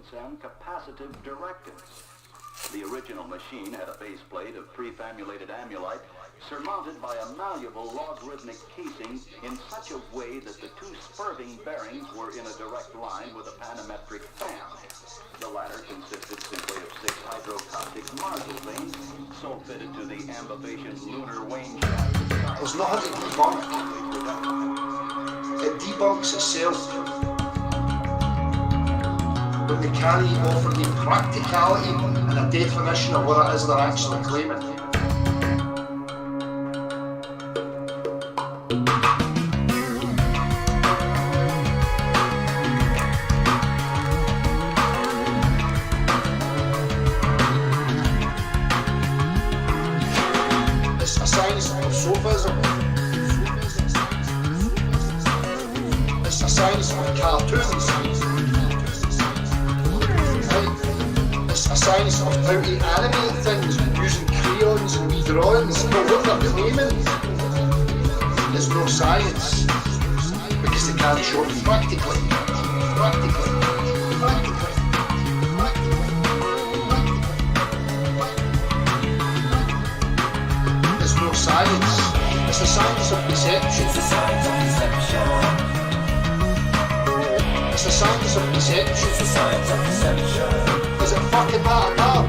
resistance and capacitive directives. The original machine had a base plate of prefamulated amulite surmounted by a malleable logarithmic casing in such a way that the two spurving bearings were in a direct line with a panametric fan. The latter consisted simply of 6 hydrocaustic marsal vanes, so fitted to the ambivation lunar wane shaft. There's nothing to debunk. It debunks itself. But they can't even offer the practicality and a definition of what it is they're actually claiming. It's a science of sophism. It's a science of cartoons. It's a science of how to animate things using crayons and wee drawings, but what they're claiming is no science, because they can't show it practically. There's no science. It's a science of deception. It's a science of deception. It's a science of deception. It's a science of deception. Is it fucking that apart?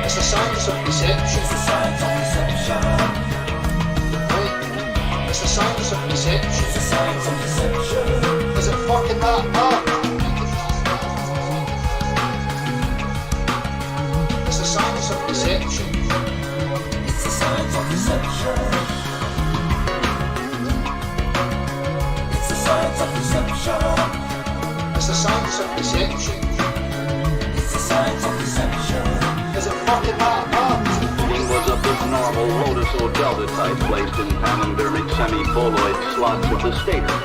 It's a science of deception. It's a science of deception. Right? It's a science of deception. It's a science of deception. Is it fucking that apart? It's a science of deception. It's a science of deception. It's a science of deception. It's a science of deception. Science of deception. Is it fucking that apart? He was a big normal Lotus or Delta type placed in panendermic semi-boloid slots of the stator.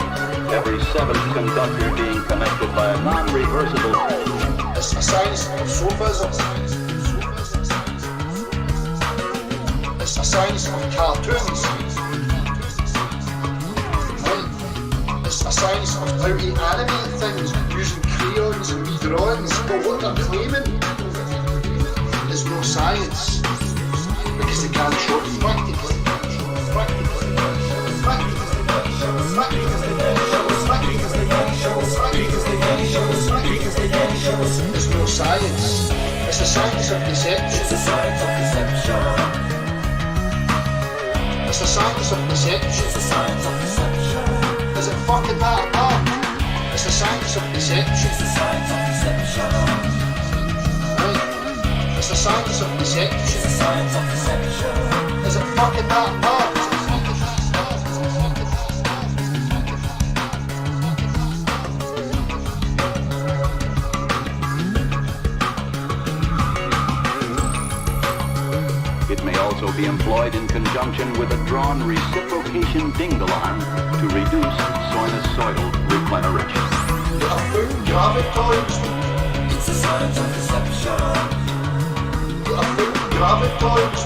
Every 7th conductor being connected by a non-reversible hole. It's a science of sophism. It's a science of cartoons. Right? It's a science of how to animate things using crayons and wee drawings, but what they're claiming is no science, because they can't show it practically. There's no science. It's a science of deception. It's a science of deception. It's a science of deception. It's a science of deception. Is it fucking that apart? It's a science of deception. It's a science of deception. Right? It's a science of deception. It's a science of deception. Is it fucking that apart? It may also be employed in conjunction with a drawn reciprocation ding alarm to reduce sinusoidal repleneration. Gravitoids. It's a science of deception. Gravitoids.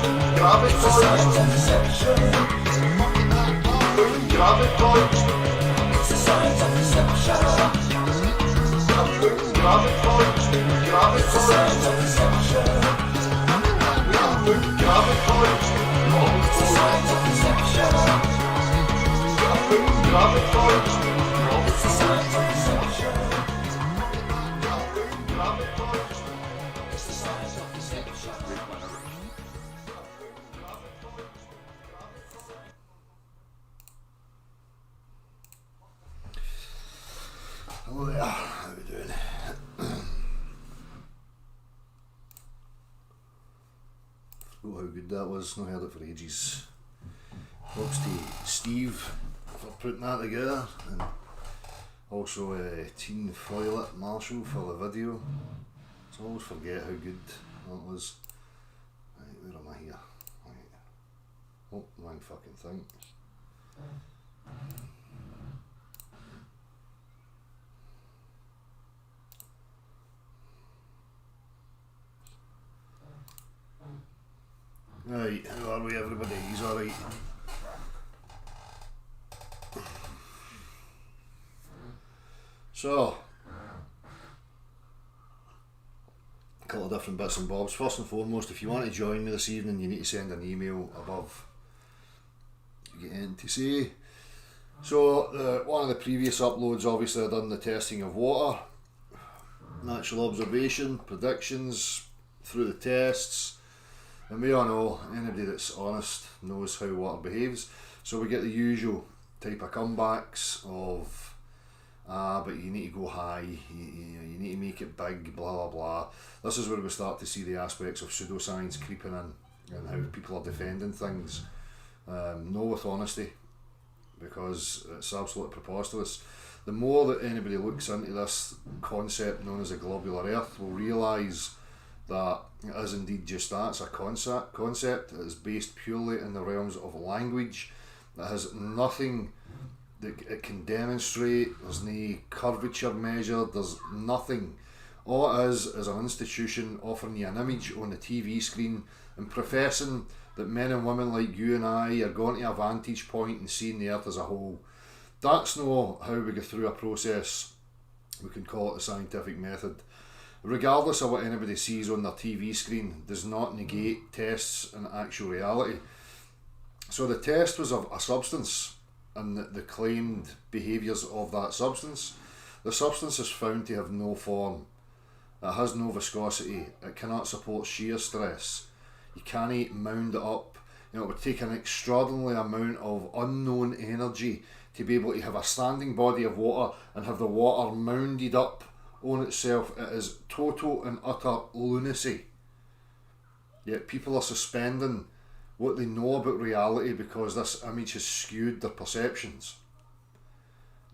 It's a science of deception. Gravitoids. It's a science of deception. Gravitoids. It's a science of deception. Gravitoids. It's a science of deception. Gravitoids. It's a science of deception. It's the science of deception. Hello there, how are we doing? Forgot how good that was, not heard it for ages. Props to Steve for putting that together, and also Teen Foilet Marshall for the video. So I always forget how good that was. Right, where am I here? Right. Oh, wrong fucking thing. Right, how are we everybody? He's alright. So, different bits and bobs. First and foremost, if you want to join me this evening, you need to send an email above. You get in to say. So one of the previous uploads, obviously I've done the testing of water, natural observation, predictions through the tests, and we all know, anybody that's honest knows how water behaves. So we get the usual type of comebacks of but you need to go high, you need to make it big, blah blah blah. This is where we start to see the aspects of pseudoscience creeping in and how people are defending things. No with honesty, because it's absolutely preposterous. The more that anybody looks into this concept known as a globular earth will realise that it is indeed just that. It's a concept that is based purely in the realms of language. It has nothing that it can demonstrate. There's no curvature measured, there's nothing. All it is an institution offering you an image on the TV screen and professing that men and women like you and I are going to a vantage point and seeing the earth as a whole. That's not how we go through a process. We can call it the scientific method. Regardless of what anybody sees on their TV screen, does not negate tests in actual reality. So the test was of a substance and the claimed behaviours of that substance. The substance is found to have no form. It has no viscosity. It cannot support shear stress. You can't mound it up. You know, it would take an extraordinary amount of unknown energy to be able to have a standing body of water and have the water mounded up on itself. It is total and utter lunacy. Yet people are suspending what they know about reality because this image has skewed their perceptions.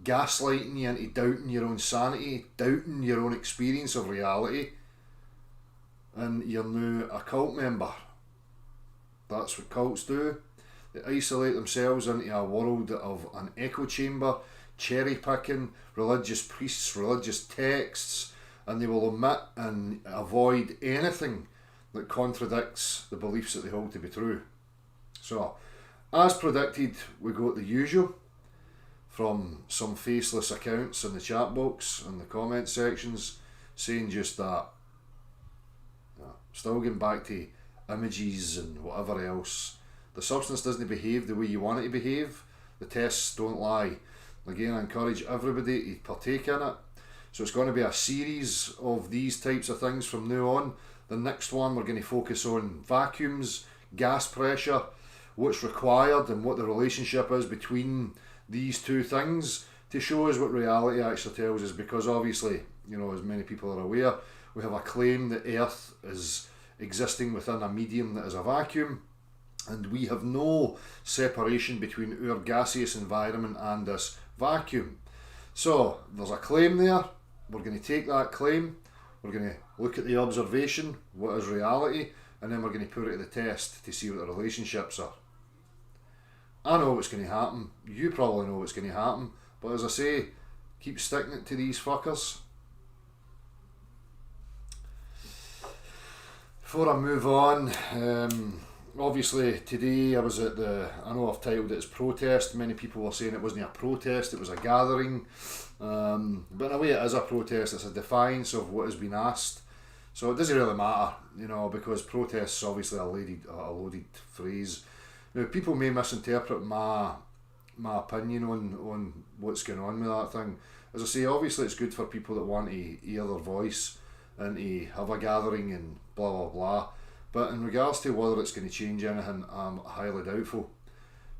Gaslighting you into doubting your own sanity, doubting your own experience of reality, and you're now a cult member. That's what cults do. They isolate themselves into a world of an echo chamber, cherry picking, religious priests, religious texts, and they will omit and avoid anything that contradicts the beliefs that they hold to be true. So, as predicted, we got the usual from some faceless accounts in the chat box and the comment sections saying just that. Still going back to images and whatever else. The substance doesn't behave the way you want it to behave. The tests don't lie. Again, I encourage everybody to partake in it. So it's going to be a series of these types of things from now on. The next one we're going to focus on vacuums, gas pressure, what's required and what the relationship is between these two things to show us what reality actually tells us, because obviously, you know, as many people are aware, we have a claim that Earth is existing within a medium that is a vacuum, and we have no separation between our gaseous environment and this vacuum. So there's a claim there. We're going to take that claim, we're going to look at the observation, what is reality, and then we're going to put it to the test to see what the relationships are. I know what's going to happen, you probably know what's going to happen, but as I say, keep sticking it to these fuckers. Before I move on, obviously today I was at I know I've titled it as protest. Many people were saying it wasn't a protest, it was a gathering. But in a way it is a protest, it's a defiance of what has been asked. So it doesn't really matter, you know, because protest is obviously a loaded phrase. Now people may misinterpret my opinion on what's going on with that thing. As I say, obviously it's good for people that want to hear their voice and to have a gathering and blah blah blah. But in regards to whether it's going to change anything, I'm highly doubtful,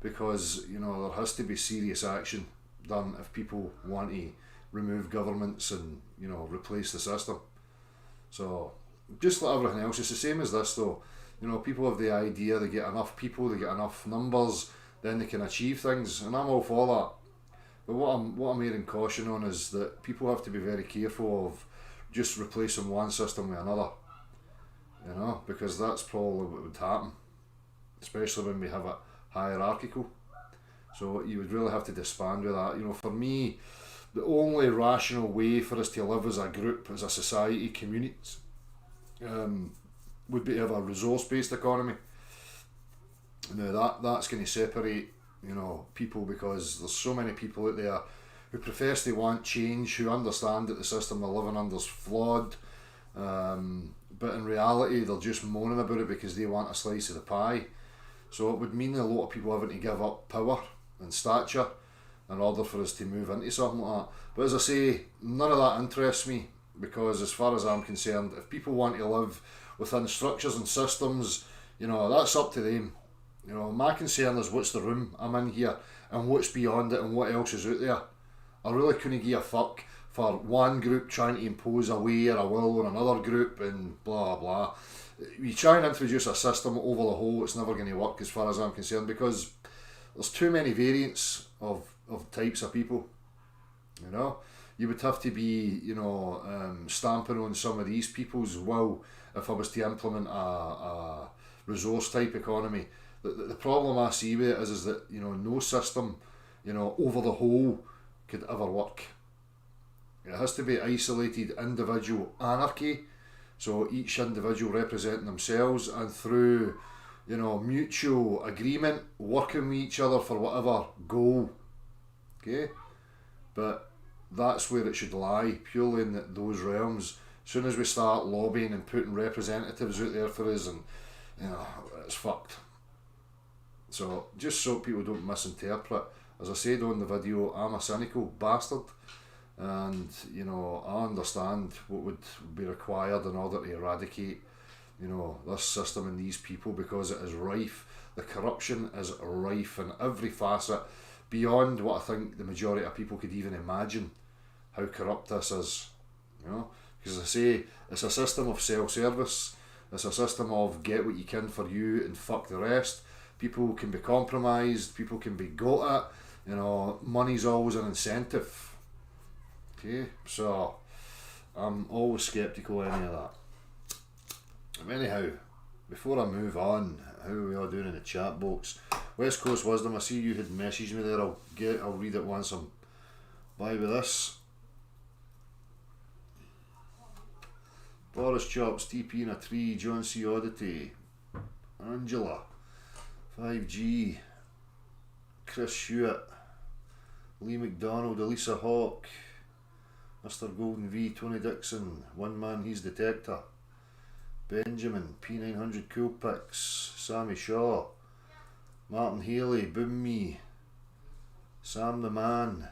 because you know there has to be serious action done if people want to remove governments and, you know, replace the system. So just like everything else, it's the same as this though. You know, people have the idea they get enough people, they get enough numbers, then they can achieve things, and I'm all for that. But what I'm hearing caution on is that people have to be very careful of just replacing one system with another. You know, because that's probably what would happen, especially when we have it hierarchical. So you would really have to disband with that. You know, for me, the only rational way for us to live as a group, as a society, communities, would be to have a resource-based economy. Now that's going to separate, you know, people, because there's so many people out there who profess they want change, who understand that the system they're living under is flawed, but in reality they're just moaning about it because they want a slice of the pie. So it would mean a lot of people having to give up power and stature in order for us to move into something like that. But as I say, none of that interests me, because as far as I'm concerned, if people want to live within structures and systems, you know, that's up to them. You know, my concern is what's the room I'm in here and what's beyond it and what else is out there. I really couldn't give a fuck for one group trying to impose a way or a will on another group and blah blah. You try and introduce a system over the whole, it's never going to work as far as I'm concerned, because there's too many variants of types of people. You know, you would have to be, you know, stamping on some of these people's will if I was to implement a resource type economy. The problem I see with it is that, you know, no system, you know, over the whole could ever work. It has to be isolated individual anarchy, so each individual representing themselves and through, you know, mutual agreement, working with each other for whatever goal. Okay? But that's where it should lie, purely in those realms. As soon as we start lobbying and putting representatives out there for us, and, you know, it's fucked. So, just so people don't misinterpret, as I said on the video, I'm a cynical bastard, and, you know, I understand what would be required in order to eradicate, you know, this system and these people, because it is rife. The corruption is rife in every facet, beyond what I think the majority of people could even imagine how corrupt this is, you know, because as I say, it's a system of self-service, it's a system of get what you can for you and fuck the rest. People can be compromised, people can be got at, you know, money's always an incentive. Okay, so I'm always sceptical of any of that. Anyhow, before I move on, how are we all doing in the chat box? West Coast Wisdom, I see you had messaged me there. I'll read it once I'm by with this. Boris Chops, TP in a tree, John C. Oddity, Angela, 5G, Chris Hewitt, Lee McDonald, Elisa Hawk, Mr. Golden V, Tony Dixon, One Man He's Detector, Benjamin, P900 Coolpix, Sammy Shaw, Martin Haley, Boom Me, Sam the Man,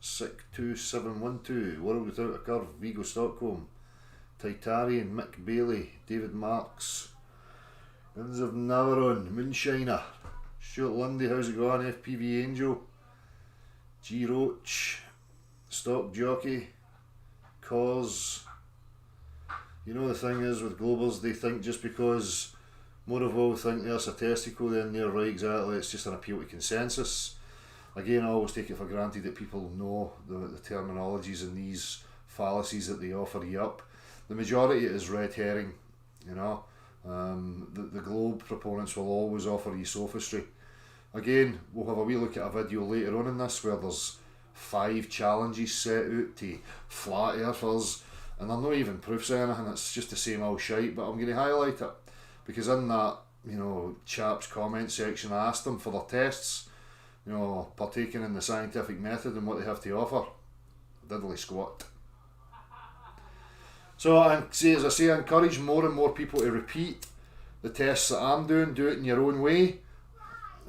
Sick2712, World Without a Curve, Vigo Stockholm, Titarian, Mick Bailey, David Marks, Guns of Navarone, Moonshiner, Stuart Lundy, how's it going? FPV Angel, G Roach, Stock Jockey, Cause. You know, the thing is with Globals, they think just because more of all think there's a testicle, then they're right. Exactly, it's just an appeal to consensus. Again, I always take it for granted that people know the terminologies and these fallacies that they offer you up. The majority is red herring, you know. The Globe proponents will always offer you sophistry. Again, we'll have a wee look at a video later on in this where there's 5 challenges set out to flat earthers, and they're not even proofs of anything, it's just the same old shite, but I'm going to highlight it because in that, you know, chap's comment section I asked them for their tests, you know, partaking in the scientific method and what they have to offer. Diddly squat. So as I say, I encourage more and more people to repeat the tests that I'm doing, do it in your own way.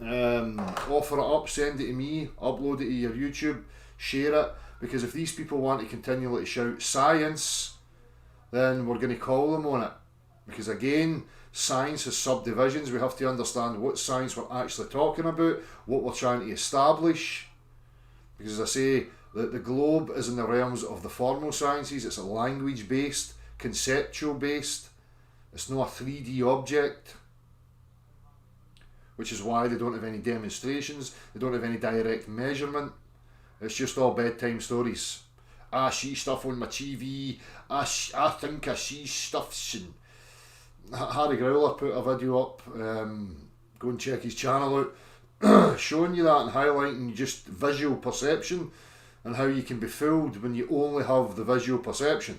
Offer it up, send it to me, upload it to your YouTube, share it, because if these people want to continually shout science, then we're going to call them on it. Because again, science has subdivisions. We have to understand what science we're actually talking about, what we're trying to establish. Because as I say, the globe is in the realms of the formal sciences. It's a language based, conceptual based. It's not a 3D object, which is why they don't have any demonstrations, they don't have any direct measurement. It's just all bedtime stories. I see stuff on my TV, I think I see stuff. Harry Growler put a video up, go and check his channel out, showing you that and highlighting just visual perception and how you can be fooled when you only have the visual perception.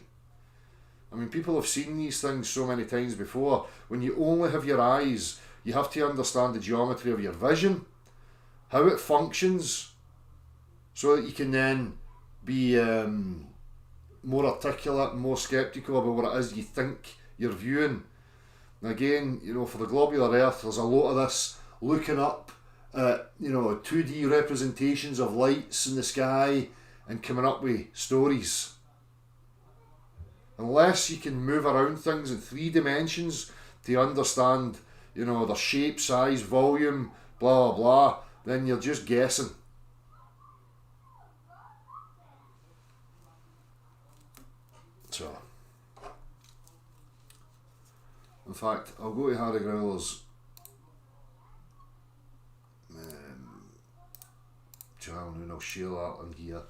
I mean, people have seen these things so many times before. When you only have your eyes, you have to understand the geometry of your vision, how it functions, so that you can then be more articulate, more sceptical about what it is you think you're viewing. And again, you know, for the globular earth, there's a lot of this looking up at, you know, 2D representations of lights in the sky and coming up with stories. Unless you can move around things in 3 dimensions to understand, you know, their shape, size, volume, blah blah blah, then you're just guessing. So, in fact, I'll go to Harry Growler's channel and I'll share that on here.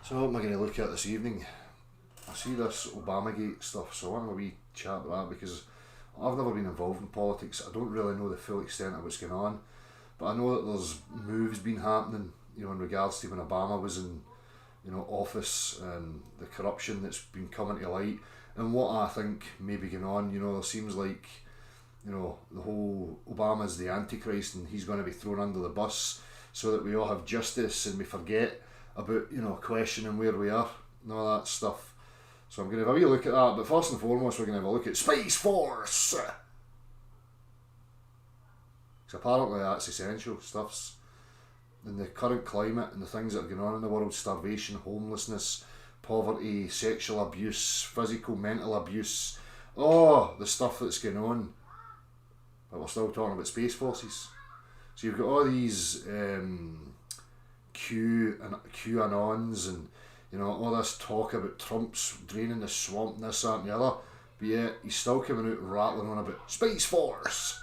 So what am I going to look at this evening? I see this Obamagate stuff, so I want to have a wee chat about that because I've never been involved in politics. I don't really know the full extent of what's going on, but I know that there's moves been happening, you know, in regards to when Obama was in, you know, office and the corruption that's been coming to light and what I think may be going on. You know, there seems like, you know, the whole Obama's the Antichrist and he's going to be thrown under the bus so that we all have justice and we forget about, you know, questioning where we are and all that stuff. So I'm going to have a wee look at that, but first and foremost we're going to have a look at Space Force. Because apparently that's essential. Stuff's in the current climate and the things that are going on in the world: starvation, homelessness, poverty, sexual abuse, physical, mental abuse, oh, the stuff that's going on. But we're still talking about Space Forces. So you've got all these QAnons and, you know, all this talk about Trump's draining the swamp and this, that and the other, but yet he's still coming out and rattling on about Space Force.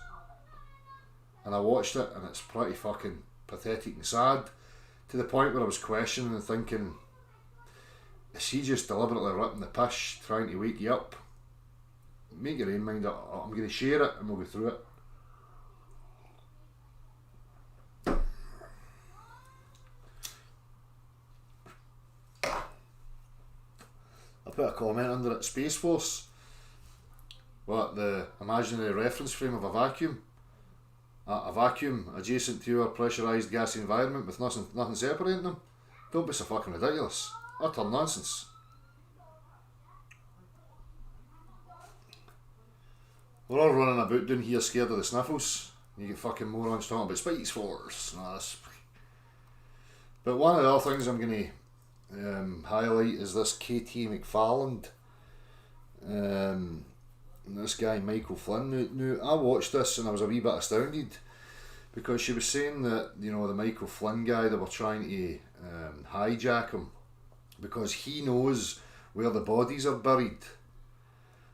And I watched it and it's pretty fucking pathetic and sad, to the point where I was questioning and thinking, is he just deliberately ripping the pish, trying to wake you up? Make your own mind up. I'm going to share it and we'll go through it. I put a comment under it: Space Force, what, the imaginary reference frame of a vacuum? A vacuum adjacent to our pressurised gas environment with nothing separating them? Don't be so fucking ridiculous. Utter nonsense. We're all running about down here scared of the sniffles. You get fucking morons talking about Space Force. But one of the other things I'm going to highlight is this K.T. McFarland, and this guy Michael Flynn. Now I watched this and I was a wee bit astounded because she was saying that, you know, the Michael Flynn guy, they were trying to hijack him because he knows where the bodies are buried,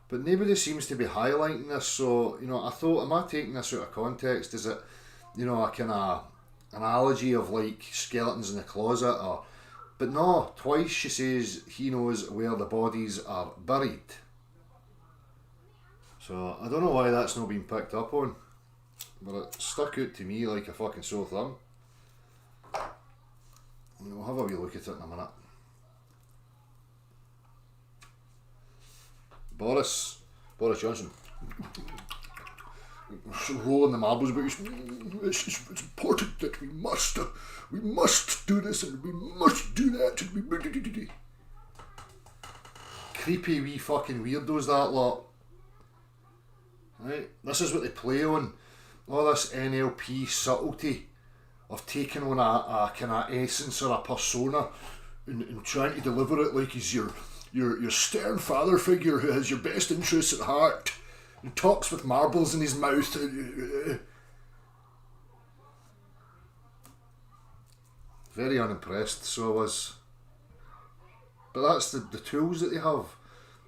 but nobody seems to be highlighting this. So, you know, I thought, am I taking this out of context? Is it, you know, a kind of analogy of like skeletons in the closet? Or, but no, twice she says he knows where the bodies are buried. So I don't know why that's not been picked up on, but it stuck out to me like a fucking sore thumb. We'll have a wee look at it in a minute. Boris Johnson, rolling the marbles about. It's important that we must do this and we must do that and we. Creepy wee fucking weirdos, that lot. Right, this is what they play on. All this NLP subtlety of taking on a kind of essence or a persona and trying to deliver it like he's your stern father figure who has your best interests at heart and talks with marbles in his mouth. Very unimpressed, so I was. But that's the tools that they have,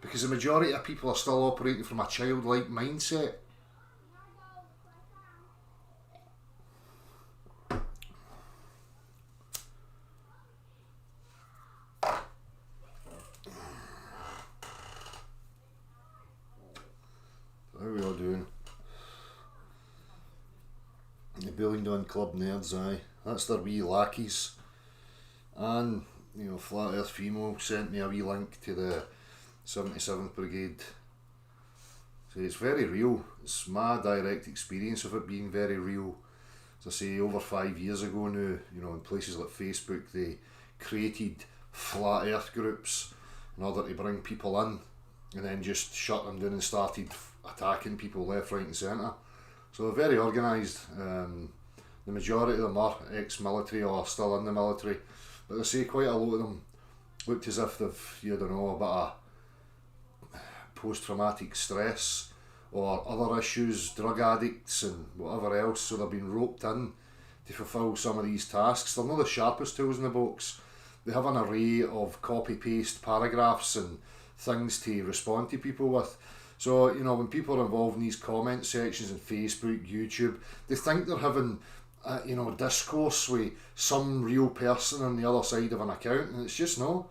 because the majority of people are still operating from a childlike mindset. How are we all doing? The Building Club nerds, aye. That's their wee lackeys. And, Flat Earth Femo sent me a wee link to the 77th Brigade. So it's very real. It's my direct experience of it being very real. As I say, over 5 years ago now, in places like Facebook, they created flat earth groups in order to bring people in, and then just shut them down and started attacking people left, right and centre. So they're very organised. The majority of them are ex-military or still in the military, but I say quite a lot of them looked as if they've, a bit of post-traumatic stress or other issues, drug addicts and whatever else, so they've been roped in to fulfil some of these tasks. They're not the sharpest tools in the box. They have an array of copy-paste paragraphs and things to respond to people with. So, when people are involved in these comment sections on Facebook, YouTube, they think they're having, discourse with some real person on the other side of an account, and it's just no.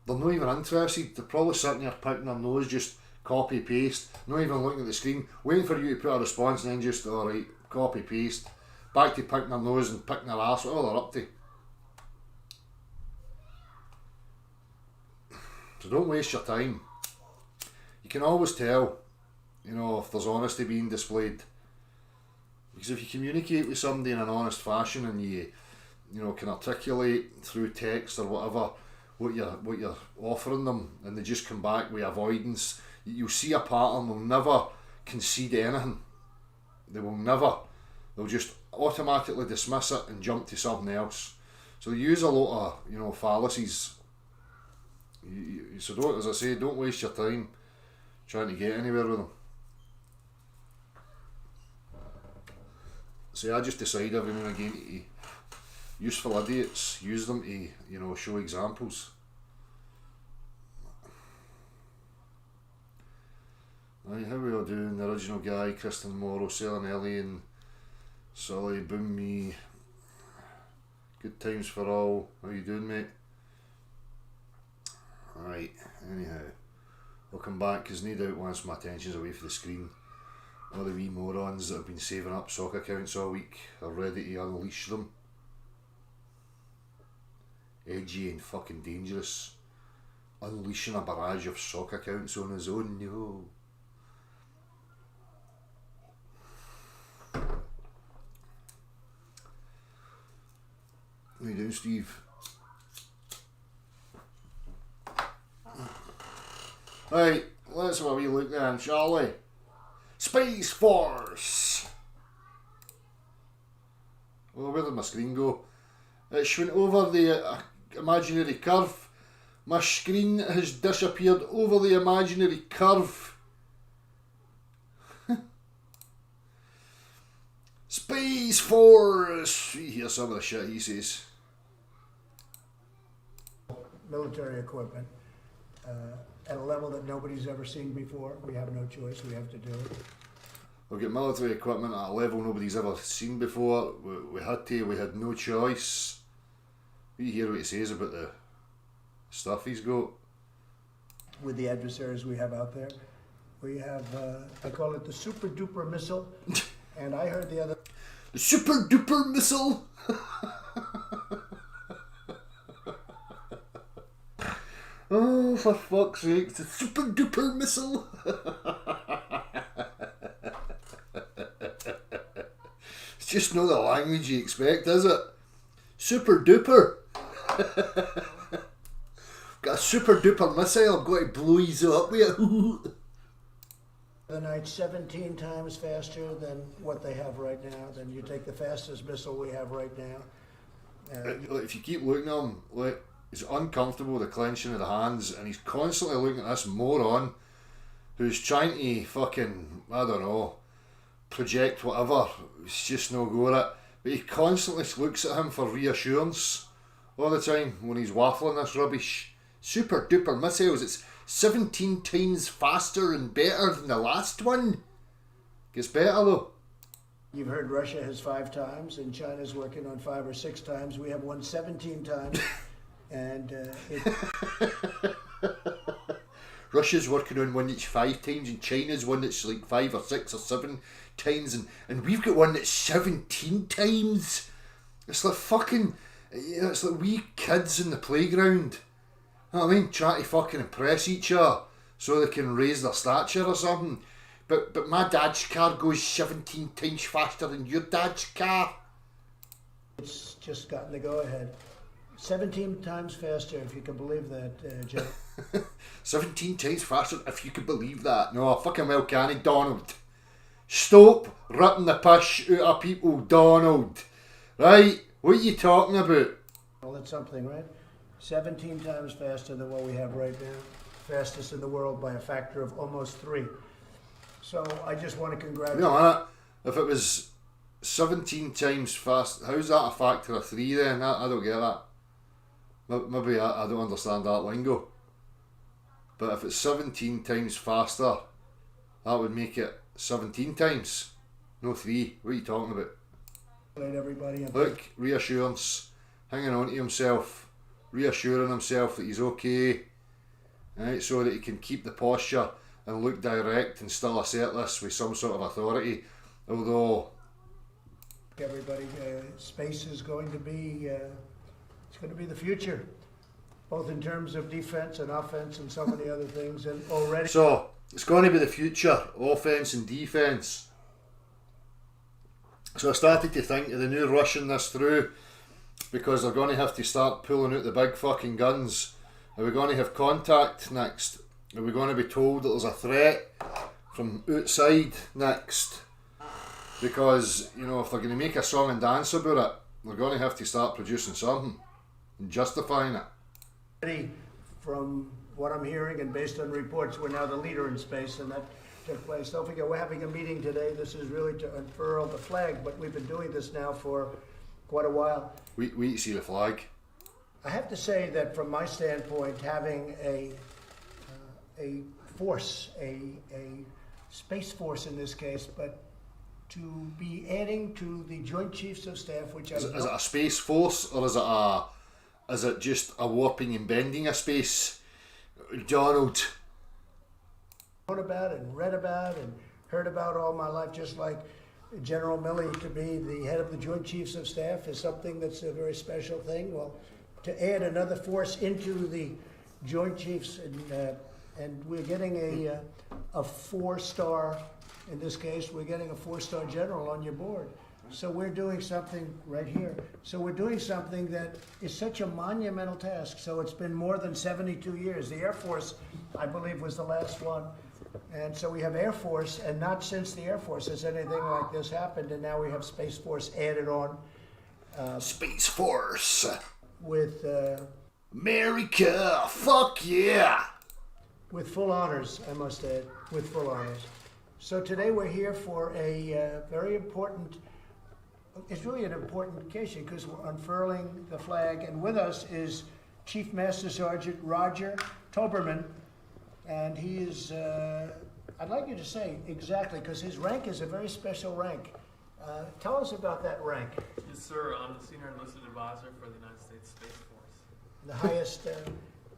They're not even interested. They're probably sitting there picking their nose, just copy paste, not even looking at the screen, waiting for you to put a response, and then just, alright, copy paste, back to picking their nose and picking their ass, whatever they're up to. So don't waste your time. You can always tell, if there's honesty being displayed. Because if you communicate with somebody in an honest fashion and you can articulate through text or whatever what you're offering them, and they just come back with avoidance, you'll see a pattern. They'll never concede anything. They'll just automatically dismiss it and jump to something else. So they use a lot of fallacies. So don't, as I say, don't waste your time trying to get anywhere with them. So I just decide every now and again to useful idiots, use them to, show examples. Right, how we all doing? The original guy, Kristen Morrow, Selling Ellie and Sully, Boom Me. Good times for all. How you doing, mate? Right, anyhow, I'll come back because no doubt once my attention's away from the screen, all the wee morons that have been saving up sock accounts all week are ready to unleash them. Edgy and fucking dangerous. Unleashing a barrage of sock accounts on his own, no. How you doing, Steve? Right, let's have a wee look then, shall we? Space Force! Oh, where did my screen go? It went over the imaginary curve. My screen has disappeared over the imaginary curve. Space Force! You hear some of the shit he says. Military equipment at a level that nobody's ever seen before. We have no choice, we have to do it. We've got military equipment at a level nobody's ever seen before. We had no choice. You hear what he says about the stuff he's got. With the adversaries we have out there, we have, I call it the super duper missile, and I heard the other... The super duper missile! Oh, for fuck's sake, it's a super duper missile! It's just not the language you expect, is it? Super duper! Got a super duper missile, I'm going to blow you up with it. The night 17 times faster than what they have right now. Then you take the fastest missile we have right now. If you keep looking at him, he's uncomfortable with the clenching of the hands, and he's constantly looking at this moron who's trying to fucking, I don't know, project whatever. He's just no go at it. But he constantly looks at him for reassurance all the time when he's waffling this rubbish. Super duper missiles, it's 17 times faster and better than the last one. Gets better though. You've heard Russia has 5 times, and China's working on 5 or 6 times. We have one 17 times. And Russia's working on one that's 5 times, and China's one that's like 5 or 6 or 7 times, and we've got one that's 17 times. It's like fucking, It's like wee kids in the playground. You know what I mean? Trying to fucking impress each other so they can raise their stature or something. But my dad's car goes 17 times faster than your dad's car. It's just gotten the go-ahead. 17 times faster, if you can believe that, Joe. 17 times faster, if you could believe that. No, fucking well can he, Donald. Stop ripping the piss out of people, Donald. Right? What are you talking about? Well, that's something, right? 17 times faster than what we have right now. Fastest in the world by a factor of almost 3. So I just want to congratulate... You know, if it was 17 times fast, how's that a factor of 3 then? I don't get that. Maybe I don't understand that lingo. But if it's 17 times faster, that would make it 17 times. No 3. What are you talking about? Everybody. Look, reassurance, hanging on to himself, reassuring himself that he's okay, right, so that he can keep the posture and look direct and still assert this with some sort of authority. Although everybody, space is going to be it's going to be the future, both in terms of defense and offense and so many other things. And already, so it's going to be the future, offense and defense. So I started to think of the new rushing this through, because they're going to have to start pulling out the big fucking guns. Are we going to have contact next? Are we going to be told that there's a threat from outside next? Because, you know, if they're going to make a song and dance about it, they're going to have to start producing something and justifying it. From what I'm hearing and based on reports, we're now the leader in space, and that took place. Don't forget, we're having a meeting today. This is really to unfurl the flag, but we've been doing this now for quite a while. We see the flag. I have to say that from my standpoint, having a force, a space force in this case, but to be adding to the Joint Chiefs of Staff, which is it a space force, or is it just a warping and bending a space, Donald? Known about and read about and heard about all my life, just like General Milley, to be the head of the Joint Chiefs of Staff is something that's a very special thing. Well, to add another force into the Joint Chiefs, and we're getting a 4-star, in this case, we're getting a 4-star general on your board. So we're doing something right here. So we're doing something that is such a monumental task. So it's been more than 72 years. The Air Force, I believe, was the last one. And so we have Air Force, and not since the Air Force has anything like this happened. And now we have Space Force added on. Space Force. With America, fuck yeah! With full honors, I must add, with full honors. So today we're here for a very important, it's really an important occasion because we're unfurling the flag, and with us is Chief Master Sergeant Roger Toberman, and he is, I'd like you to say exactly, because his rank is a very special rank. Tell us about that rank. Yes, sir. I'm the Senior Enlisted Advisor for the United States Space Force. The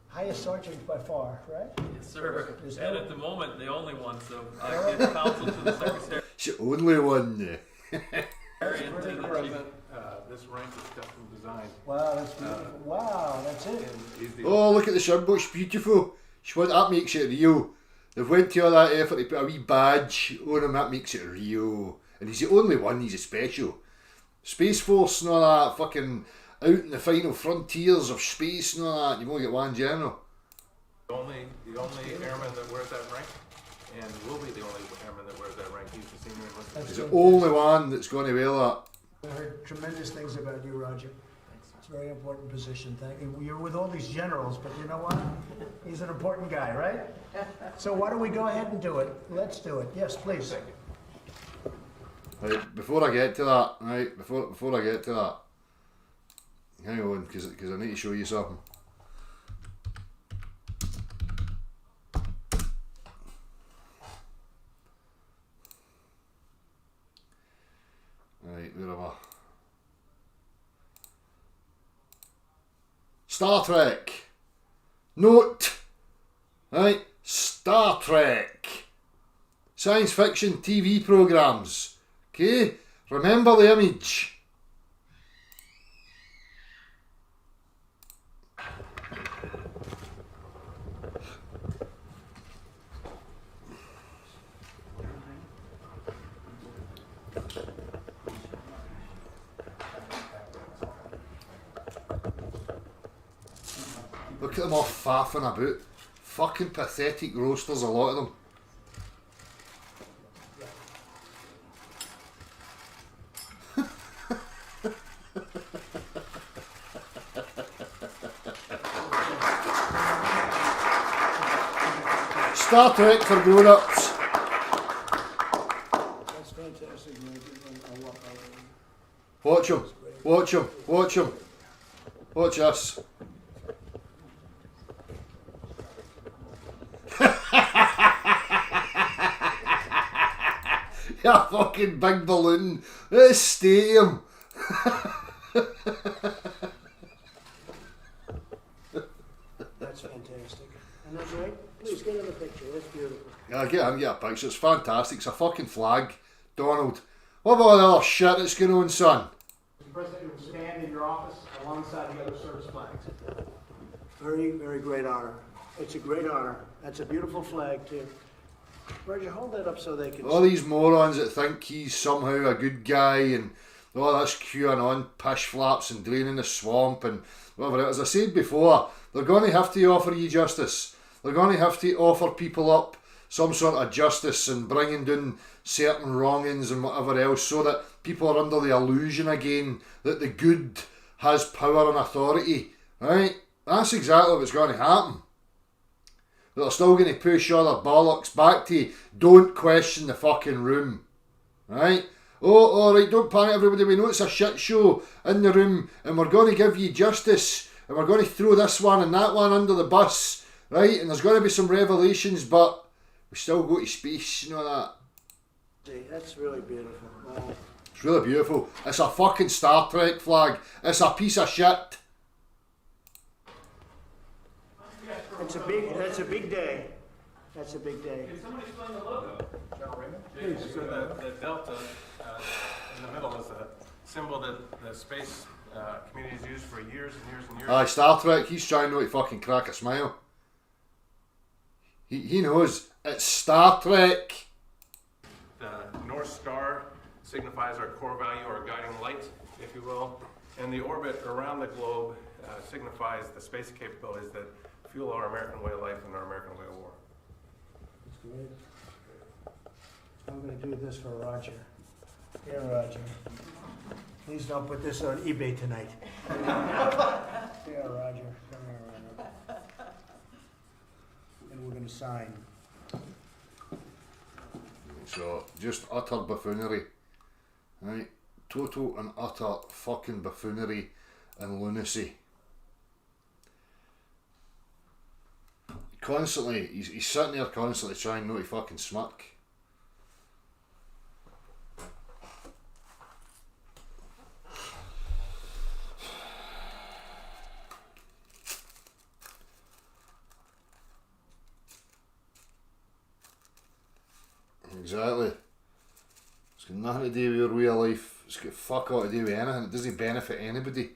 highest sergeant by far, right? Yes, sir. There's And no- at the moment, the only one, so I give counsel to the Secretary It's the only one. and to the Chief. This rank is custom designed. Wow, that's beautiful. Wow, that's it. And he's the Oh, look at the sunbush, beautiful. That makes it real. They've went to all that effort to put a wee badge on him, that makes it real. And he's the only one, he's a special. Space Force and all that, fucking out in the final frontiers of space and all that, you've only got one general. only airman that wears that rank, and will be the only airman that wears that rank. He's the senior enlisted. That's He's the fantastic. only one that's going to wear that. I heard tremendous things about you, Roger. It's a very important position. Thank you. You're with all these generals, but you know what? He's an important guy, right? So why don't we go ahead and do it? Let's do it. Yes, please. Thank you. Right, before I get to that, right, before I get to that, hang on, because I need to show you something. Right, where am I? Star Trek. Note. Right, Star Trek. Science fiction TV programs. Okay, remember the image. Look at them all faffing about. Fucking pathetic roasters, a lot of them. Star Trek for grown-ups. That's fantastic. Watch him. Watch him. Watch him. Watch us. Yeah, fucking big balloon. This stadium. That's fantastic. And that's right. Please get in the picture. That's beautiful. Yeah, get in, get a picture. It's fantastic. It's a fucking flag. Donald. What about all the other shit that's going on, son? The President will stand in your office alongside the other service flags. Very, very great honor. It's a great honor. That's a beautiful flag, too. Roger, hold that up so they can All these morons that think he's somehow a good guy and all this QAnon pish flaps and draining the swamp and whatever else. As I said before, they're going to have to offer you justice. They're going to have to offer people up some sort of justice and bringing down certain wrongings and whatever else so that people are under the illusion again that the good has power and authority. Right? That's exactly what's going to happen. They're still going to push all their bollocks back to don't question the fucking room. Right? Oh, alright, don't panic everybody, we know it's a shit show in the room and we're going to give you justice and we're going to throw this one and that one under the bus, right? And there's going to be some revelations, but we still go to space, you know that? see. That's really beautiful. Wow. It's really beautiful. It's a fucking Star Trek flag. It's a piece of shit. That's a big day. That's a big day. Can somebody explain the logo? General Raymond? So the delta in the middle is a symbol that the space community has used for years and years and years. Aye, Star Trek, he's trying not to fucking crack a smile. He knows. It's Star Trek. The North Star signifies our core value, our guiding light, if you will. And the orbit around the globe signifies the space capabilities that fuel our American way of life and our American way of war. That's great. I'm going to do this for Roger. Here, Roger. Please don't put this on eBay tonight. Here, Roger. Come here, Roger. And we're going to sign. So, just utter buffoonery. Right? Total and utter fucking buffoonery and lunacy. Constantly, he's sitting there constantly trying not to fucking smirk. Exactly. It's got nothing to do with your real life. It's got fuck all to do with anything. It doesn't benefit anybody.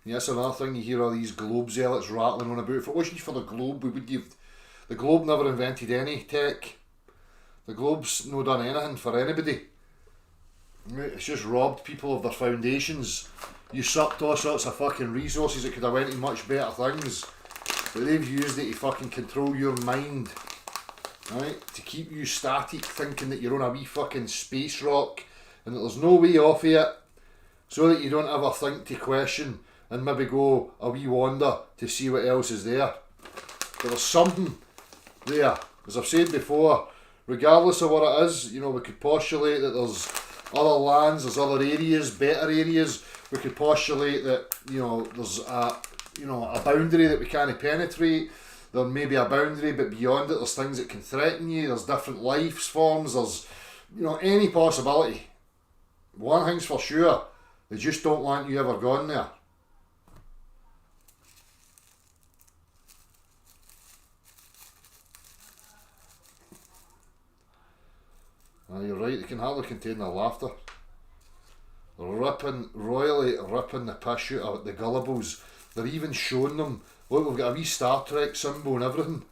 And that's another thing, you hear all these Globe zealots rattling on about. If it wasn't for the Globe, we would give... The Globe never invented any tech. The Globe's no done anything for anybody. It's just robbed people of their foundations. Usurped all sorts of fucking resources that could have went to much better things. But they've used it to fucking control your mind. Right? To keep you static, thinking that you're on a wee fucking space rock and that there's no way off of it, so that you don't ever think to question and maybe go a wee wander to see what else is there. But there's something there. As I've said before, regardless of what it is, you know, we could postulate that there's other lands, there's other areas, better areas. We could postulate that, you know, there's a boundary that we can't penetrate. There may be a boundary, but beyond it, there's things that can threaten you. There's different life forms. There's, you know, any possibility. One thing's for sure, they just don't want you ever gone there. You're right, they can hardly contain their laughter. They're royally ripping the piss out of the gullibles. They're even showing them, look, we've got a wee Star Trek symbol and everything.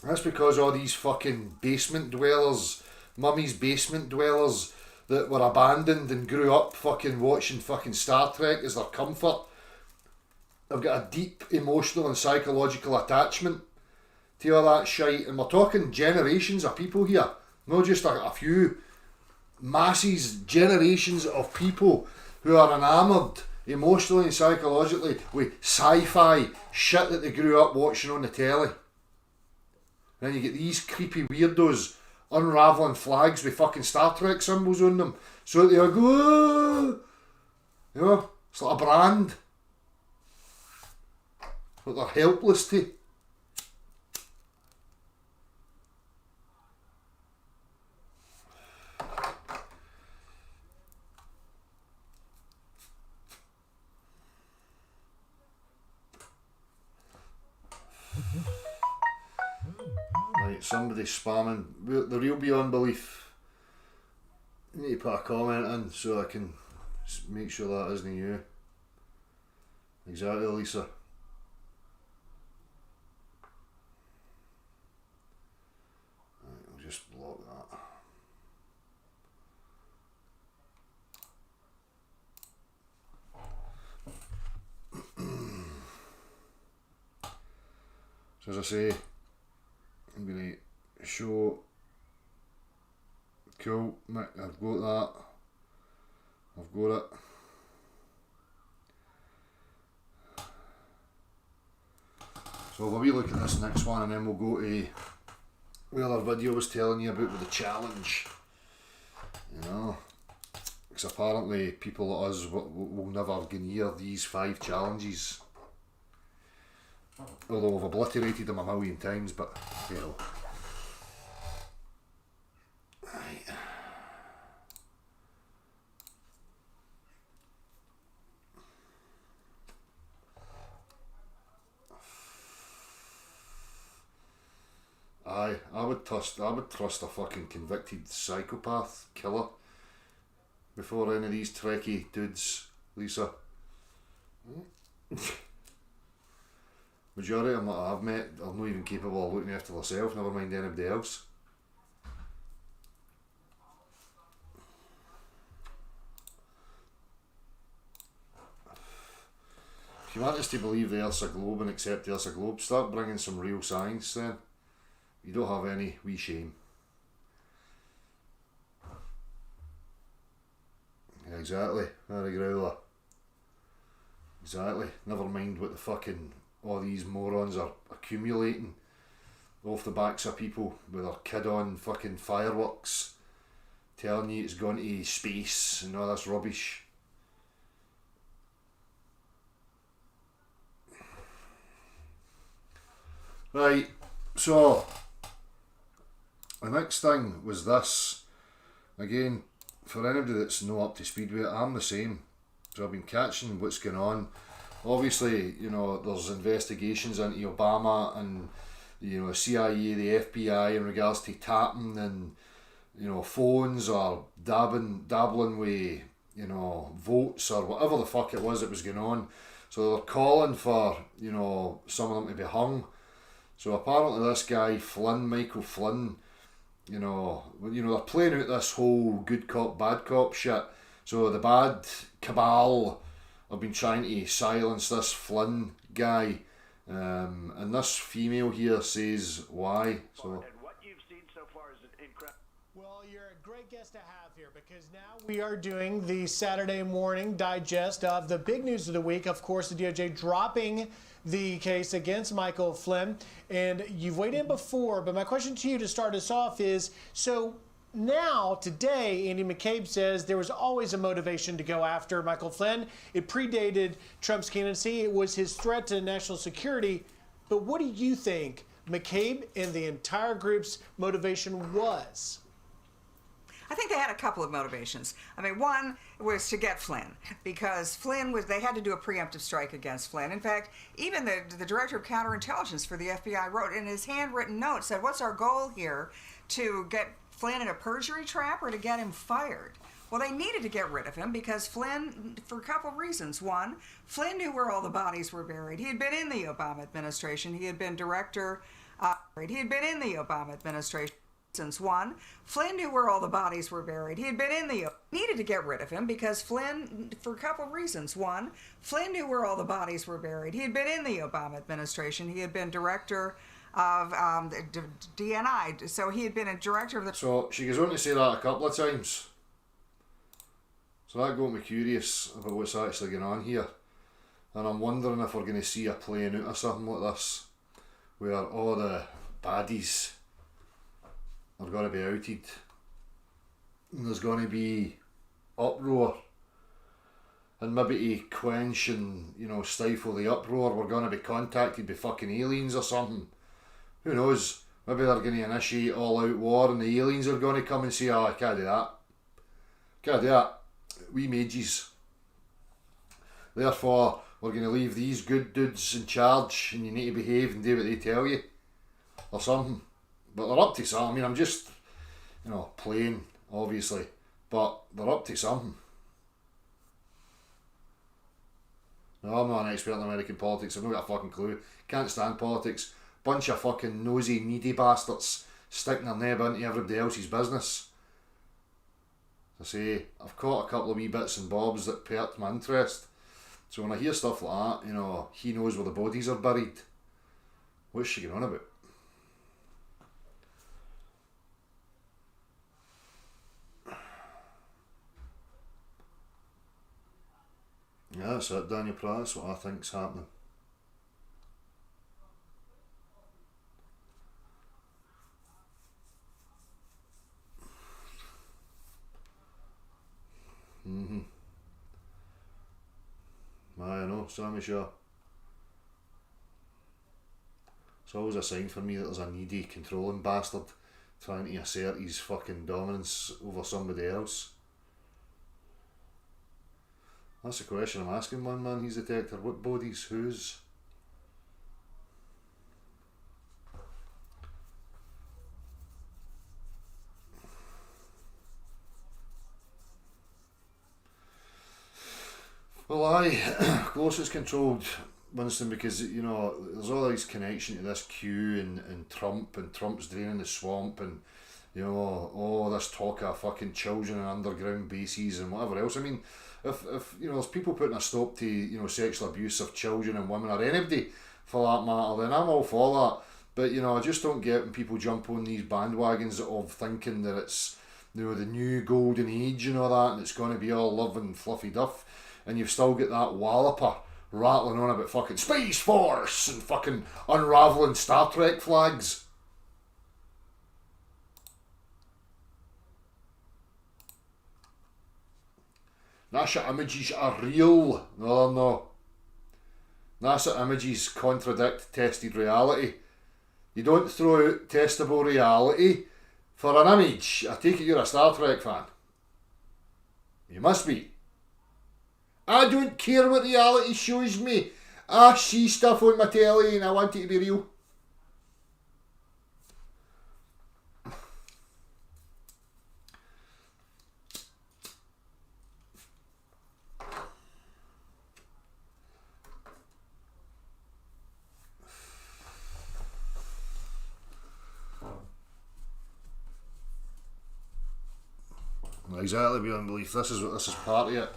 That's because all these fucking basement dwellers, mummy's basement dwellers that were abandoned and grew up fucking watching fucking Star Trek as their comfort, have got a deep emotional and psychological attachment to all that shite, and we're talking generations of people here, not just a few, masses, generations of people who are enamoured emotionally and psychologically with sci-fi shit that they grew up watching on the telly. And then you get these creepy weirdos unravelling flags with fucking Star Trek symbols on them, so that they go, "Whoa!" You know, it's like a brand that they're helpless to. Right, somebody's spamming the real beyond belief. You need to put a comment in so I can make sure that isn't you. Exactly, Lisa. Right, I'll just block that. So as I say, I'm going to show. Cool, I've got that. I've got it. So we'll be looking at this next one, and then we'll go to the other video I was telling you about with the challenge. You know, because apparently people like us will never get near these 5 challenges. Although I've obliterated them a million times, but you know. Right. Aye, I would trust a fucking convicted psychopath killer before any of these Trekkie dudes, Lisa. Majority of them that I've met are not even capable of looking after themselves, never mind anybody else. If you want us to believe the Earth's a globe and accept the Earth's a globe, start bringing some real science then. You don't have any wee shame. Yeah, exactly, very growler. Exactly, never mind what the fucking all these morons are accumulating off the backs of people with their kid on fucking fireworks, telling you it's gone to space and all this rubbish. Right, so the next thing was this. Again, for anybody that's not up to speed with it, I'm the same. So I've been catching what's going on. Obviously, you know, there's investigations into Obama and, you know, CIA, the FBI in regards to tapping and, you know, phones or dabbling with, you know, votes or whatever the fuck it was that was going on. So they're calling for, you know, some of them to be hung. So apparently this guy Flynn, Michael Flynn, you know, they're playing out this whole good cop, bad cop shit. So the bad cabal have been trying to silence this Flynn guy, and this female here says why. So. And what you've seen so far is an incredible. Well, you're a great guest to have here because now we are doing the Saturday morning digest of the big news of the week. Of course, the DOJ dropping the case against Michael Flynn, and you've weighed in before, but my question to you to start us off is, so now, today, Andy McCabe says there was always a motivation to go after Michael Flynn. It predated Trump's candidacy. It was his threat to national security. But what do you think McCabe and the entire group's motivation was? I think they had a couple of motivations. I mean, one was to get Flynn, because they had to do a preemptive strike against Flynn. In fact, even the director of counterintelligence for the FBI wrote in his handwritten note, said, what's our goal here? To get Flynn in a perjury trap or to get him fired? Well, they needed to get rid of him because Flynn, for a couple of reasons. One, Flynn knew where all the bodies were buried. He had been in the Obama administration. He had been director, he had been in the Obama administration. reasons. One, Flynn knew where all the bodies were buried. He had been in the... Needed to get rid of him because Flynn, for a couple of reasons. One, Flynn knew where all the bodies were buried. He had been in the Obama administration. He had been director of DNI. So he had been a director of the... So she goes on to say that a couple of times. So that got me curious about what's actually going on here. And I'm wondering if we're going to see a playing out of something like this, where all the baddies are going to be outed. And there's going to be uproar. And maybe to quench and, you know, stifle the uproar, we're going to be contacted by fucking aliens or something. Who knows? Maybe they're going to initiate all-out war and the aliens are going to come and say, oh, I can't do that. Can't do that. We mages. Therefore, we're going to leave these good dudes in charge and you need to behave and do what they tell you. Or something. But they're up to something. I mean, I'm just, you know, playing, obviously. But they're up to something. No, I'm not an expert in American politics. I've not got a fucking clue. Can't stand politics. Bunch of fucking nosy, needy bastards sticking their neb into everybody else's business. As I say, I've caught a couple of wee bits and bobs that perked my interest. So when I hear stuff like that, you know, he knows where the bodies are buried. What's she going on about? Yeah, that's it, Daniel Pratt. That's what I think's happening. I know, Sammy Shaw. It's always a sign for me that there's a needy, controlling bastard trying to assert his fucking dominance over somebody else. That's the question I'm asking, one man. He's a detector. What bodies? Whose? Well, aye, closest controlled, Winston, because, you know, there's all this connection to this Q and Trump's draining the swamp and, you know, all this talk of fucking children and underground bases and whatever else. I mean, if you know, there's people putting a stop to, you know, sexual abuse of children and women or anybody for that matter, then I'm all for that. But, you know, I just don't get when people jump on these bandwagons of thinking that it's, you know, the new golden age and all that, and it's going to be all love and fluffy duff. And you've still got that walloper rattling on about fucking Space Force and fucking unravelling Star Trek flags. NASA images are real. No, no. NASA images contradict tested reality. You don't throw out testable reality for an image. I take it you're a Star Trek fan. You must be. I don't care what reality shows me. I see stuff on my telly and I want it to be real. Exactly, beyond belief. This is part of it.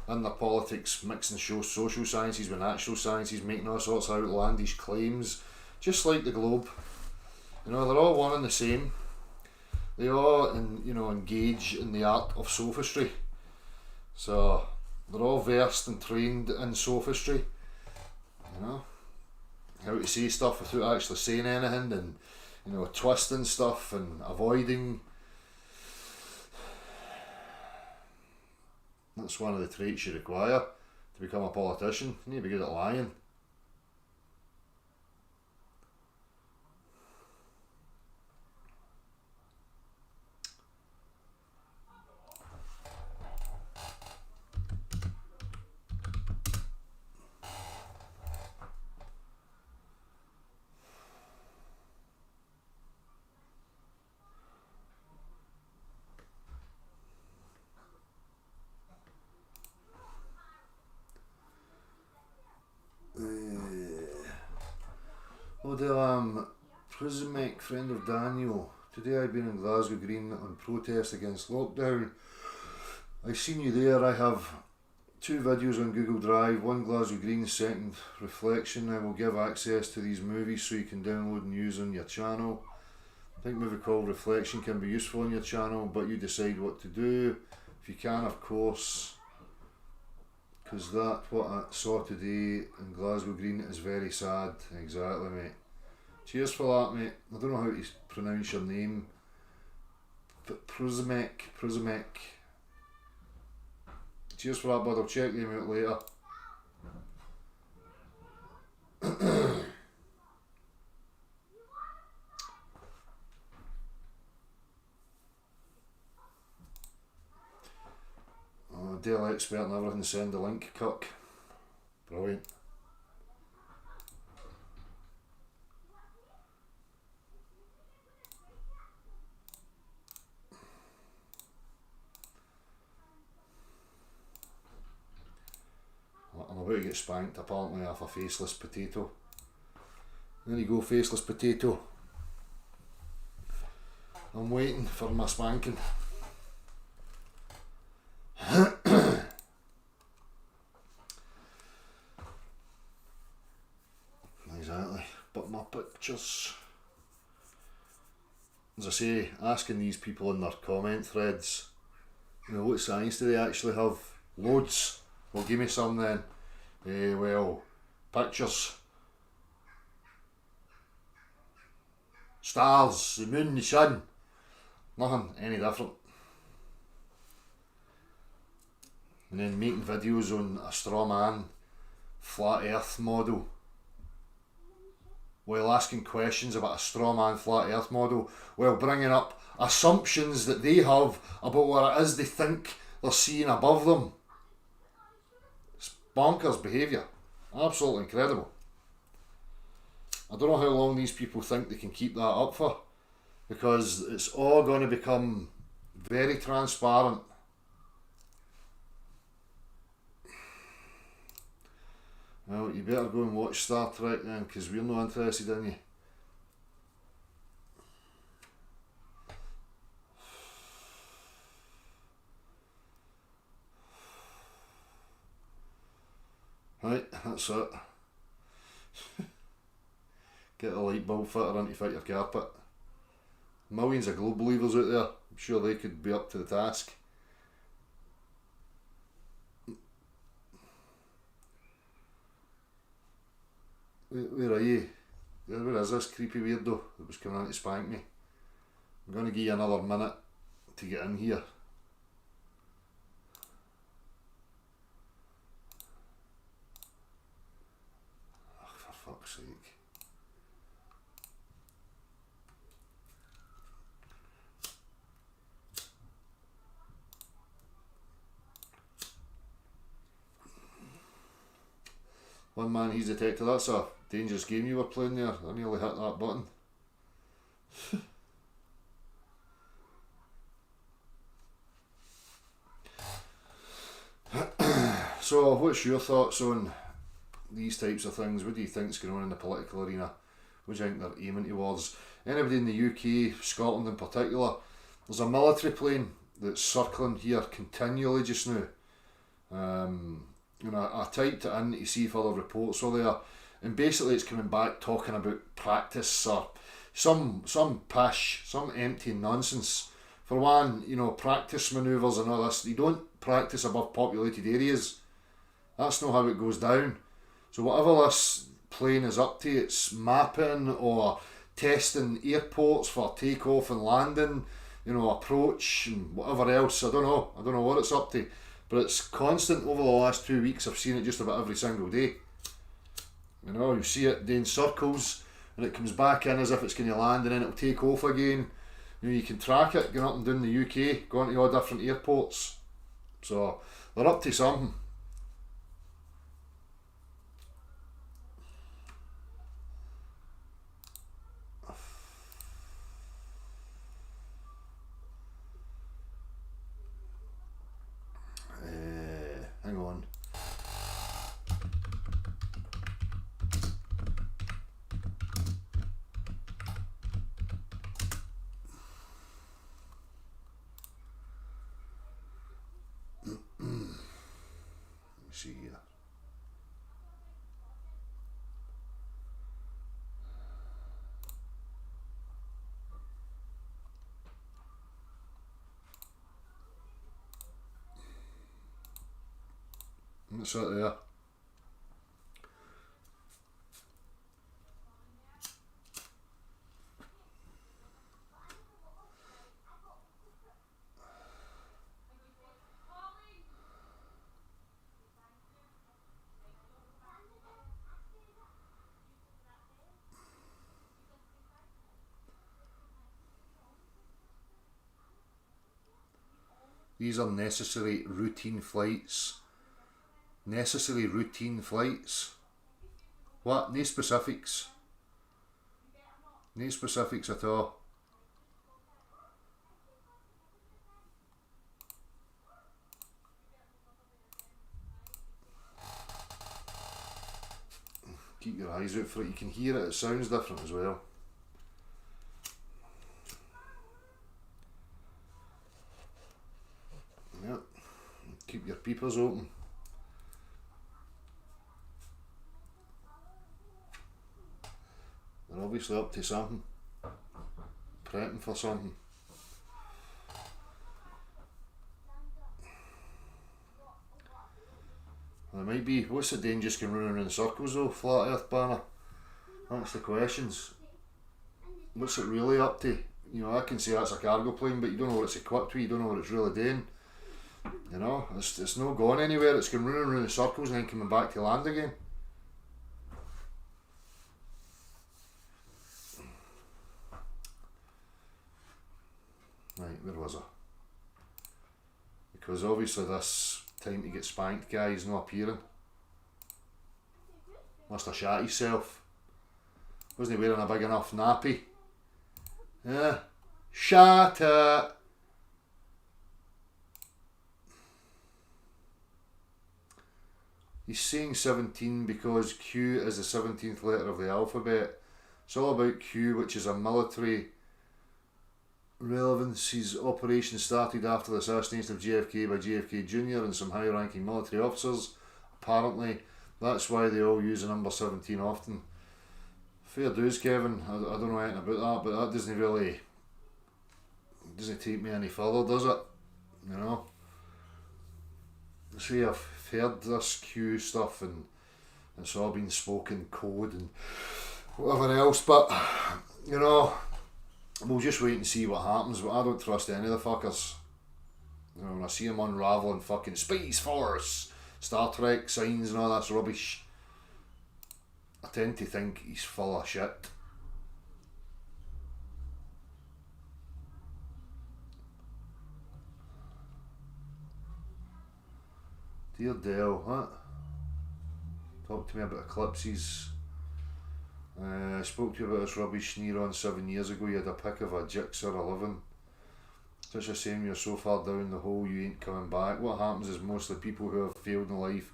In the politics, mixing social sciences with natural sciences, making all sorts of outlandish claims, just like the globe. You know, they're all one and the same. They all, engage in the art of sophistry. So they're all versed and trained in sophistry. You know, how to say stuff without actually saying anything, and, you know, twisting stuff and avoiding. That's one of the traits you require to become a politician. You need to be good at lying. Prismic, friend of Daniel, Today I've been in Glasgow Green on protest against lockdown. I seen you there. I have 2 videos on Google Drive, one Glasgow Green, second Reflection. I will give access to these movies so you can download and use on your channel. I think a movie called Reflection can be useful on your channel, but you decide what to do. If you can, of course, because that what I saw today in Glasgow Green is very sad. Exactly, mate. Cheers for that, mate. I don't know how to pronounce your name, but Prusamek. Cheers for that, bud. I'll check them out later. Dell expert and everything, send a link, cuck. Brilliant. I'm about to get spanked apparently off a faceless potato. There you go, faceless potato. I'm waiting for my spanking. Exactly, but my pictures, as I say, asking these people in their comment threads, you know, what science do they actually have? Loads. Well, give me some then. Well, pictures, stars, the moon, the sun, nothing any different. And then making videos on a straw man, flat earth model, while asking questions about a straw man flat earth model, while bringing up assumptions that they have about what it is they think they're seeing above them. It's bonkers behaviour. Absolutely incredible. I don't know how long these people think they can keep that up for, because it's all going to become very transparent. Well, you better go and watch Star Trek then, because we're not interested in you. Right, that's it. Get a light bulb fitter in to fit your carpet. Millions of globe believers out there, I'm sure they could be up to the task. Where are you? Where is this creepy weirdo that was coming in to spank me? I'm going to give you another minute to get in here. Oh, for fuck's sake. One man, he's detected. That's a dangerous game you were playing there. I nearly hit that button. So, what's your thoughts on these types of things? What do you think's going on in the political arena? What do you think they're aiming towards? Anybody in the UK, Scotland in particular, there's a military plane that's circling here continually just now. And I typed it in to see if other reports were there, and basically it's coming back talking about practice or some pish, some empty nonsense. For one, you know, practice manoeuvres and all this, you don't practice above populated areas. That's not how it goes down. So whatever this plane is up to, it's mapping or testing airports for takeoff and landing, you know, approach and whatever else. I don't know what it's up to. But it's constant over the last 2 weeks. I've seen it just about every single day. You know, you see it doing circles and it comes back in as if it's going to land and then it'll take off again. You know, you can track it going up and down the UK, going to all different airports. So they're up to something. Hang on. see here. What's that there? These are necessary routine flights. Necessary routine flights. What? No specifics. No specifics at all. Keep your eyes out for it. You can hear it. It sounds different as well. Yep. Keep your peepers open. They're obviously up to something. Prepping for something. There might be. What's the danger just going running around in circles though? Flat Earth banner. That's the questions. What's it really up to? You know, I can say that's a cargo plane, but you don't know what it's equipped with. You don't know what it's really doing. You know, it's not going anywhere. It's going running around in circles and then coming back to land again. Right, where was I? Because obviously this time to get spanked guy is not appearing. Must have shat himself. Wasn't he wearing a big enough nappy? Yeah. Shat it! He's saying 17 because Q is the 17th letter of the alphabet. It's all about Q, which is a military relevance. His operation started after the assassination of JFK by JFK Jr. and some high-ranking military officers. Apparently, that's why they all use the number 17 often. Fair dues, Kevin. I don't know anything about that, but that doesn't take me any further, does it? You know? See, I've heard this Q stuff and it's all been spoken code and whatever else, but you know, we'll just wait and see what happens. But I don't trust any of the fuckers. You know, when I see them unravelling fucking Space Force, Star Trek signs and all that rubbish, I tend to think he's full of shit. Dear Dell, what? Talk to me about eclipses. I spoke to you about this rubbish Neuron 7 years ago. You had a pic of a Jigsaw 11. Such a shame you're so far down the hole you ain't coming back. What happens is mostly people who have failed in life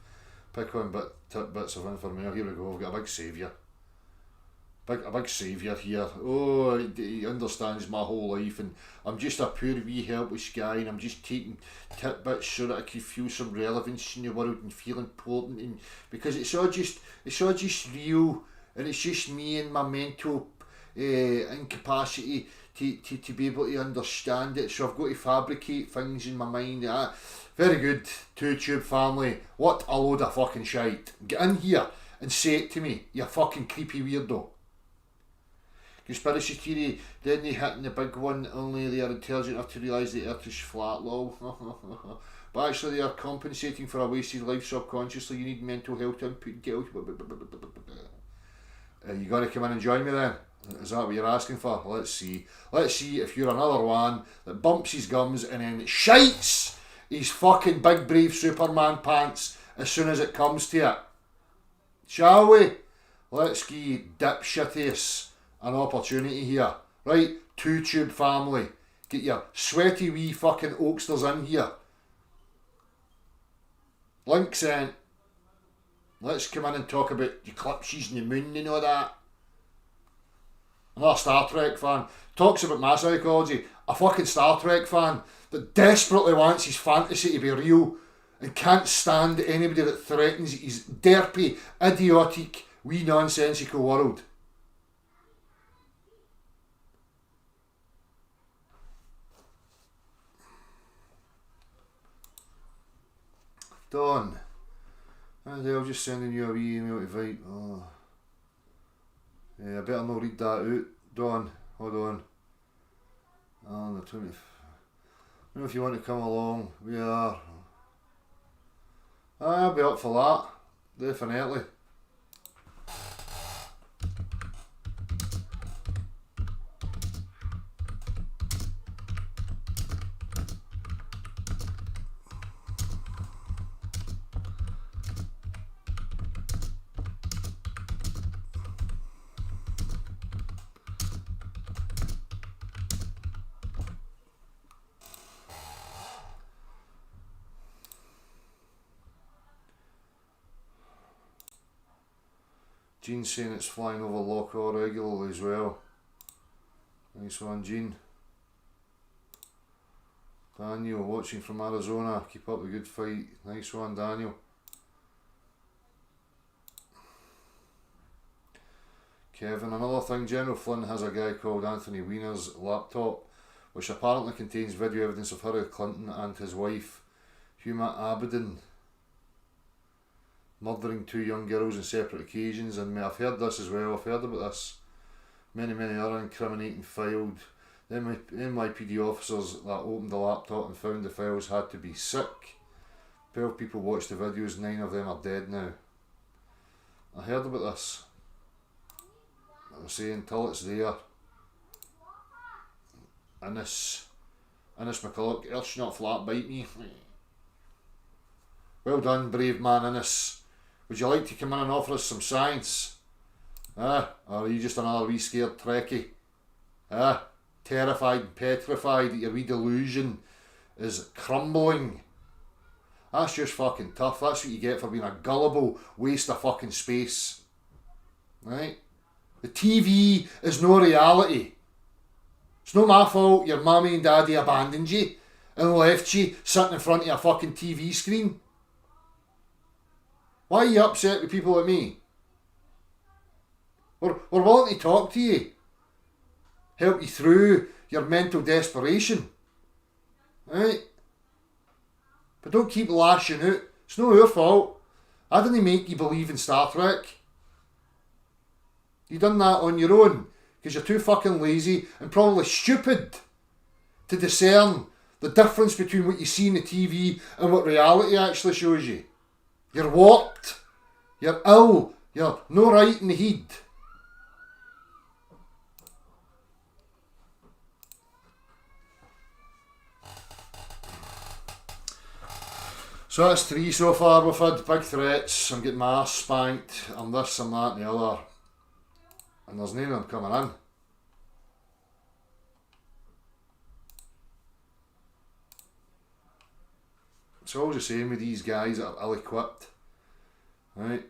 pick on tidbits of information. Here we go, we've got a big saviour. A big saviour here. Oh, he understands my whole life and I'm just a poor wee helpless guy and I'm just taking tidbits so that I can feel some relevance in the world and feel important, and because it's all just real and it's just me and my mental incapacity to be able to understand it, so I've got to fabricate things in my mind. Very good, Two Tube family. What a load of fucking shite. Get in here and say it to me, you fucking creepy weirdo. Conspiracy theory, then they hitting the big one, only they are intelligent enough to realise the earth is flat, lol. But actually they are compensating for a wasted life subconsciously. You need mental health input. You gonna come in and join me then? Is that what you're asking for? Let's see. Let's see if you're another one that bumps his gums and then shites his fucking big brave Superman pants as soon as it comes to it. Shall we? Let's give dipshittiest an opportunity here. Right, Two Tube family. Get your sweaty wee fucking oaksters in here. Link sent. Let's come in and talk about eclipses and the moon and all that. Another Star Trek fan. Talks about my psychology. A fucking Star Trek fan that desperately wants his fantasy to be real. and can't stand anybody that threatens his derpy, idiotic, wee nonsensical world. Don, I'm just sending you a wee email to invite. Oh. Yeah, I better not read that out. Don, hold on. On the 20th. I don't know if you want to come along. We are. I'll be up for that. Definitely. Gene's saying it's flying over Lockhaw regularly as well. Nice one, Gene. Daniel, watching from Arizona. Keep up the good fight. Nice one, Daniel. Kevin, another thing, General Flynn has a guy called Anthony Weiner's laptop, which apparently contains video evidence of Hillary Clinton and his wife, Huma Abedin, murdering 2 young girls on separate occasions. And I've heard this as well. I've heard about this. Many other incriminating filed. The NYPD officers that opened the laptop and found the files had to be sick. 12 people watched the videos, 9 of them are dead now. I heard about this. I was saying, till it's there. Innes McCulloch, Ersh not flat bite me. Well done, brave man Innes. Would you like to come in and offer us some science? Or are you just another wee scared Trekkie? Terrified and petrified that your wee delusion is crumbling. That's just fucking tough. That's what you get for being a gullible waste of fucking space. Right? The TV is no reality. It's no my fault your mummy and daddy abandoned you and left you sitting in front of a fucking TV screen. Why are you upset with people like me? We're willing to talk to you. Help you through your mental desperation. Right? But don't keep lashing out. It's not your fault. I didn't make you believe in Star Trek. You done that on your own because you're too fucking lazy and probably stupid to discern the difference between what you see on the TV and what reality actually shows you. You're warped. You're ill. You're no right in the head. So that's 3 so far. We've had big threats. I'm getting my ass spanked. I'm this, I'm that and the other. And there's none of them coming in. It's always the same with these guys that are ill-equipped, right?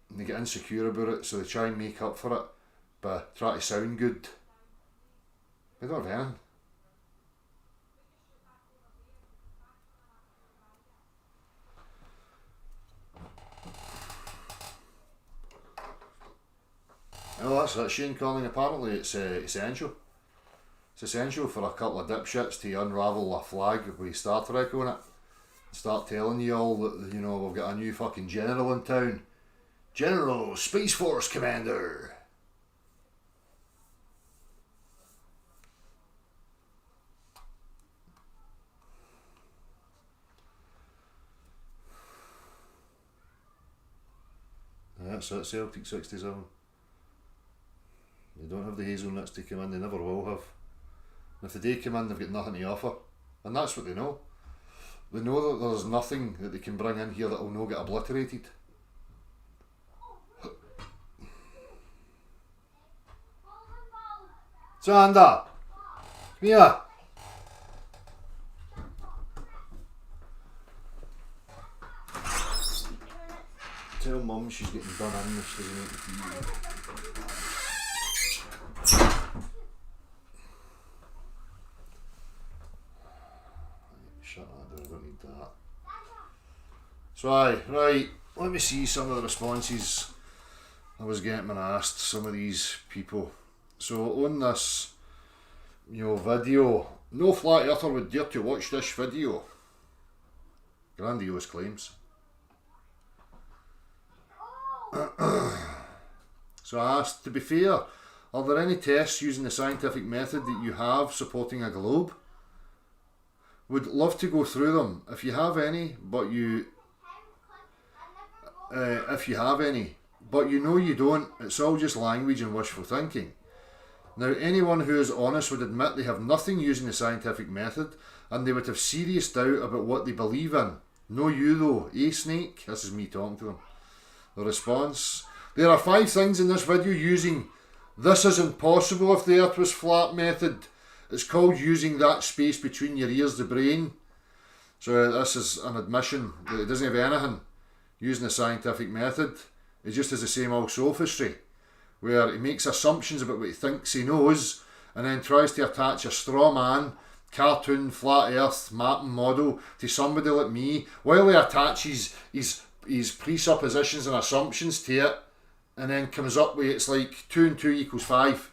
And they get insecure about it, so they try and make up for it by trying to sound good. They don't have anything. Oh, that's it, Shane Conning. Apparently it's essential. It's essential for a couple of dipshits to unravel a flag with Star Trek on it. Start telling you all that, you know, we've got a new fucking general in town. General Space Force Commander. That's it, Celtic 67. They don't have the hazelnuts to come in, they never will have. And if they do come in, they've got nothing to offer. And that's what they know. They know that there's nothing that they can bring in here that will not get obliterated. Xander! Come here! Tell Mum she's getting done in if she doesn't eat the TV. Shut that door, I don't need that. So right, let me see some of the responses I was getting when I asked some of these people. So on this, video, no flat earther would dare to watch this video. Grandiose claims. So I asked, to be fair, are there any tests using the scientific method that you have supporting a globe? Would love to go through them if you have any, but you know you don't. It's all just language and wishful thinking. Now, anyone who is honest would admit they have nothing using the scientific method, and they would have serious doubt about what they believe in. No you though, eh Snake? This is me talking to them. The response: there are 5 things in this video using "this isn't possible if the earth was flat" method. It's called using that space between your ears, the brain. So this is an admission that it doesn't have anything using the scientific method. It just has the same old sophistry, where he makes assumptions about what he thinks he knows, and then tries to attach a straw man, cartoon, flat earth, mapping model to somebody like me, while he attaches his presuppositions and assumptions to it, and then comes up with it's like 2 and 2 equals 5.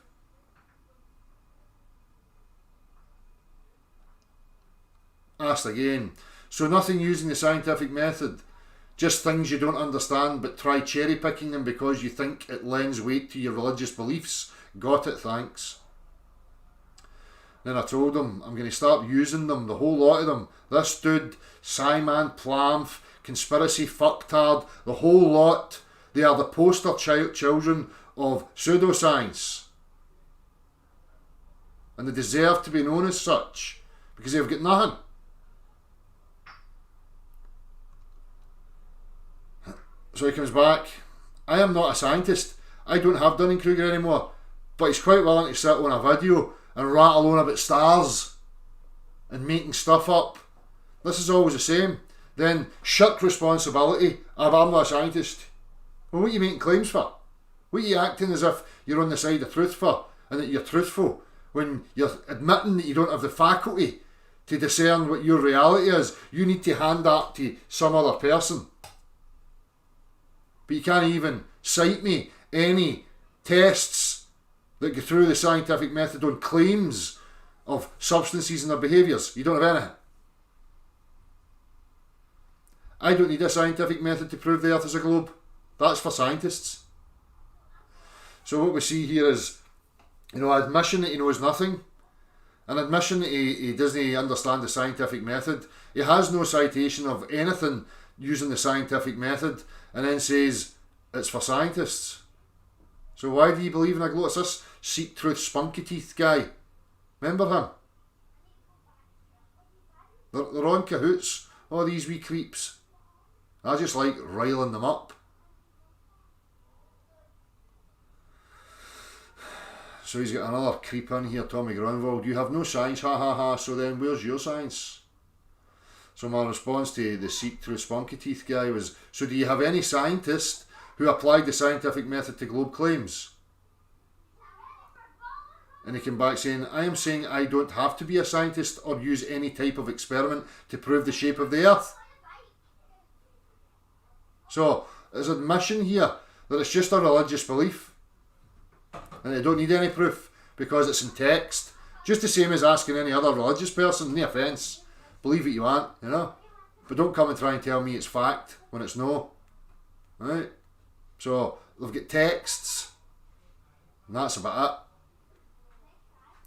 Asked again, so nothing using the scientific method, just things you don't understand, but try cherry picking them because you think it lends weight to your religious beliefs. Got it, thanks. Then I told him I'm going to start using them, the whole lot of them. This dude, Simon, Plamf, conspiracy fucktard, the whole lot. They are the poster children of pseudoscience. And they deserve to be known as such, because they've got nothing. So he comes back, I am not a scientist. I don't have Dunning-Kruger anymore. But he's quite willing to sit on a video and rattle on about stars and making stuff up. This is always the same. Then shirk responsibility. I'm not a scientist. Well, what are you making claims for? What are you acting as if you're on the side of truth for, and that you're truthful, when you're admitting that you don't have the faculty to discern what your reality is? You need to hand that to some other person. But you can't even cite me any tests that go through the scientific method on claims of substances and their behaviours. You don't have anything. I don't need a scientific method to prove the earth is a globe. That's for scientists. So what we see here is, admission that he knows nothing, an admission that he doesn't understand the scientific method. He has no citation of anything using the scientific method, and then says it's for scientists. So why do you believe in a globe? It's this Seek Truth Spunky Teeth guy. Remember him? They're on cahoots, all these wee creeps. I just like riling them up. So he's got another creep in here, Tommy Grunwald. You have no science, ha ha ha, so then where's your science? So my response to the Seek Through Spunky Teeth guy was, so do you have any scientist who applied the scientific method to globe claims? And he came back saying, I am saying I don't have to be a scientist or use any type of experiment to prove the shape of the earth. So there's admission here that it's just a religious belief. And they don't need any proof because it's in text. Just the same as asking any other religious person, no offence. Believe what you want, but don't come and try and tell me it's fact when it's no. Right? So they've got texts, and that's about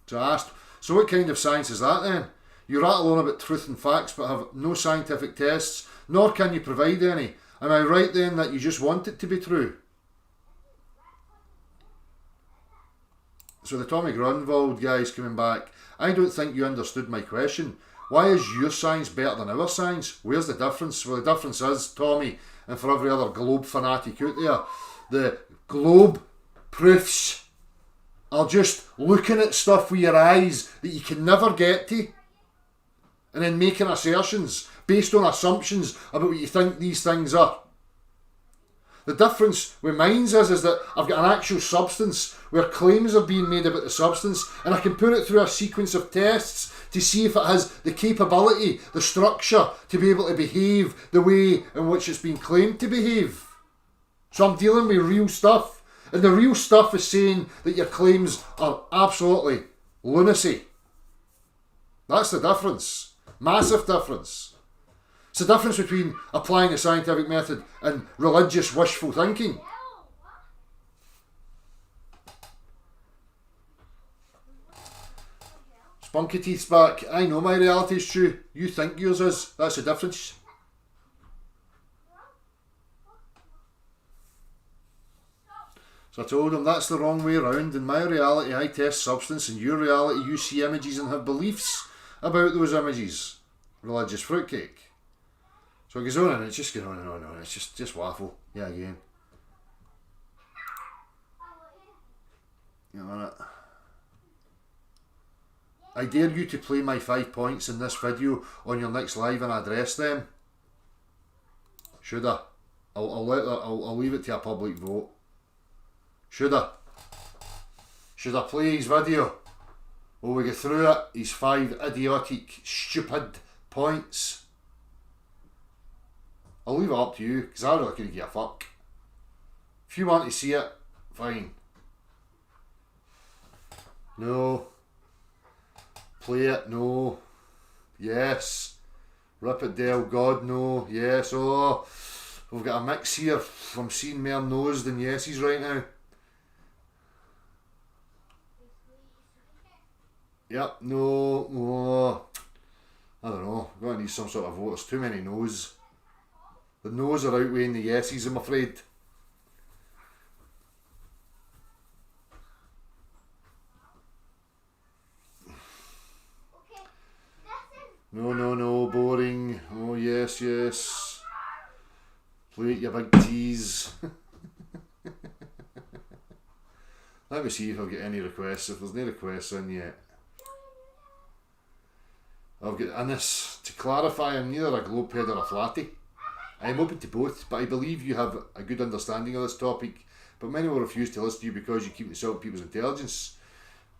it. So I asked, so what kind of science is that then? You rattle on about truth and facts but have no scientific tests, nor can you provide any. Am I right then that you just want it to be true? So the Tommy Grunwald guy's coming back. I don't think you understood my question. Why is your science better than our science? Where's the difference? Well, the difference is, Tommy, and for every other globe fanatic out there, the globe proofs are just looking at stuff with your eyes that you can never get to, and then making assertions based on assumptions about what you think these things are. The difference with mines is that I've got an actual substance where claims are being made about the substance, and I can put it through a sequence of tests to see if it has the capability, the structure to be able to behave the way in which it's been claimed to behave. So I'm dealing with real stuff, and the real stuff is saying that your claims are absolutely lunacy. That's the difference. Massive difference. It's the difference between applying the scientific method and religious wishful thinking. Spunky Teeth's back. I know my reality's true. You think yours is. That's the difference. So I told him that's the wrong way around. In my reality, I test substance. In your reality, you see images and have beliefs about those images. Religious fruitcake. So it goes on and it's just going on and on and on. It's just waffle. Yeah, again. You know, I dare you to play my 5 points in this video on your next live and address them. Should I? I'll leave it to a public vote. Should I? Should I play his video? Will we get through it? His 5 idiotic, stupid points. I'll leave it up to you, because I really couldn't give a fuck. If you want to see it, fine. No. Play it, no. Yes. Rip it, Dale, God, no. Yes, oh. We've got a mix here. I'm seeing more no's than yeses right now. Yep, no, oh. I don't know. I'm going to need some sort of vote. There's too many no's. The no's are outweighing the yeses, I'm afraid. No, boring. Oh, yes. Play it, you big tease. Let me see if I've got any requests. If there's no requests in yet. I've got in this. To clarify, I'm neither a globehead or a flatty. I am open to both, but I believe you have a good understanding of this topic, but many will refuse to listen to you because you keep insulting people's intelligence.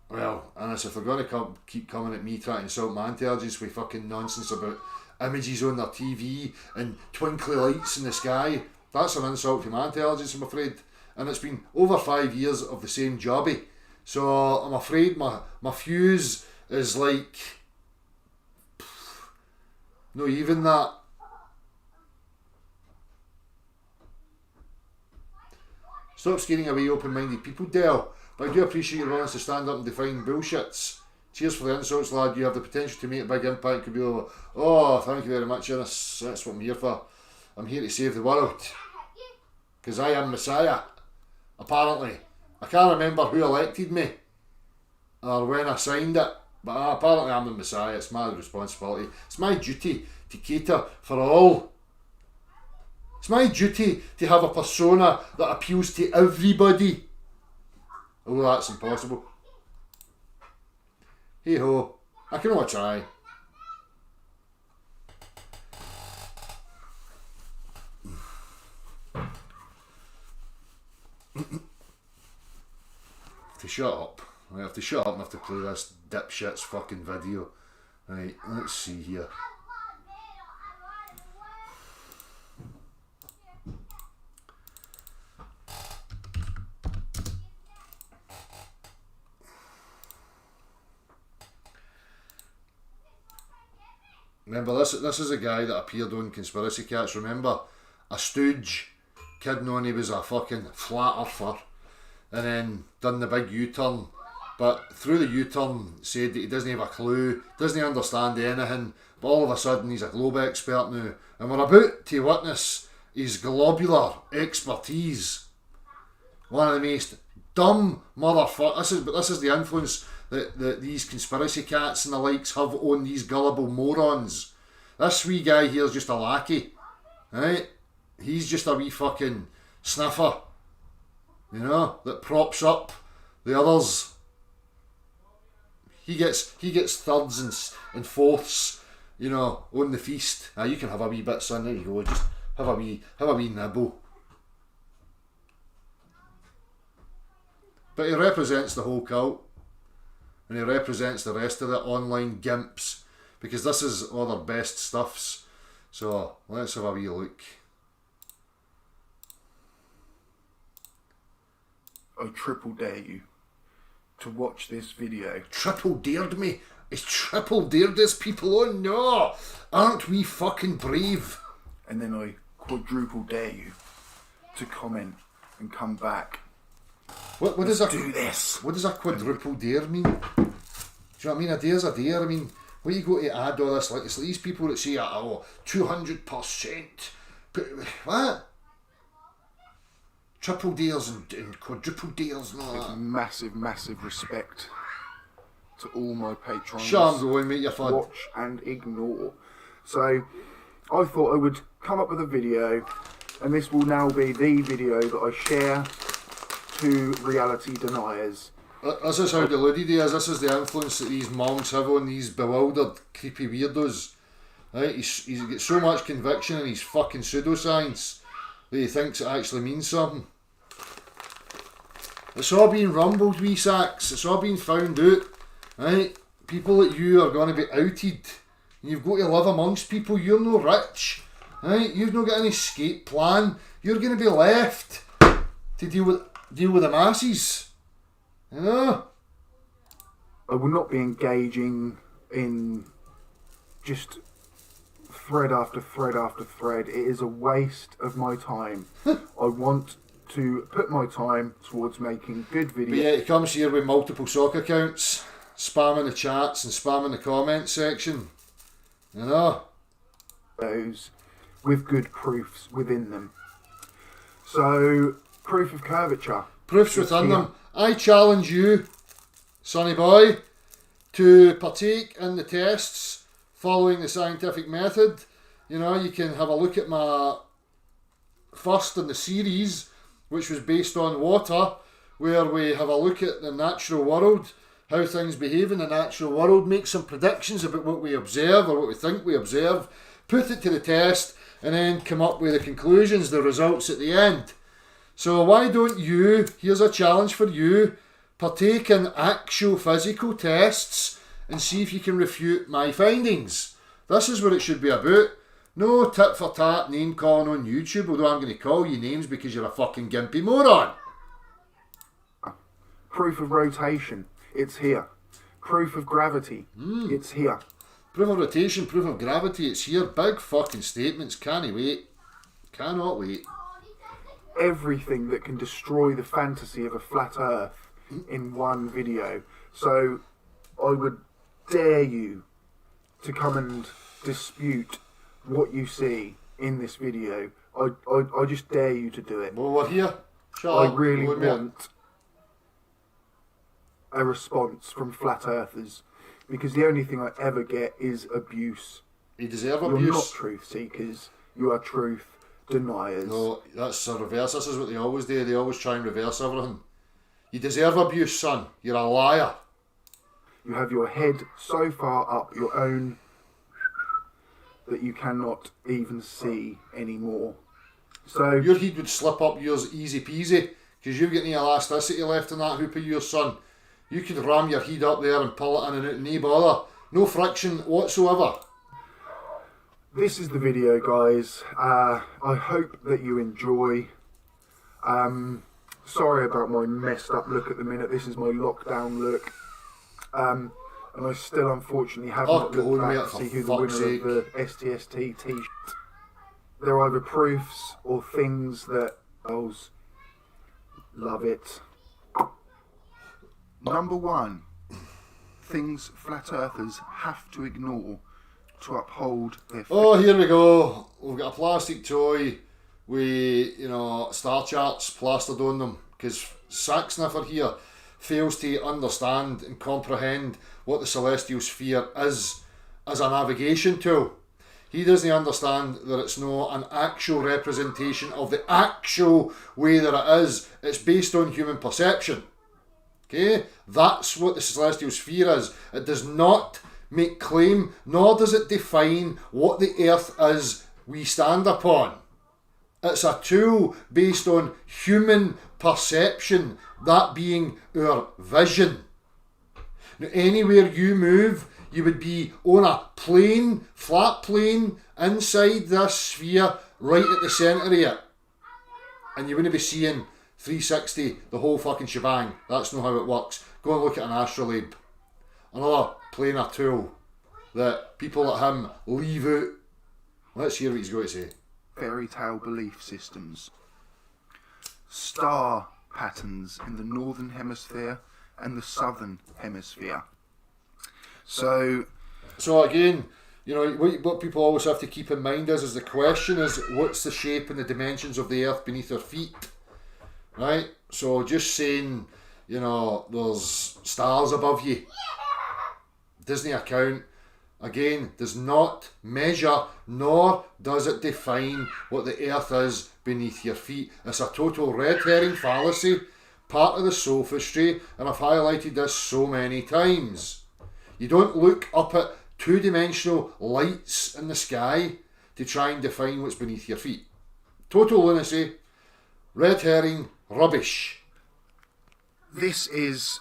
Well, Anis, if they're going to keep coming at me trying to insult my intelligence with fucking nonsense about images on their TV and twinkly lights in the sky, that's an insult to my intelligence, I'm afraid. And it's been over 5 years of the same jobby. So I'm afraid my fuse is like... not even that. Stop scaring away open-minded people, Del. But I do appreciate your willingness to stand up and define bullshits. Cheers for the insults, lad. You have the potential to make a big impact. Could be over. Oh, thank you very much, Innes. That's what I'm here for. I'm here to save the world. Because I am Messiah. Apparently. I can't remember who elected me. Or when I signed it. But apparently I'm the Messiah. It's my responsibility. It's my duty to cater for all. It's my duty to have a persona that appeals to everybody. Although that's impossible. Hey ho, I can only try. To shut up. I have to shut up and have to play this dipshit's fucking video. Right, let's see here. Remember, this is a guy that appeared on Conspiracy Cats. Remember, a stooge kidding on he was a fucking flat earther, and then done the big U-turn. But through the U-turn, said that he doesn't have a clue, doesn't understand anything. But all of a sudden, he's a globe expert now, and we're about to witness his globular expertise. One of the most dumb motherfuckers. This is the influence that these conspiracy cats and the likes have on these gullible morons. This wee guy here is just a lackey, right? He's just a wee fucking sniffer, you know, that props up the others. He gets thirds and fourths, you know, on the feast. You can have a wee bit, son. There you go. Just have a wee nibble. But he represents the whole cult. And he represents the rest of the online gimps. Because this is all their best stuffs. So, let's have a wee look. I triple dare you to watch this video. Triple dared me? He's triple dared his people? Oh no! Aren't we fucking brave? And then I quadruple dare you to comment and come back. What does that do this? What does a quadruple dare mean? Do you know what I mean? A dare's a dare. I mean, where you go to add all this? Like, it's like these people that say, oh, 200%. What? Triple dares and quadruple dares and all With that. massive, massive respect to all my patrons. Shut up, going, mate, you're fun. Watch and ignore. So, I thought I would come up with a video, and this will now be the video that I share to reality deniers. This is how deluded he is. This is the influence that these monks have on these bewildered, creepy weirdos. Right? He's got so much conviction in his fucking pseudoscience that he thinks it actually means something. It's all being rumbled, wee sacks. It's all being found out. Right? People like you are going to be outed. You've got to live amongst people. You're no rich. Right? You've not got an escape plan. You're going to be left to deal with the masses. You know? I will not be engaging in just thread after thread after thread. It is a waste of my time. I want to put my time towards making good videos. But yeah, he comes here with multiple sock accounts, spamming the chats and spamming the comment section. You know? Those with good proofs within them. So, proof of curvature. Proofs within them. I challenge you, sonny boy, to partake in the tests following the scientific method. You know, you can have a look at my first in the series, which was based on water, where we have a look at the natural world, how things behave in the natural world, make some predictions about what we observe or what we think we observe, put it to the test, and then come up with the conclusions, the results at the end. So why don't you, here's a challenge for you, partake in actual physical tests and see if you can refute my findings. This is what it should be about. No tit for tat name calling on YouTube, although I'm going to call you names because you're a fucking gimpy moron. Proof of rotation. It's here. Proof of gravity. It's here. Proof of rotation, proof of gravity, it's here. Big fucking statements, can't wait. Cannot wait. Everything that can destroy the fantasy of a flat earth in one video. So I would dare you to come and dispute what you see in this video. I just dare you to do it. Well, we're here. Shut I up. really Go want a response from flat earthers, because the only thing I ever get is abuse. You deserve You're abuse. not truth seekers. You are truth deniers. No, that's a reverse. This is what they always do. They always try and reverse everything. You deserve abuse, son. You're a liar. You have your head so far up your own that you cannot even see anymore. So your head would slip up yours easy peasy because you've got no elasticity left in that hoop of yours, son. You could ram your head up there and pull it in and out, no bother. No friction whatsoever. This is the video, guys. I hope that you enjoy. Sorry about my messed up look at the minute. This is my lockdown look. And I still unfortunately have not looked back to see who the winner of the STST t-shirt. There are either proofs or things that I'll love it. Number one, things flat earthers have to ignore to uphold their... Oh, here we go. We've got a plastic toy with, star charts plastered on them because Sack Sniffer here fails to understand and comprehend what the celestial sphere is as a navigation tool. He doesn't understand that it's not an actual representation of the actual way that it is. It's based on human perception. Okay? That's what the celestial sphere is. It does not make claim, nor does it define what the earth is we stand upon. It's a tool based on human perception, that being our vision. Now, anywhere you move, you would be on a plane, flat plane, inside this sphere, right at the centre of it. And you wouldn't be seeing 360, the whole fucking shebang. That's not how it works. Go and look at an astrolabe. Another planar tool that people like him leave out. Let's hear what he's got to say. Fairy tale belief systems. Star patterns in the northern hemisphere and the southern hemisphere. So again, you know, what people always have to keep in mind is the question is, what's the shape and the dimensions of the earth beneath our feet? Right? So just saying, you know, there's stars above you doesn't account. Again, does not measure, nor does it define what the earth is beneath your feet. It's a total red herring fallacy, part of the sophistry, and I've highlighted this so many times. You don't look up at two-dimensional lights in the sky to try and define what's beneath your feet. Total lunacy, red herring, rubbish. this is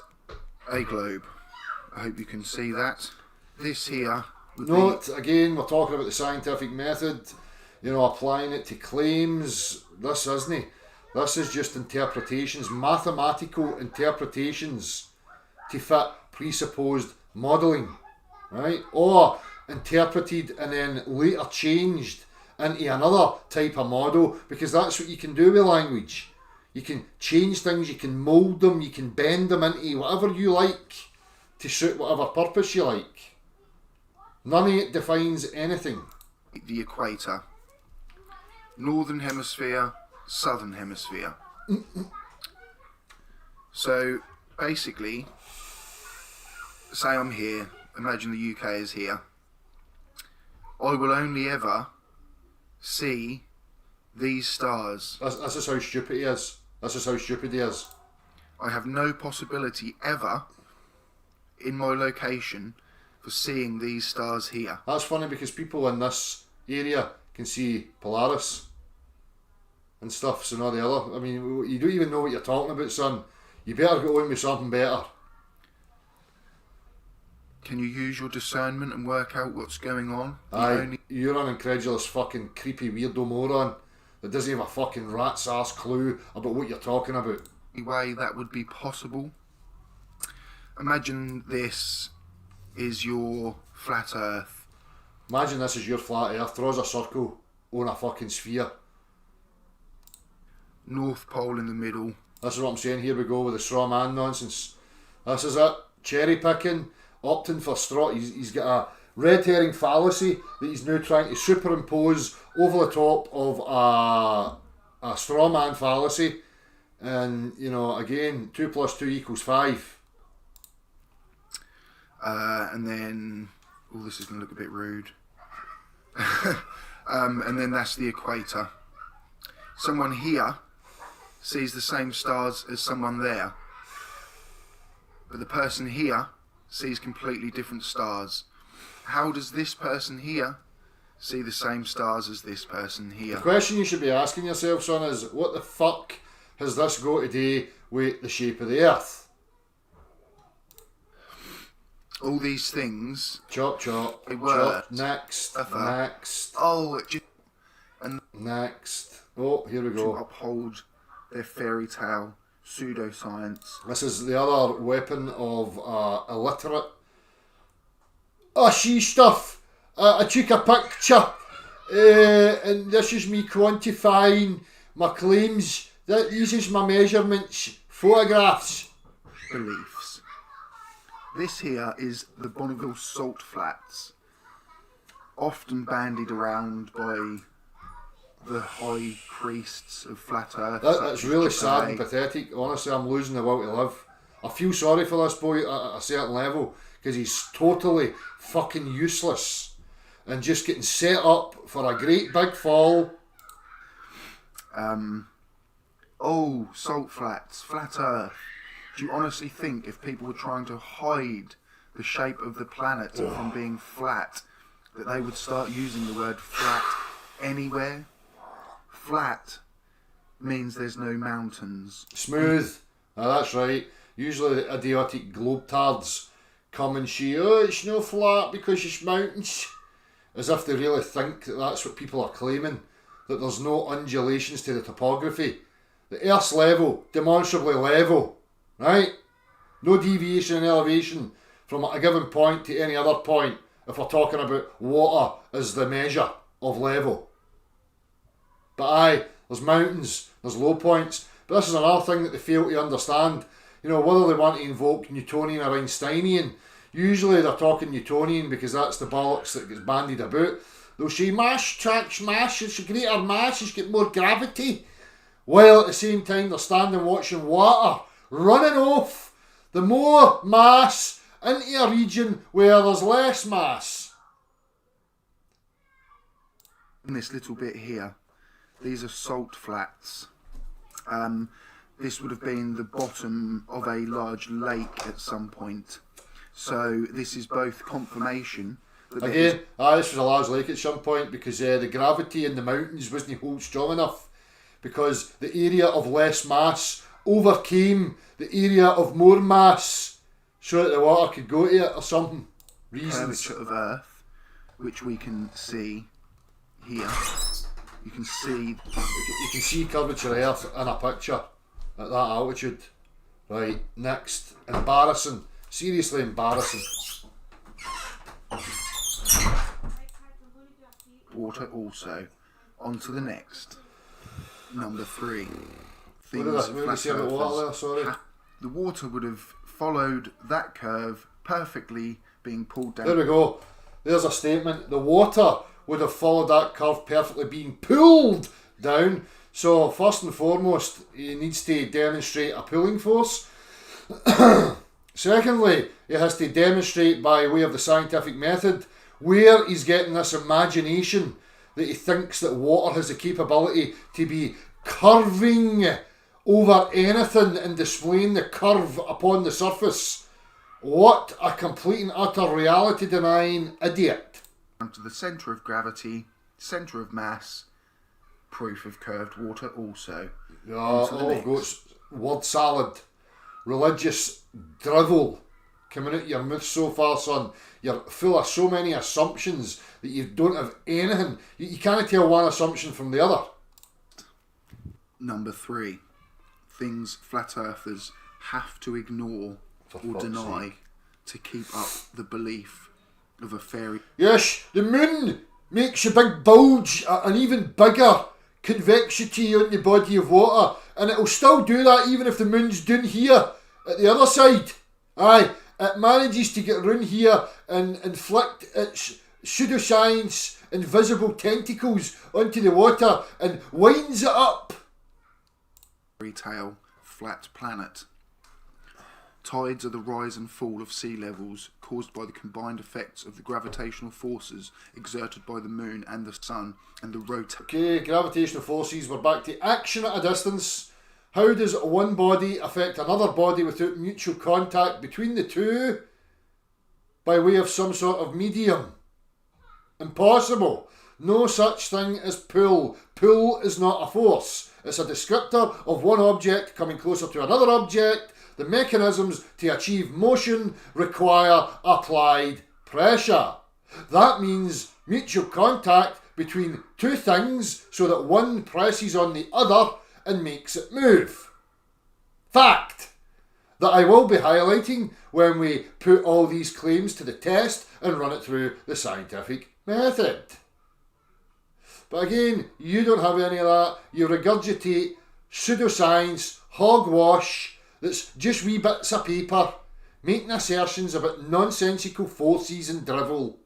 a globe. I hope you can see that. This here would Note, again, we're talking about the scientific method, you know, applying it to claims. This isn't. This is just interpretations, mathematical interpretations to fit presupposed modelling, right? Or interpreted and then later changed into another type of model, because that's what you can do with language. You can change things, you can mould them, you can bend them into whatever you like to suit whatever purpose you like. None of it defines anything. the equator. Northern hemisphere, southern hemisphere. So basically, say I'm here, imagine the UK is here. I will only ever see these stars. This is how stupid he is. This is how stupid he is. I have no possibility ever in my location for seeing these stars here. That's funny because people in this area can see Polaris and stuff, so not the other. I mean, you don't even know what you're talking about, son. You better go on with something better. Can you use your discernment and work out what's going on? Aye, you're an incredulous fucking creepy weirdo moron that doesn't have a fucking rat's ass clue about what you're talking about. The way that would be possible. Imagine this is your flat earth. Imagine this is your flat earth, draws a circle on a fucking sphere. North Pole in the middle. This is what I'm saying, here we go with the straw man nonsense. This is it, cherry picking, opting for straw. He's got a red herring fallacy that he's now trying to superimpose over the top of a straw man fallacy. And, you know, again, 2 + 2 = 5. And then, oh, this is going to look a bit rude. And then that's the equator. Someone here sees the same stars as someone there, but the person here sees completely different stars. How does this person here see the same stars as this person here? The question you should be asking yourself, son, is what the fuck has this got to do with the shape of the earth? All these things. Chop, chop. They were. Chop. Next. Next. Oh, it just, and next. Oh, here we to go. uphold their fairy tale pseudoscience. This is the other weapon of illiterate. Oh, she stuff. I took a picture, and this is me quantifying my claims. These is my measurements, photographs. Beliefs. This here is the Bonneville Salt Flats, often bandied around by the high priests of flat earth. That's really sad and pathetic. Honestly, I'm losing the will to live. I feel sorry for this boy at a certain level because he's totally fucking useless and just getting set up for a great big fall. Oh, salt flats, flat earth. Do you honestly think if people were trying to hide the shape of the planet from being flat, that they would start using the word flat anywhere? Flat means there's no mountains. Smooth. That's right. Usually the idiotic globetards come and say, oh, it's no flat because it's mountains. As if they really think that that's what people are claiming, that there's no undulations to the topography. The Earth's level, demonstrably level, right? No deviation in elevation from a given point to any other point if we're talking about water as the measure of level. But aye, there's mountains, there's low points, but this is another thing that they fail to understand. You know, whether they want to invoke Newtonian or Einsteinian, usually they're talking Newtonian because that's the bollocks that gets bandied about. They'll say mass attracts mass, it's a greater mass, it's got more gravity. While at the same time they're standing watching water running off the more mass into a region where there's less mass. In this little bit here, these are salt flats. This would have been the bottom of a large lake at some point. So this is both confirmation that again, this was a large lake at some point because the gravity in the mountains wasn't hold strong enough because the area of less mass overcame the area of more mass so that the water could go to it or something. Reasons. Curvature of Earth, which we can see here. You can see curvature of Earth in a picture at that altitude. Right, next, embarrassing. Seriously embarrassing. Water also. On to the next. Number 3. What did I say about water there? Sorry. The water would have followed that curve perfectly, being pulled down. There we go. There's a statement. The water would have followed that curve perfectly, being pulled down. So first and foremost, he needs to demonstrate a pulling force. Secondly, he has to demonstrate by way of the scientific method where he's getting this imagination that he thinks that water has the capability to be curving over anything and displaying the curve upon the surface. What a complete and utter reality denying idiot. To the centre of gravity, centre of mass, proof of curved water also. Goats, word salad, religious drivel coming out your mouth so far, son. You're full of so many assumptions that you don't have anything. You can't tell one assumption from the other. Number 3. Things flat earthers have to ignore or deny to keep up the belief of a fairy. Yes, the moon makes a big bulge, an even bigger convexity on the body of water, and it'll still do that even if the moon's down here at the other side. Aye, it manages to get round here and inflict its pseudoscience invisible tentacles onto the water and winds it up. Fairy-tale flat planet. Tides are the rise and fall of sea levels caused by the combined effects of the gravitational forces exerted by the moon and the sun and the rotation. Okay, gravitational forces, we're back to action at a distance. How does one body affect another body without mutual contact between the two? By way of some sort of medium. Impossible. No such thing as pull. Pull is not a force. It's a descriptor of one object coming closer to another object. The mechanisms to achieve motion require applied pressure. That means mutual contact between two things so that one presses on the other and makes it move. Fact that I will be highlighting when we put all these claims to the test and run it through the scientific method. But again, you don't have any of that. You regurgitate pseudoscience, hogwash, that's just wee bits of paper, making assertions about nonsensical forces and drivel.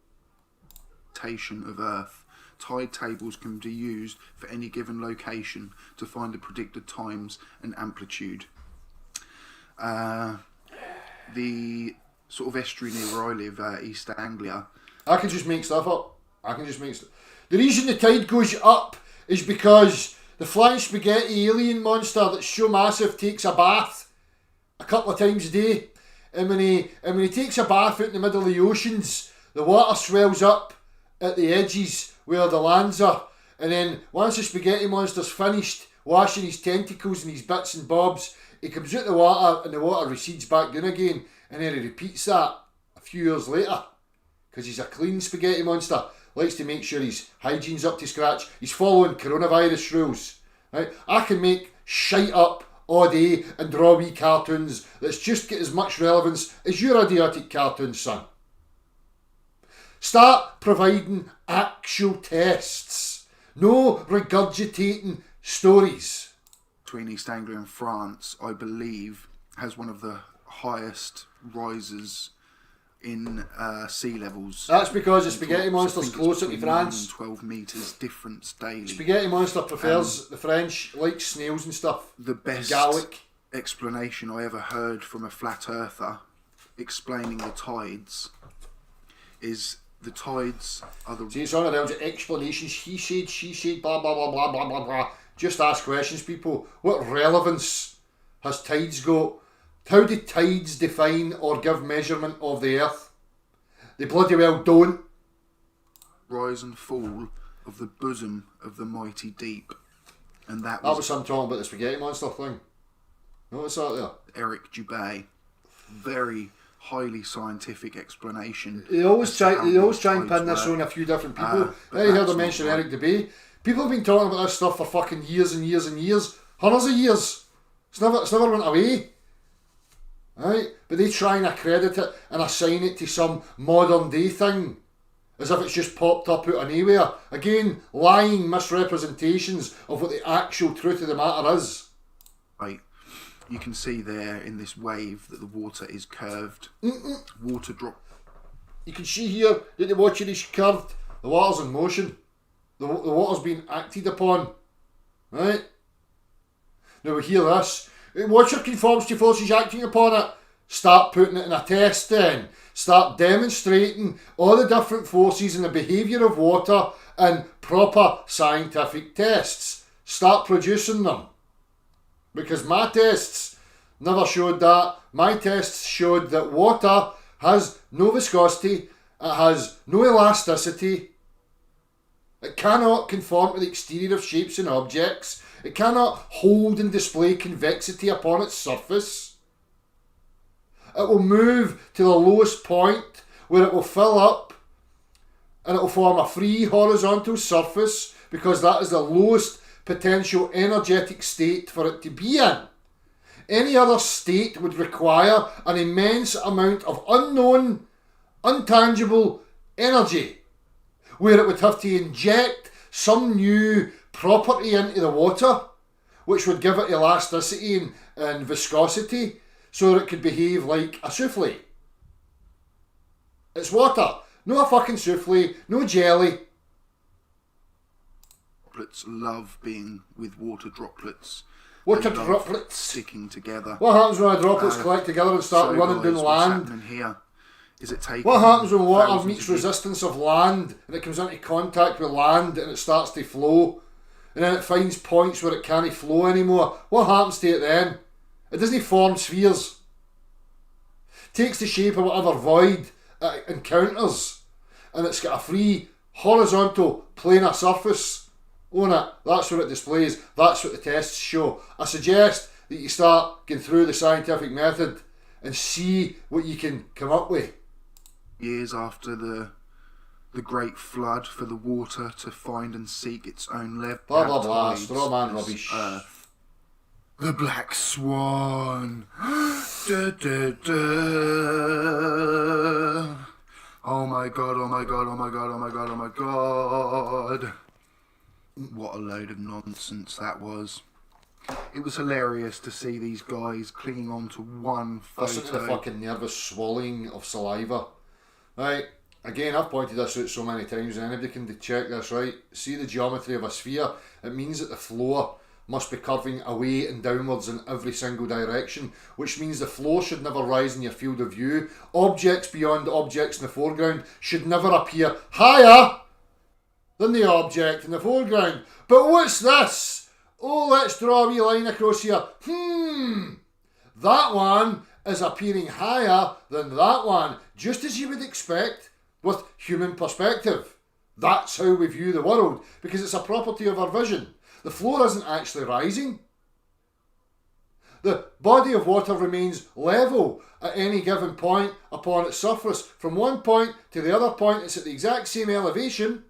Rotation of Earth. Tide tables can be used for any given location to find the predicted times and amplitude. The sort of estuary near where I live, East Anglia. I can just make stuff up. The reason the tide goes up is because the flying spaghetti alien monster that's so massive takes a bath a couple of times a day, and when he takes a bath out in the middle of the oceans, the water swells up at the edges where the lands are, And then once the spaghetti monster's finished washing his tentacles and his bits and bobs, he comes out the water and the water recedes back down again, and then he repeats that a few years later. Because he's a clean spaghetti monster. Likes to make sure his hygiene's up to scratch. He's following coronavirus rules. Right? I can make shite up all day and draw wee cartoons that's just get as much relevance as your idiotic cartoons, son. Start providing actual tests. No regurgitating stories. Between East Anglia and France, I believe, has one of the highest rises in sea levels. That's because the spaghetti monster's closer to France. 12 metres difference daily. Spaghetti monster prefers the French, likes snails and stuff. The best garlic explanation I ever heard from a flat earther explaining the tides is the tides are the... See, it's one of those explanations. He said, she said, blah, blah, blah, blah, blah, blah, blah. Just ask questions, people. What relevance has tides got? How do tides define or give measurement of the earth? They bloody well don't. Rise and fall of the bosom of the mighty deep. And that was some talking about the spaghetti monster thing. What's that there? Eric Dubay. Very highly scientific explanation. They always try and pin this on a few different people. I heard them mention Eric Dubay. People have been talking about this stuff for fucking years and years and years. Hundreds of years. It's never went away. Right? But they try and accredit it and assign it to some modern day thing. As if it's just popped up out of nowhere. Again, lying misrepresentations of what the actual truth of the matter is. Right. You can see there in this wave that the water is curved. Water drop. You can see here that the water is curved. The water's in motion. The water's being acted upon. Right? Now we hear this. Water conforms to forces acting upon it. Start putting it in a test then. Start demonstrating all the different forces in the behaviour of water in proper scientific tests. Start producing them. Because my tests never showed that. My tests showed that water has no viscosity, it has no elasticity, it cannot conform to the exterior of shapes and objects, it cannot hold and display convexity upon its surface. It will move to the lowest point where it will fill up and it will form a free horizontal surface because that is the lowest potential energetic state for it to be in. Any other state would require an immense amount of unknown, untangible energy, where it would have to inject some new property into the water, which would give it elasticity and viscosity, so that it could behave like a souffle. It's water, no a fucking souffle, no jelly. Droplets love being with water droplets. Water droplets sticking together. What happens when droplets collect together and start running down land? What's happening here is it taking... What happens when water meets resistance of land and it comes into contact with land and it starts to flow and then it finds points where it can't flow anymore? What happens to it then? It doesn't form spheres. It takes the shape of whatever void it encounters and it's got a free horizontal planar surface on it. That's what it displays. That's what the tests show. I suggest that you start going through the scientific method and see what you can come up with. Years after the great flood, for the water to find and seek its own level. Blah blah blah. Straw man rubbish. Earth. The Black Swan. Da, da, da. Oh my god, oh my god, oh my god, oh my god, oh my god. What a load of nonsense that was. It was hilarious to see these guys clinging on to one photo. Listen to the fucking nervous swallowing of saliva. Right, again, I've pointed this out so many times and anybody can check this, right? See the geometry of a sphere? It means that the floor must be curving away and downwards in every single direction, which means the floor should never rise in your field of view. Objects beyond objects in the foreground should never appear higher than the object in the foreground. But what's this? Oh, let's draw a wee line across here. That one is appearing higher than that one, just as you would expect with human perspective. That's how we view the world, because it's a property of our vision. The floor isn't actually rising. The body of water remains level at any given point upon its surface. From one point to the other point, it's at the exact same elevation.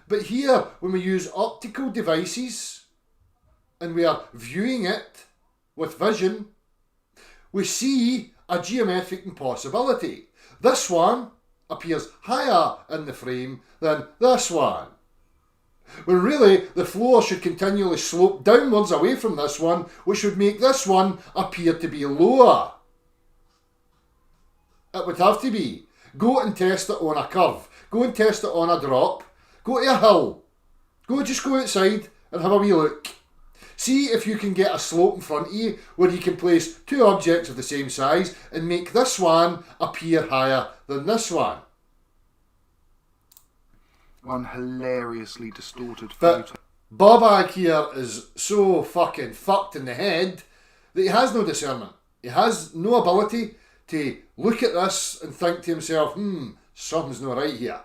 But here, when we use optical devices and we are viewing it with vision, we see a geometric impossibility. This one appears higher in the frame than this one, when really the floor should continually slope downwards away from this one, which would make this one appear to be lower. It would have to be. Go and test it on a curve. Go and test it on a drop. Go to a hill. Just go outside and have a wee look. See if you can get a slope in front of you where you can place two objects of the same size and make this one appear higher than this one. One hilariously distorted But photo. Bobag here is so fucking fucked in the head that he has no discernment. He has no ability to look at this and think to himself, something's not right here.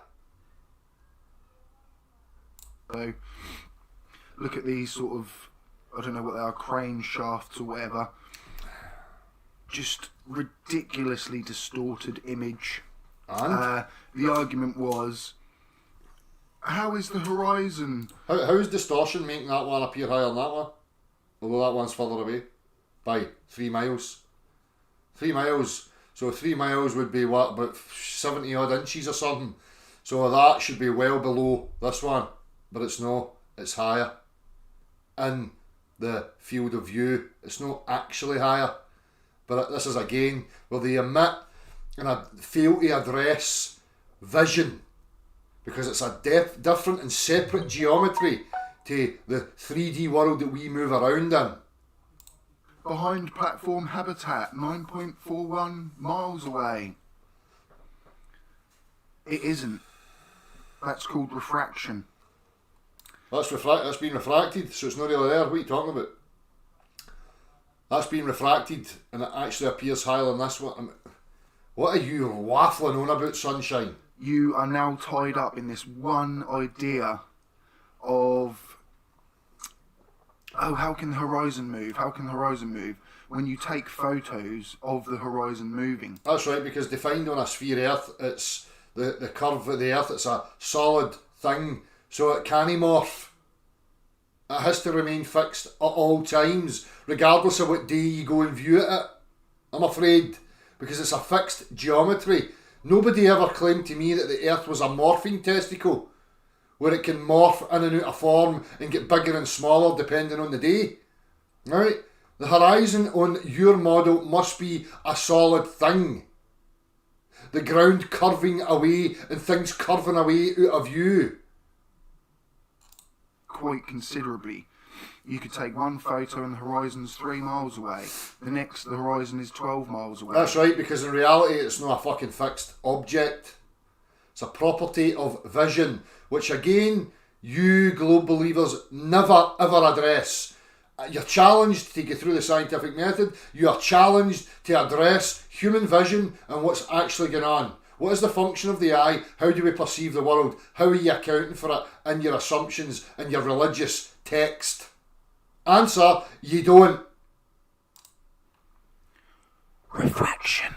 So, look at these sort of, I don't know what they are, crane shafts or whatever. Just ridiculously distorted image. And? The argument was, how is the horizon? How is distortion making that one appear higher than that one? Although that one's further away by 3 miles. 3 miles. So 3 miles would be what, about 70 odd inches or something. So that should be well below this one. But it's no, it's higher. In the field of view, it's not actually higher. But this is again where they omit and fail to address vision, because it's a different and separate geometry to the 3D world that we move around in. Behind platform habitat, 9.41 miles away. It isn't. That's called refraction. That's been refracted, so it's not really there. What are you talking about? That's been refracted and it actually appears higher than this one. What are you waffling on about, sunshine? You are now tied up in this one idea of, oh, how can the horizon move? How can the horizon move? When you take photos of the horizon moving. That's right, because defined on a sphere Earth, it's the curve of the Earth, it's a solid thing, so it can't morph. It has to remain fixed at all times, regardless of what day you go and view it at, I'm afraid, because it's a fixed geometry. Nobody ever claimed to me that the Earth was a morphing testicle, where it can morph in and out of form and get bigger and smaller depending on the day. Right? The horizon on your model must be a solid thing. The ground curving away and things curving away out of view. Quite considerably. You could take one photo and the horizon's 3 miles away. The next, the horizon is 12 miles away. That's right, because in reality it's not a fucking fixed object. It's a property of vision, which again, you globe believers never ever address. You're challenged to get through the scientific method. You are challenged to address human vision and what's actually going on. What is the function of the eye? How do we perceive the world? How are you accounting for it in your assumptions and your religious text? Answer, you don't. Refraction.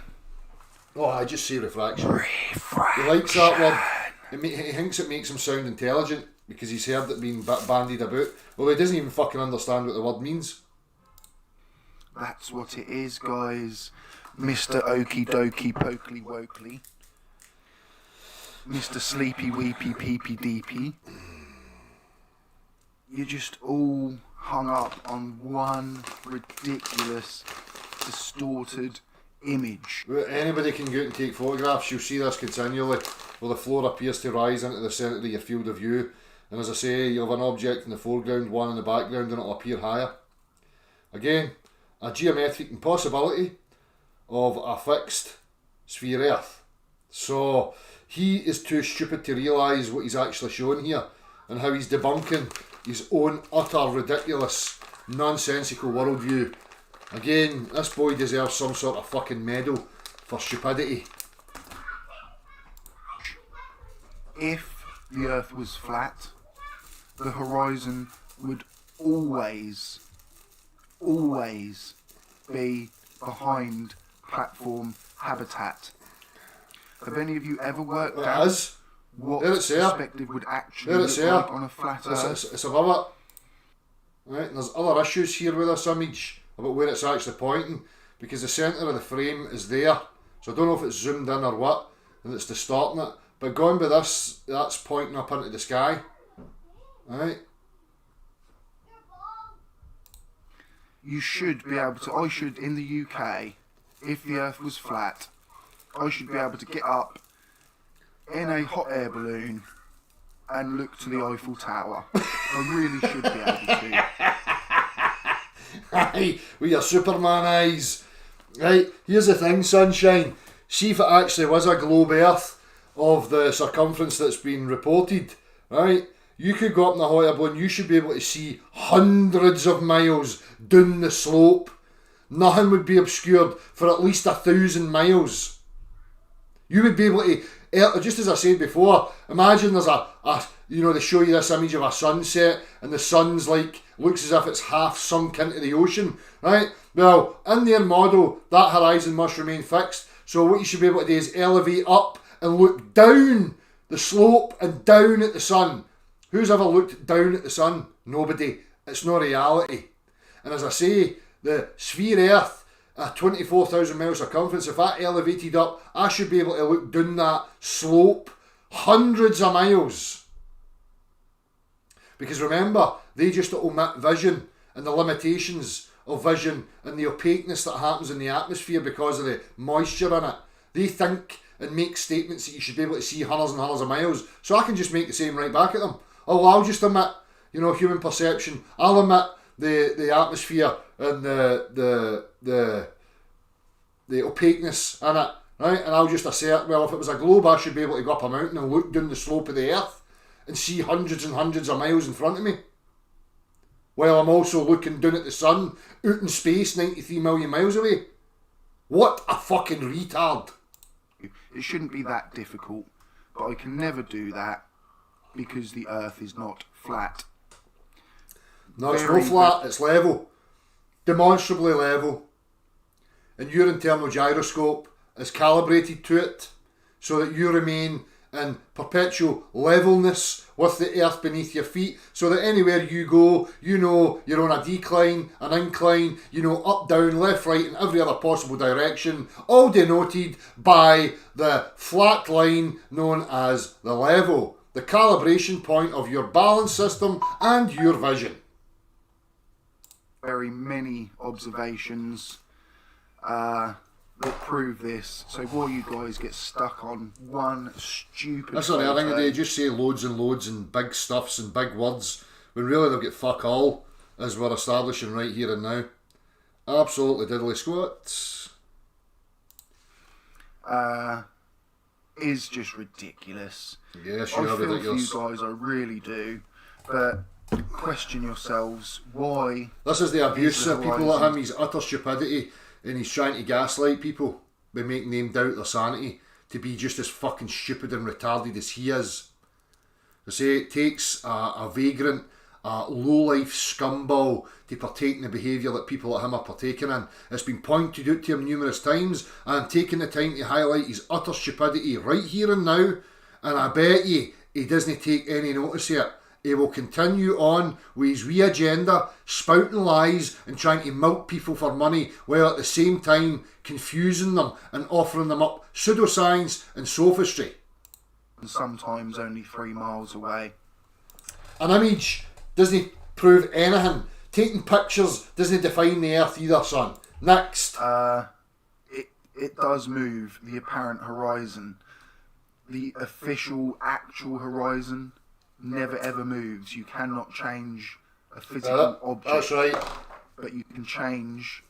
Oh, I just say refraction. Refraction. He likes that word. He thinks it makes him sound intelligent because he's heard it being bandied about. Well, he doesn't even fucking understand what the word means. That's what it is, guys. Mr. Okie Dokie Pokely Wokley. Mr. Sleepy Weepy Peepy Deepy. You're just all hung up on one ridiculous, distorted image. Anybody can go out and take photographs. You'll see this continually, where the floor appears to rise into the centre of your field of view. And as I say, you'll have an object in the foreground, one in the background, and it'll appear higher. Again, a geometric impossibility of a fixed sphere Earth. So he is too stupid to realise what he's actually showing here and how he's debunking his own utter ridiculous nonsensical worldview. Again, this boy deserves some sort of fucking medal for stupidity. if the Earth was flat, the horizon would always be behind platform habitat. Have any of you ever worked out what perspective would actually look like on a flat Earth? It's above it. Right, and there's other issues here with this image about where it's actually pointing, because the centre of the frame is there. So I don't know if it's zoomed in or what, and it's distorting it. But going by this, that's pointing up into the sky. Right? You should be able to, I should, in the UK, if the Earth was flat, I should be able to get up in a hot air balloon and look to the Eiffel Tower. I really should be able to. Aye, with your Superman eyes. Right, here's the thing, sunshine. See if it actually was a globe Earth of the circumference that's been reported. Right? You could go up in a hot air balloon, you should be able to see hundreds of miles down the slope. Nothing would be obscured for at least 1,000 miles. You would be able to, just as I said before, imagine there's they show you this image of a sunset and the sun's like, looks as if it's half sunk into the ocean, right? Well, in their model, that horizon must remain fixed. So what you should be able to do is elevate up and look down the slope and down at the sun. Who's ever looked down at the sun? Nobody. It's not reality. And as I say, the sphere Earth, a 24,000 mile circumference, if that elevated up, I should be able to look down that slope hundreds of miles. Because remember, they just omit vision and the limitations of vision and the opaqueness that happens in the atmosphere because of the moisture in it. They think and make statements that you should be able to see hundreds and hundreds of miles. So I can just make the same right back at them. Oh, well, I'll just omit, human perception. I'll omit the atmosphere and the opaqueness in it, right? And I'll just assert, well, if it was a globe, I should be able to go up a mountain and look down the slope of the Earth and see hundreds and hundreds of miles in front of me. While I'm also looking down at the sun, out in space, 93 million miles away. What a fucking retard. It shouldn't be that difficult, but I can never do that because the Earth is not flat. No, it's not flat, it's level. Demonstrably level. And your internal gyroscope is calibrated to it so that you remain in perpetual levelness with the earth beneath your feet, so that anywhere you go, you're on a decline, an incline, up, down, left, right, and every other possible direction, all denoted by the flat line known as the level, the calibration point of your balance system and your vision. Very many observations that prove this. So while you guys get stuck on one stupid That's the other thing, they just say loads and loads and big stuffs and big words when really they've got fuck all, as we're establishing right here and now. Absolutely diddly squats. Is just ridiculous. Yes, I you are feel ridiculous. for you guys, I really do. But question yourselves, why? This is the abuse the of people like him. He's utter stupidity, and he's trying to gaslight people by making them doubt their sanity to be just as fucking stupid and retarded as he is. I say it takes a vagrant, a low-life scumball to partake in the behaviour that people like him are partaking in. It's been pointed out to him numerous times, and I'm taking the time to highlight his utter stupidity right here and now, and I bet you he doesn't take any notice of it. He will continue on with his wee agenda, spouting lies and trying to milk people for money, while at the same time confusing them and offering them up pseudoscience and sophistry. And sometimes only 3 miles away. An image doesn't prove anything. Taking pictures doesn't define the earth either, son. Next. It does move the apparent horizon. The official, actual horizon never ever moves. You cannot change a physical object. That's right. But you can change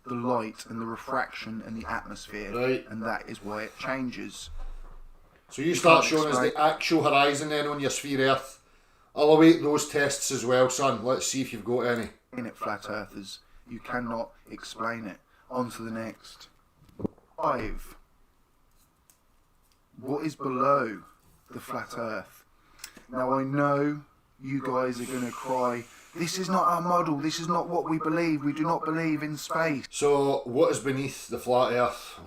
the light and the refraction in the atmosphere. Right. And that is why it changes. So you start showing us the actual horizon then on your sphere Earth. I'll await those tests as well, son. Let's see if you've got any. In it, flat earthers. You cannot explain it. On to the next. 5. What is below the flat earth. Now I know you guys are going to cry, this is not our model, this is not what we believe, we do not believe in space. So, what is beneath the flat earth?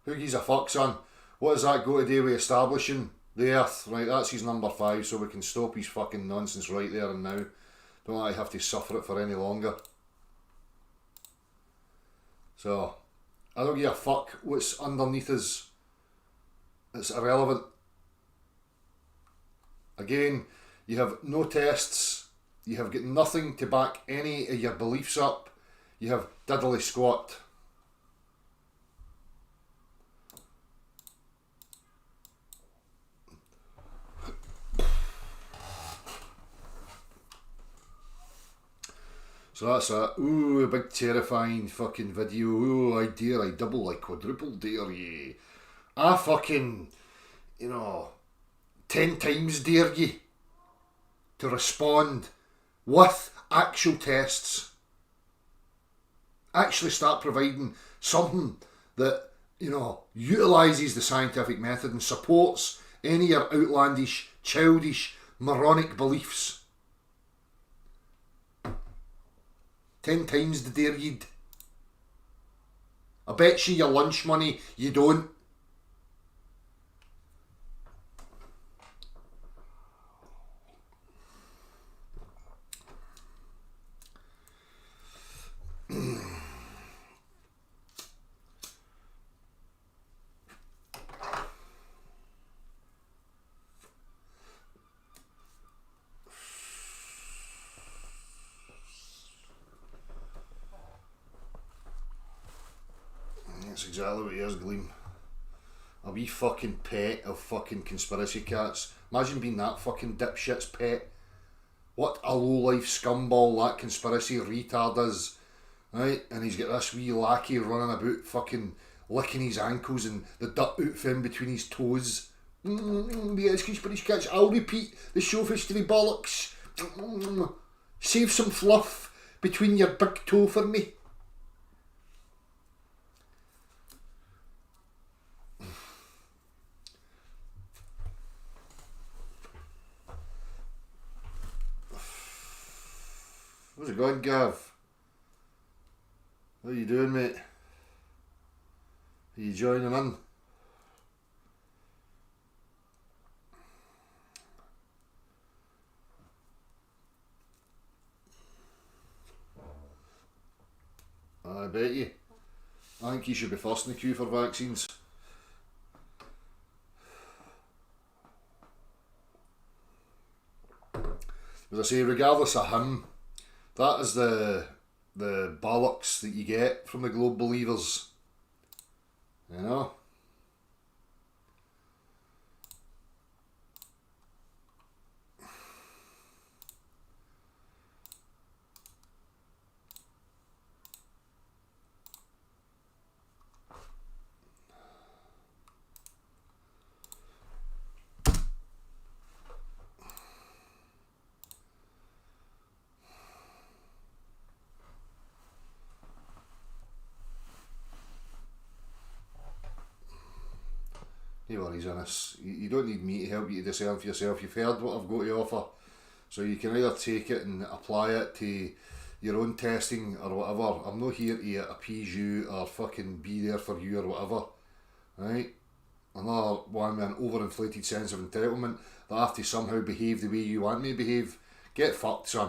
Who gives a fuck, son? What does that got to do with establishing the earth? Right, that's his number 5, so we can stop his fucking nonsense right there and now. Don't I have to suffer it for any longer. So, I don't give a fuck what's underneath us. It's irrelevant. Again, you have no tests. You have got nothing to back any of your beliefs up. You have diddly squat. So that's a, ooh, a big terrifying fucking video. Ooh, I dare, I double, I quadruple dare ye. I fucking, 10 times dare ye to respond with actual tests. Actually start providing something that, utilises the scientific method and supports any of your outlandish, childish, moronic beliefs. 10 times the dare ye'd. I bet you your lunch money you don't. That's exactly what he is, Gleam. A wee fucking pet of fucking conspiracy cats. Imagine being that fucking dipshit's pet. What a low-life scumball that conspiracy retard is. Right? And he's got this wee lackey running about fucking licking his ankles and the dirt out from between his toes. Yes, conspiracy cats, I'll repeat the sophistry bollocks. Save some fluff between your big toe for me. How's it going, Gav? What are you doing, mate? Are you joining in? I bet you. I think you should be first in the queue for vaccines. As I say, regardless of him, that is the bollocks that you get from the globe believers. You know? No worries on this. You don't need me to help you to discern for yourself. You've heard what I've got to offer. So you can either take it and apply it to your own testing or whatever. I'm not here to appease you or fucking be there for you or whatever. Right? Another one with an overinflated sense of entitlement that I have to somehow behave the way you want me to behave. Get fucked, son.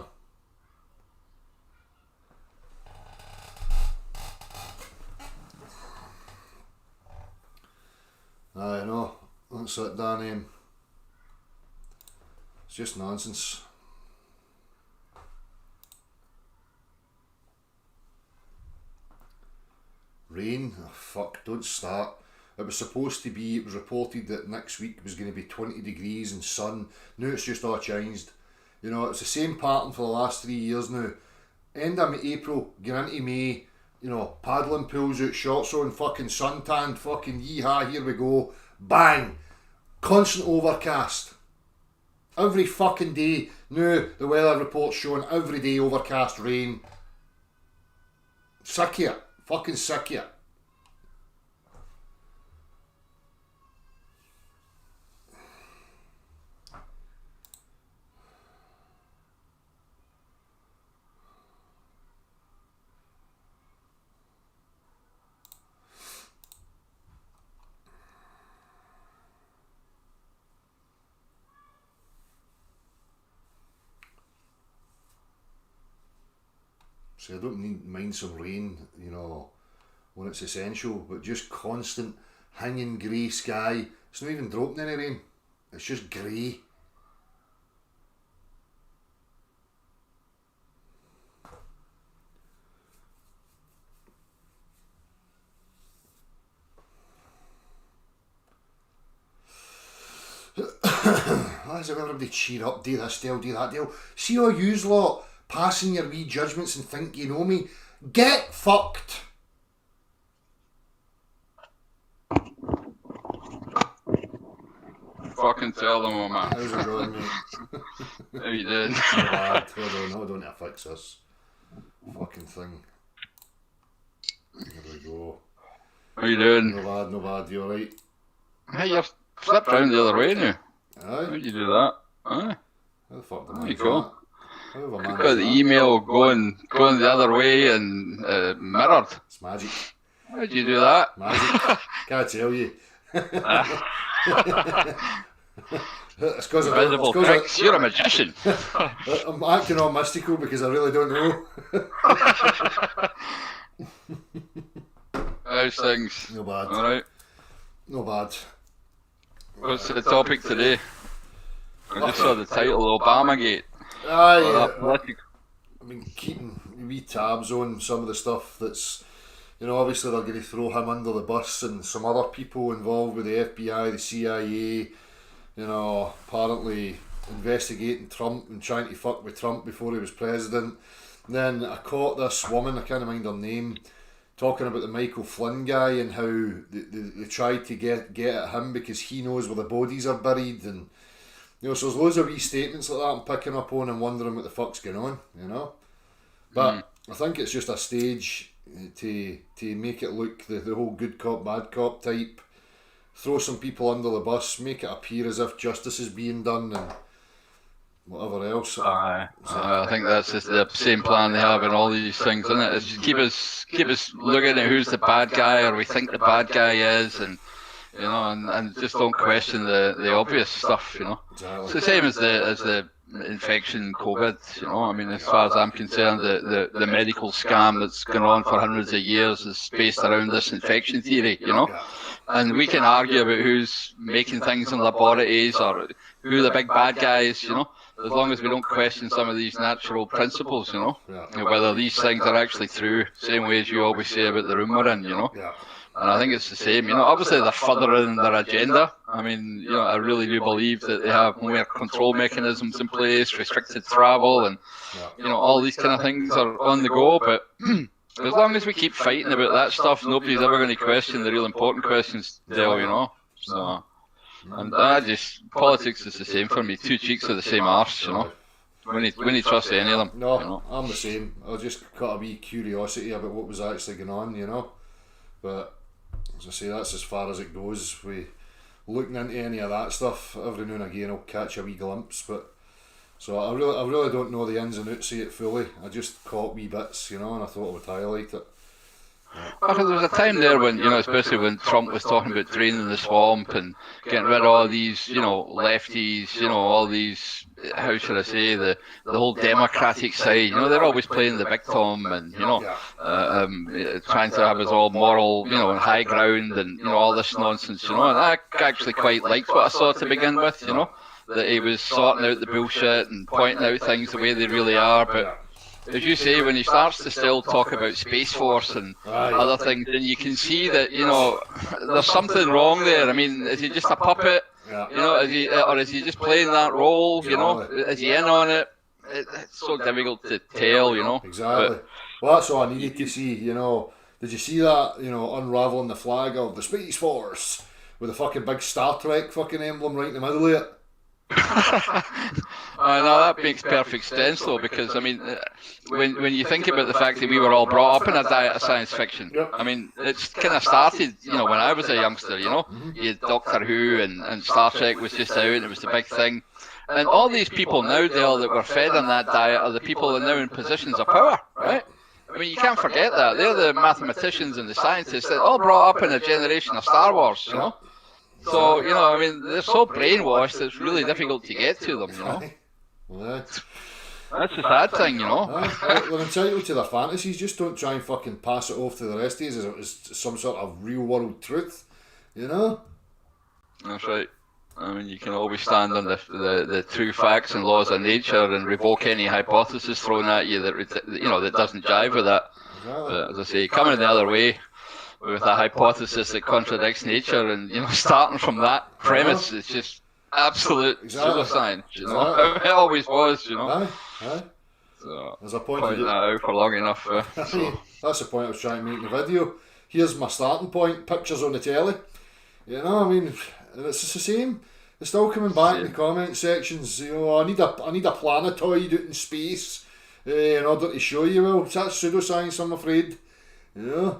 I know, that's it, Dan. It's just nonsense. Rain? Oh, fuck, don't start. It was supposed to be, it was reported that next week was going to be 20 degrees and sun. Now it's just all changed. You know, it's the same pattern for the last 3 years now. End of April, get into May. You know, paddling pools out, shorts on, fucking suntanned, fucking yee-haw, here we go. Bang! Constant overcast. Every fucking day. Now, the weather report's showing every day overcast rain. Sick of it. Fucking sick of it. See, I don't mind some rain, you know, when it's essential, but just constant hanging grey sky. It's not even dropping any rain. It's just grey. As if everybody cheer up, do this deal, do that deal. See all yous lot passing your wee judgments and think you know me. Get fucked! Fucking tell them, oh man. How's it going, mate? How you doing? Not bad. Hold on to fix this fucking thing. There we go. How you doing? No bad, you alright? Hey, you're flipped round the other way now. Aye. How'd you do that? Aye. How the fuck did There I you do go. that? How have I You've managed got the that? email going the other way and mirrored. It's magic. How'd you do that? Magic. Can't tell you. It's because Invisible tricks. You're a magician. I'm acting all mystical because I really don't know. How's things? No bad. Alright. No bad. What's the topic today? I just saw the title, Obamagate. Aye. Political. I've been keeping wee tabs on some of the stuff that's, you know, obviously they're going to throw him under the bus and some other people involved with the FBI, the CIA, you know, apparently investigating Trump and trying to fuck with Trump before he was president. And then I caught this woman, I can't mind her name, talking about the Michael Flynn guy and how they tried to get at him because he knows where the bodies are buried, and you know, so there's loads of wee statements like that I'm picking up on and wondering what the fuck's going on, you know. But I think it's just a stage to make it look the whole good cop bad cop type, throw some people under the bus, make it appear as if justice is being done and whatever else. I think that's just the same plan they have in all these things, isn't it? It's just keep us looking at who's the bad guy or we think the bad guy is, and you know, and just don't question the obvious stuff, you know. Exactly. It's the same as the infection COVID, you know. I mean, as far as I'm concerned, the medical scam that's gone on for hundreds of years is based around this infection theory, you know. And we can argue about who's making things in laboratories or who the big bad guy is, you know, as long as we don't question some of these natural principles, you know, whether these things are actually true, same way as you always say about the room we're in, you know. And I think it's the same, you know. Obviously they're furthering their agenda. I mean, you know, I really do believe that they have more control mechanisms in place, restricted travel, and you know, all these kind of things are on the go. But as long as we keep fighting about that stuff, nobody's ever going to question the real important questions, Dale, you know. So, and politics is the same for me. Two cheeks of the same arse, you know. We need to trust any of them. No, you know? I'm the same. I just got a wee curiosity about what was actually going on, you know. But as I say, that's as far as it goes. We looking into any of that stuff. Every now and again, I'll catch a wee glimpse, but so I really don't know the ins and outs of it fully. I just caught wee bits, you know, and I thought I would highlight it. There was a time there when, you know, especially when Trump was talking about draining the swamp and getting rid of all these, you know, lefties, you know, all these, how should I say, the whole democratic side, you know, they're always playing the victim and, you know, trying to have us all moral, you know, and high ground and, you know, all this nonsense, you know, and I actually quite liked what I saw to begin with, you know, that he was sorting out the bullshit and pointing out things the way they really are, but as you say, when he starts to still talk about Space Force and other things, then you can see that, you know, there's something wrong there. I mean, is he just a puppet? You know, is he just playing that role? You know, is he in on it? It's so difficult to tell, you know. Exactly. Well, that's all I needed to see, you know. Did you see that, you know, unravelling the flag of the Space Force with a fucking big Star Trek fucking emblem right in the middle of it? No, that makes perfect sense though, because I mean, when you think about the fact that we were all brought up in a diet of science fiction, I mean, it's kind of started, you know, when I was a youngster, you know, you had Doctor Who and Star Trek was just out, and it was the big thing, and all these people now, Dale, that were fed on that diet are the people that are now in positions of power, right? I mean, you can't forget that. They're the mathematicians and the scientists that all brought up in a generation of Star Wars, you know. So, you know, I mean, they're so brainwashed, it's really difficult to get to them, you know. Well, That's the sad thing, you know. They're entitled to their fantasies. Just don't try and fucking pass it off to the rest of us as some sort of real world truth, you know. That's right. I mean, you can always stand on the true facts and laws of nature and revoke any hypothesis thrown at you that doesn't jive with that. Exactly. But as I say, coming the other way with a hypothesis that contradicts nature, and starting from that premise, it's just absolute pseudoscience. You know, it always was. You know. Aye. So, there's a point that out for long enough. So. That's the point I was trying to make in the video. Here's my starting point: pictures on the telly. You know, I mean, it's the same. They're still coming back in the comment sections. You know, I need a planetoid out in space in order to show you. Well, that's pseudoscience, I'm afraid. Yeah.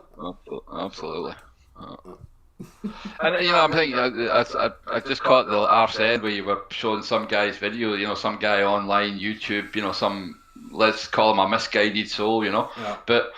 Absolutely. And I'm thinking, I just caught the arse end where you were showing some guy's video. Some guy online, YouTube. Some, let's call him a misguided soul. Yeah. But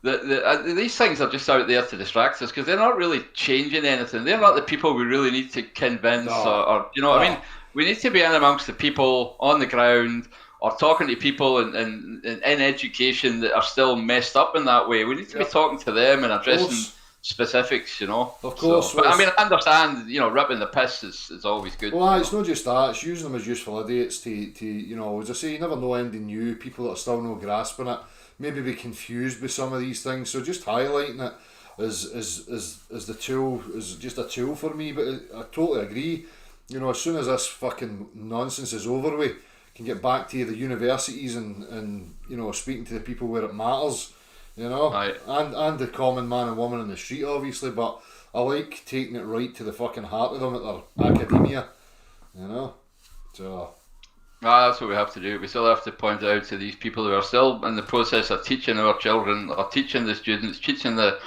these things are just out there to distract us because they're not really changing anything. They're not the people we really need to convince, or I mean, we need to be in amongst the people on the ground, or talking to people in education that are still messed up in that way. We need to be talking to them and addressing specifics, Of course. But I mean, I understand, ripping the piss is always good. Well, it's not just that. It's using them as useful idiots to as I say, you never know anything new. People that are still not grasping it, maybe be confused with some of these things. So just highlighting it as the tool is just a tool for me. But I totally agree. As soon as this fucking nonsense is over with, can get back to the universities and speaking to the people where it matters. Right. And the common man and woman in the street, obviously, but I like taking it right to the fucking heart of them at their academia, so... That's what we have to do. We still have to point out to these people who are still in the process of teaching our children, or teaching the students, teaching the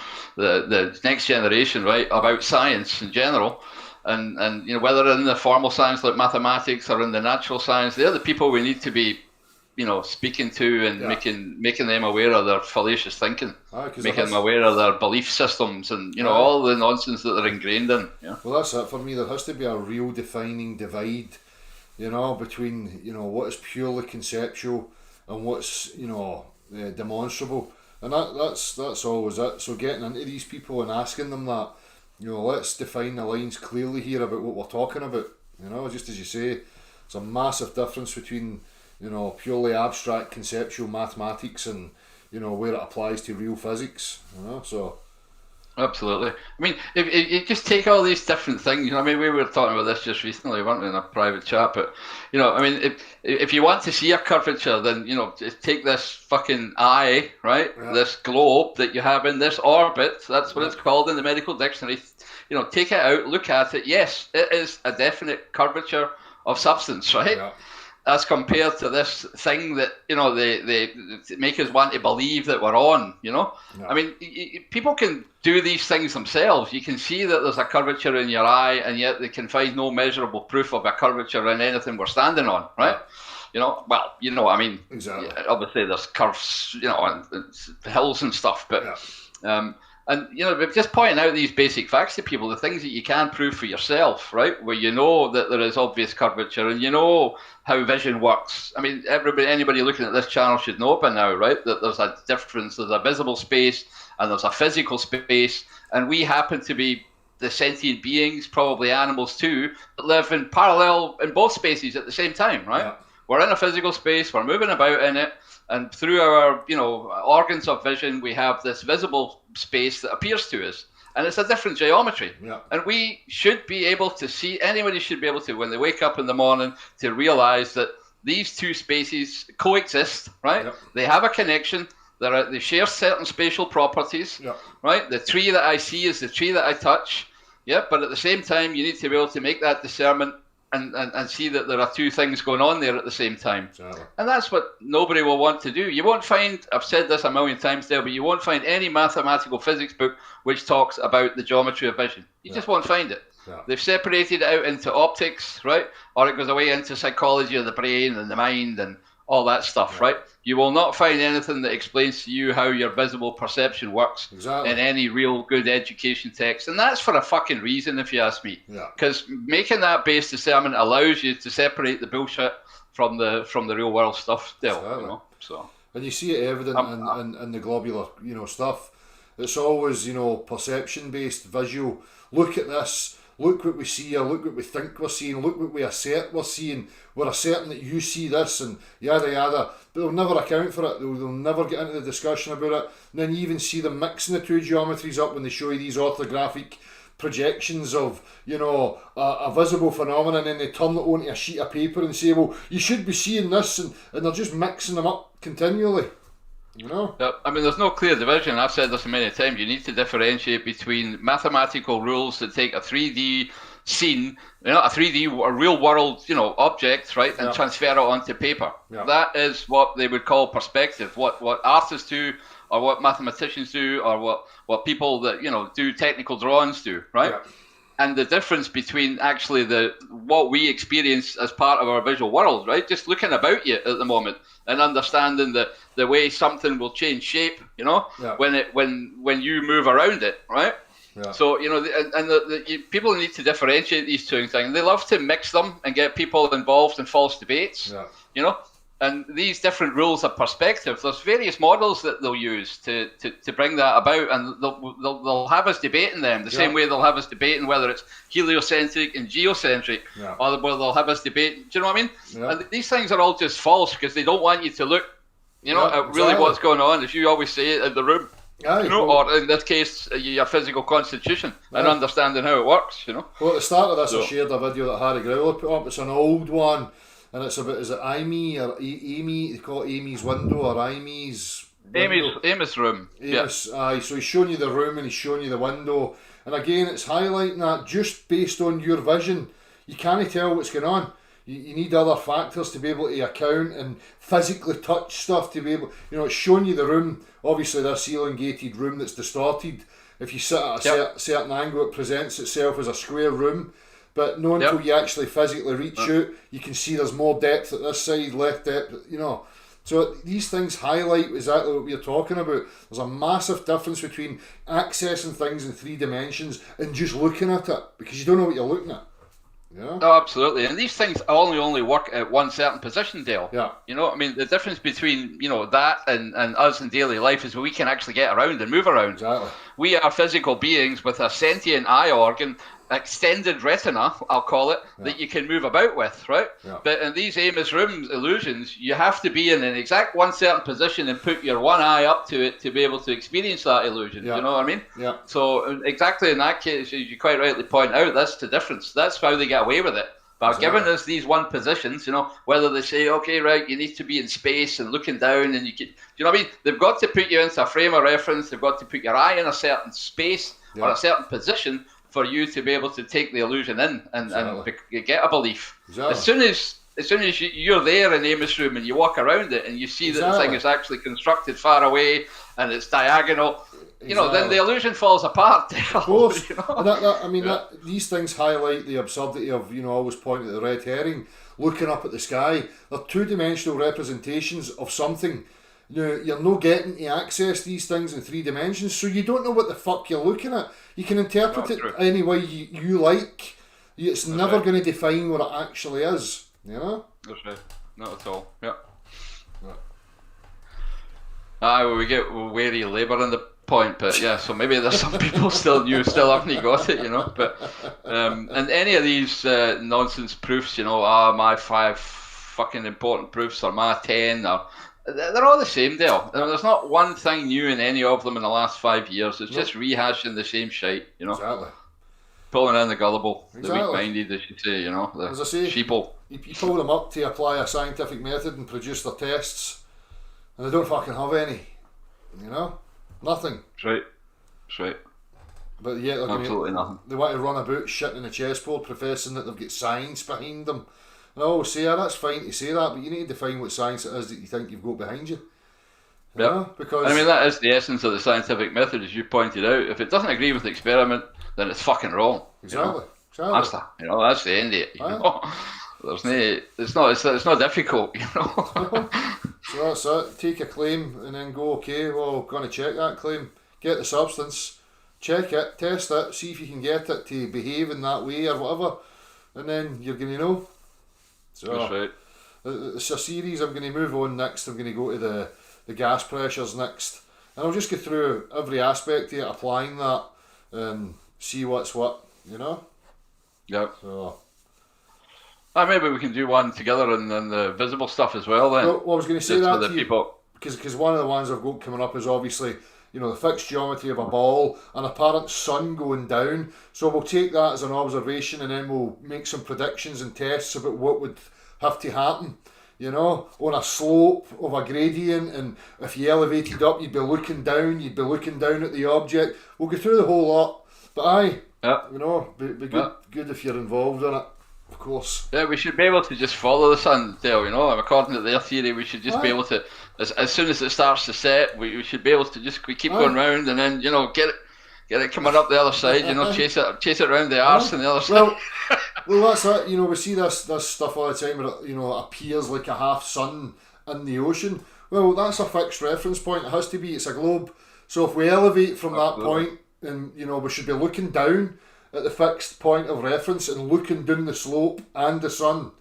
next generation, right, about science in general, and whether in the formal science like mathematics or in the natural science, they're the people we need to be speaking to and making them aware of their fallacious thinking, making them aware of their belief systems and all the nonsense that they're ingrained in. Yeah. Well, that's it for me. There has to be a real defining divide, between what is purely conceptual and what's demonstrable, and that's always it. So getting into these people and asking them that, let's define the lines clearly here about what we're talking about. Just as you say, it's a massive difference between purely abstract conceptual mathematics and where it applies to real physics. So absolutely. I mean, if you just take all these different things. I mean, we were talking about this just recently, weren't we, in a private chat? But I mean, if you want to see a curvature, then just take this fucking eye, right? Yeah. This globe that you have in this orbit. That's what it's called in the medical dictionary. Take it out, look at it. Yes, it is a definite curvature of substance, right? Yeah. As compared to this thing that they make us want to believe that we're on. Yeah. I mean, people can do these things themselves. You can see that there's a curvature in your eye, and yet they can find no measurable proof of a curvature in anything we're standing on, right? Yeah. I mean, exactly. Obviously there's curves, and hills and stuff, but and just pointing out these basic facts to people, the things that you can prove for yourself, right? Where that there is obvious curvature, and how vision works. I mean, anybody looking at this channel should know by now, right? That there's a difference. There's a visible space and there's a physical space, and we happen to be the sentient beings, probably animals too, that live in parallel in both spaces at the same time, right? Yeah. We're in a physical space. We're moving about in it. And through our, organs of vision, we have this visible space that appears to us. And it's a different geometry. Yeah. And we should be able to see, anybody should be able to, when they wake up in the morning, to realize that these two spaces coexist, right? Yep. They have a connection. They share certain spatial properties, right? The tree that I see is the tree that I touch. Yeah, but at the same time, you need to be able to make that discernment and see that there are two things going on there at the same time. Exactly. And that's what nobody will want to do. You won't find, I've said this a million times there, but you won't find any mathematical physics book which talks about the geometry of vision. You just won't find it. Yeah. They've separated it out into optics, right? Or it goes away into psychology of the brain and the mind and all that stuff, right? You will not find anything that explains to you how your visible perception works in any real good education text. And that's for a fucking reason, if you ask me. Because making that base discernment allows you to separate the bullshit from the real world stuff still, you know? So. And you see it evident in the globular, you know, stuff. It's always, you know, perception-based, visual. Look at this. Look what we see, or look what we think we're seeing. Look what we assert we're seeing. We're asserting that you see this, and yada yada. But they'll never account for it. They'll never get into the discussion about it. And then you even see them mixing the two geometries up when they show you these orthographic projections of, you know, a visible phenomenon, and they turn it onto a sheet of paper and say, well, you should be seeing this, and they're just mixing them up continually. You know? I mean, there's no clear division. I've said this many times. You need to differentiate between mathematical rules that take a 3D scene, you know, a real world, you know, object, right, and transfer it onto paper. That is what they would call perspective. What artists do, or what mathematicians do, or what people that, you know, do technical drawings do, right? And the difference between actually what we experience as part of our visual world, right? Just looking about you at the moment and understanding the way something will change shape, you know, when you move around it, right? So, you know, people need to differentiate these two things. They love to mix them and get people involved in false debates, you know. And these different rules of perspective, there's various models that they'll use to bring that about, and they'll have us debating them the same way they'll have us debating whether it's heliocentric and geocentric, or whether they'll have us debate. Do you know what I mean? And these things are all just false because they don't want you to look, you know, at really what's going on, as you always say, in the room. You know, or in this case, your physical constitution and understanding how it works. You know. Well, at the start of this, I shared a video that Harry Growler put up. It's an old one. And it's about, is it Amy or Amy? They call it Amy's window or Amy's room. Amos, aye. So he's showing you the room and he's showing you the window. And again, it's highlighting that just based on your vision, you can't tell what's going on. You need other factors to be able to account and physically touch stuff to be able, you know, it's showing you the room. Obviously, this elongated room that's distorted. If you sit at a certain angle, it presents itself as a square room. But not until you actually physically reach out, you can see there's more depth at this side, left depth, you know. So these things highlight exactly what we're talking about. There's a massive difference between accessing things in 3 dimensions and just looking at it, because you don't know what you're looking at. Yeah. Oh, absolutely. And these things only work at one certain position, Dale. Yeah. You know, I mean, the difference between, you know, that and us in daily life is we can actually get around and move around. Exactly. We are physical beings with a sentient eye organ, extended retina, I'll call it, that you can move about with, right? But in these Amos Room illusions, you have to be in an exact one certain position and put your one eye up to it to be able to experience that illusion. You know what I mean? So exactly in that case, as you quite rightly point out, that's the difference. That's how they get away with it. By giving us these one positions, you know, whether they say, okay, right, you need to be in space and looking down, and you can, you know what I mean? They've got to put you into a frame of reference. They've got to put your eye in a certain space or a certain position for you to be able to take the illusion in and get a belief. As soon as you're there in Amos Room and you walk around it and you see that the thing is actually constructed far away and it's diagonal, you know, then the illusion falls apart. Of course. You know? And these things highlight the absurdity of, you know, I always point at the red herring, looking up at the sky. They're 2-dimensional representations of something. You're not getting to access these things in 3 dimensions, so you don't know what the fuck you're looking at. You can interpret it any way you like. It's never going to define what it actually is. You know? That's right. Not at all. Yeah. We get wary labouring the point, but yeah. So maybe there's some people still haven't got it, you know. But and any of these nonsense proofs, you know, my 5 fucking important proofs or my 10 or. They're all the same, Dale. There's not one thing new in any of them in the last 5 years. It's just rehashing the same shite, you know. Exactly. Pulling in the gullible, the weak-minded, as you say, you know, the as I say, sheeple. You pull them up to apply a scientific method and produce their tests, and they don't fucking have any, you know? Nothing. That's right. But yet, absolutely nothing. They want to run about shitting in a chessboard, professing that they've got science behind them. And I always say, that's fine to say that, but you need to define what science it is that you think you've got behind you. Because I mean, that is the essence of the scientific method, as you pointed out. If it doesn't agree with the experiment, then it's fucking wrong. Exactly. You know? That's the end of it. You know? There's no, it's not difficult, you know. So that's it. Take a claim and then go, okay, well, going to check that claim, get the substance, check it, test it, see if you can get it to behave in that way or whatever, and then you're going to know. So That's right. It's a series. I'm going to move on next. I'm going to go to the gas pressures next, and I'll just go through every aspect of it, applying that, and see what's what, you know. Yep. So. Maybe we can do one together and the visible stuff as well then. Well, I was going to say just that for to the people. Because one of the ones I've got coming up is obviously, you know, the fixed geometry of a ball, an apparent sun going down. So we'll take that as an observation and then we'll make some predictions and tests about what would have to happen, you know, on a slope of a gradient, and if you elevated up you'd be looking down at the object. We'll go through the whole lot, but aye, you know, be good, good if you're involved in it, of course. Yeah, we should be able to just follow the sun, Dale, you know, according to their theory we should just be able to, as soon as it starts to set, we should be able to just keep going round and then, you know, get it coming up the other side, you know, chase it around the arse on the other side. Well, that's it. You know, we see this stuff all the time where it, you know, it appears like a half sun in the ocean. Well, that's a fixed reference point. It has to be. It's a globe. So if we elevate from that point, and you know, we should be looking down at the fixed point of reference and looking down the slope and the sun.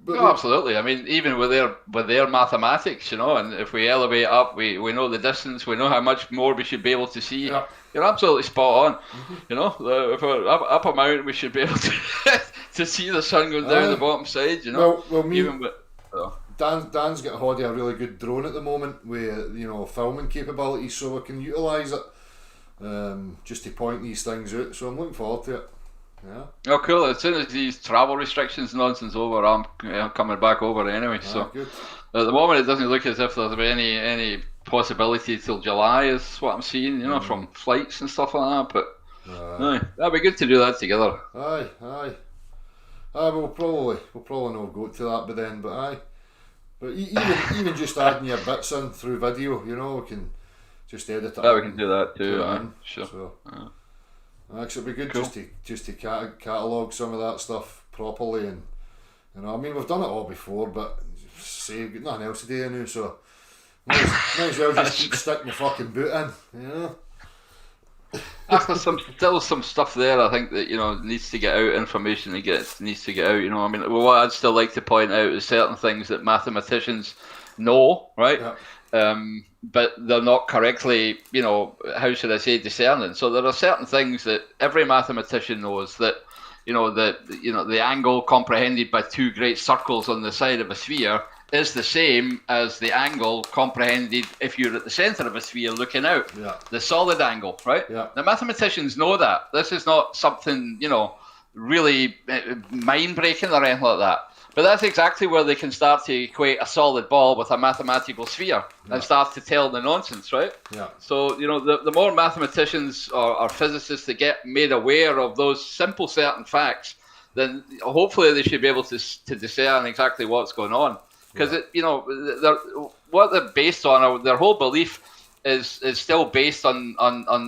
But absolutely. I mean, even with their mathematics, you know, and if we elevate up, we know the distance, we know how much more we should be able to see. Yeah. You're absolutely spot on. You know, if we're up a mountain, we should be able to to see the sun going down the bottom side. You know, well, me, even with, Dan's got hold of a really good drone at the moment with, you know, filming capabilities, so we can utilise it just to point these things out. So I'm looking forward to it. Yeah. Oh, cool! As soon as these travel restrictions nonsense over, I'm coming back over anyway. So good. At the moment, it doesn't look as if there's any possibility till July, is what I'm seeing. You know, from flights and stuff like that. But that'd be good to do that together. Aye. We'll probably not go to that by then, but aye. But even just adding your bits in through video, you know, we can just edit it. Yeah, we can do that too. Sure. So, actually, it'd be good just to catalogue some of that stuff properly, and you know, I mean, we've done it all before, but say we've got nothing else to do now, so might as well just keep sticking the fucking boot in, you know. There's still some stuff there, I think, that, you know, needs to get out, information that needs to get out, you know. I mean, what I'd still like to point out is certain things that mathematicians know, right? Yeah. But they're not correctly, you know, how should I say, discerning. So there are certain things that every mathematician knows, that, you know, the angle comprehended by two great circles on the side of a sphere is the same as the angle comprehended if you're at the center of a sphere looking out. Yeah. The solid angle, right? Yeah. The mathematicians know that. This is not something, you know, really mind-breaking or anything like that. But that's exactly where they can start to equate a solid ball with a mathematical sphere and start to tell the nonsense, right? Yeah. So, you know, the more mathematicians or physicists that get made aware of those simple certain facts, then hopefully they should be able to discern exactly what's going on. Because, you know, what they're based on, or their whole belief is still based on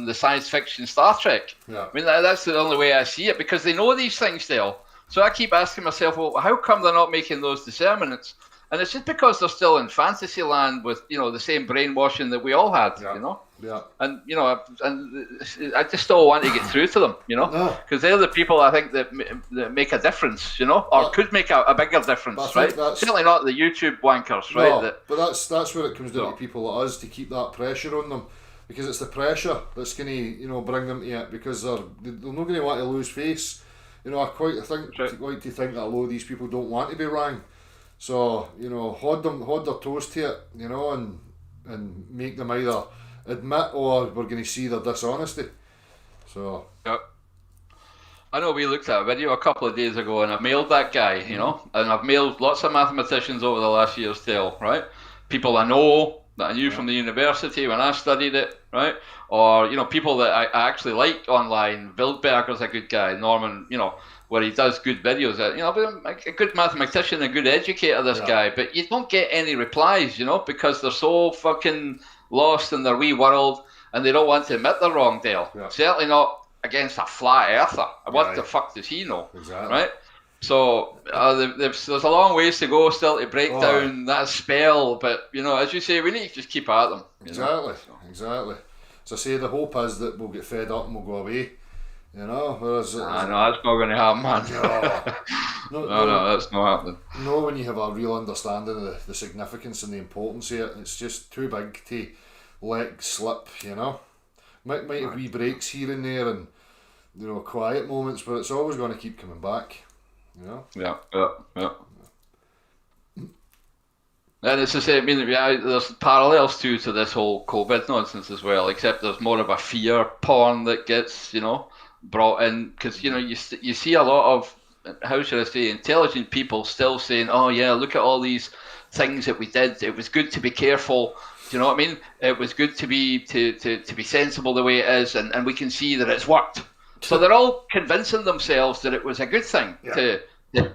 the science fiction Star Trek. Yeah. I mean, that's the only way I see it, because they know these things still. So I keep asking myself, well, how come they're not making those discernments? And it's just because they're still in fantasy land with, you know, the same brainwashing that we all had, you know? Yeah. And, you know, I just still want to get through to them, you know? Because they're the people, I think, that make a difference, you know? Or could make a bigger difference, right? Certainly not the YouTube wankers, right? No, but that's where it comes down to people like us, to keep that pressure on them. Because it's the pressure that's going to, you know, bring them to it, because they're not going to want to lose face. You know, I like to think that a lot of these people don't want to be wrong. So, you know, hold their toes to it, you know, and make them either admit or we're going to see their dishonesty. So. Yep. I know we looked at a video a couple of days ago, and I mailed that guy, you know, and I've mailed lots of mathematicians over the last year's tale, right? People I know, that I knew from the university when I studied it, right? Or, you know, people that I actually like online. Wildberger's a good guy. Norman, you know, where he does good videos. You know, a good mathematician, a good educator, this guy. But you don't get any replies, you know, because they're so fucking lost in their wee world, and they don't want to admit they're wrong, Dale. Yeah. Certainly not against a flat earther. What the fuck does he know? Exactly. Right? So there's a long ways to go still to break down that spell, but as you say, we need to just keep at them. Exactly. As I say, the hope is that we'll get fed up and we'll go away. Whereas no, that's not going to happen, man. No, that's not happening. No, when you have a real understanding of the significance and the importance of it, it's just too big to let slip. Might have wee breaks here and there, and quiet moments, but it's always going to keep coming back. Yeah. And it's the same. I mean, there's parallels to this whole COVID nonsense as well, except there's more of a fear porn that gets brought in, because you see a lot of, how should I say, intelligent people still saying, oh yeah, look at all these things that we did. It was good to be careful. Do you know what I mean? It was good to be sensible the way it is, and we can see that it's worked. So they're all convincing themselves that it was a good thing to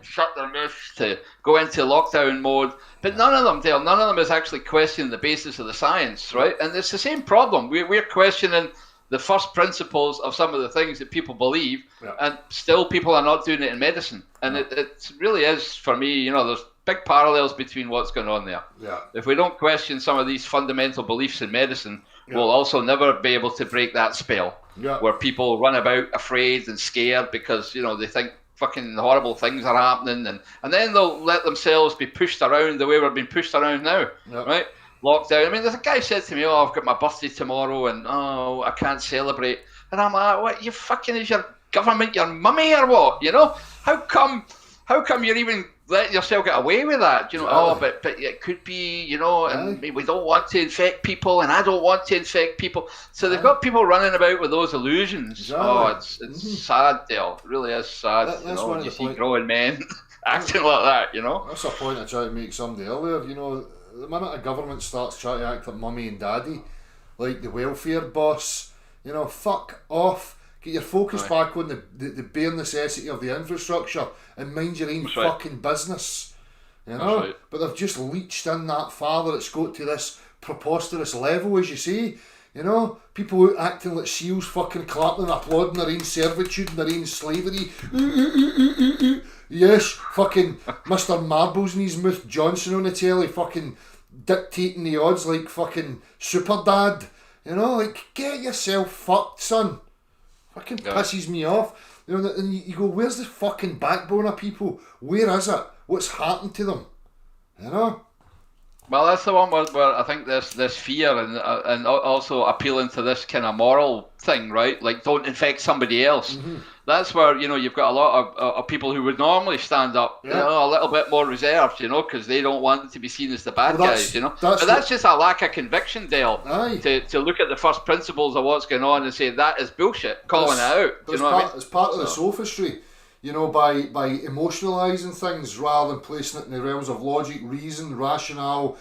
shut their mouths, to go into lockdown mode. But none of them is actually questioning the basis of the science, right? And it's the same problem. We're questioning the first principles of some of the things that people believe, and still people are not doing it in medicine. And it really is, for me, there's big parallels between what's going on there. Yeah. If we don't question some of these fundamental beliefs in medicine, we'll also never be able to break that spell where people run about afraid and scared because, they think fucking horrible things are happening, and then they'll let themselves be pushed around the way we're being pushed around now, right? Lockdown. I mean, there's a guy said to me, oh, I've got my birthday tomorrow and I can't celebrate. And I'm like, what, you fucking, is your government your mummy or what? How come you're even letting yourself get away with that? But it could be, and we don't want to infect people and I don't want to infect people. So they've got people running about with those illusions. Exactly. Oh, it's sad, Dale. It really is sad. That's one of you the see grown men acting like that, That's a point I tried to make somebody earlier. The minute a government starts trying to act like mummy and daddy, like the welfare boss, fuck off. Get your focus back on the bare necessity of the infrastructure and mind your own fucking business. But they've just leached in that far that it's got to this preposterous level, as you say. People acting like seals, fucking clapping and applauding their own servitude and their own slavery. Yes, fucking Mr. Marbles in his mouth, Johnson on the telly, fucking dictating the odds like fucking super dad. Get yourself fucked, son. Fucking pisses me off. And you go, where's the fucking backbone of people? Where is it? What's happened to them? Well, that's the one where I think this fear and also appealing to this kind of moral thing, right? Like, don't infect somebody else. Mm-hmm. That's where, you've got a lot of people who would normally stand up, a little bit more reserved, because they don't want to be seen as the bad guys, But that's just a lack of conviction, Dale, to look at the first principles of what's going on and say that is bullshit, calling it out. It's part of the sophistry. By emotionalising things rather than placing it in the realms of logic, reason, rationale,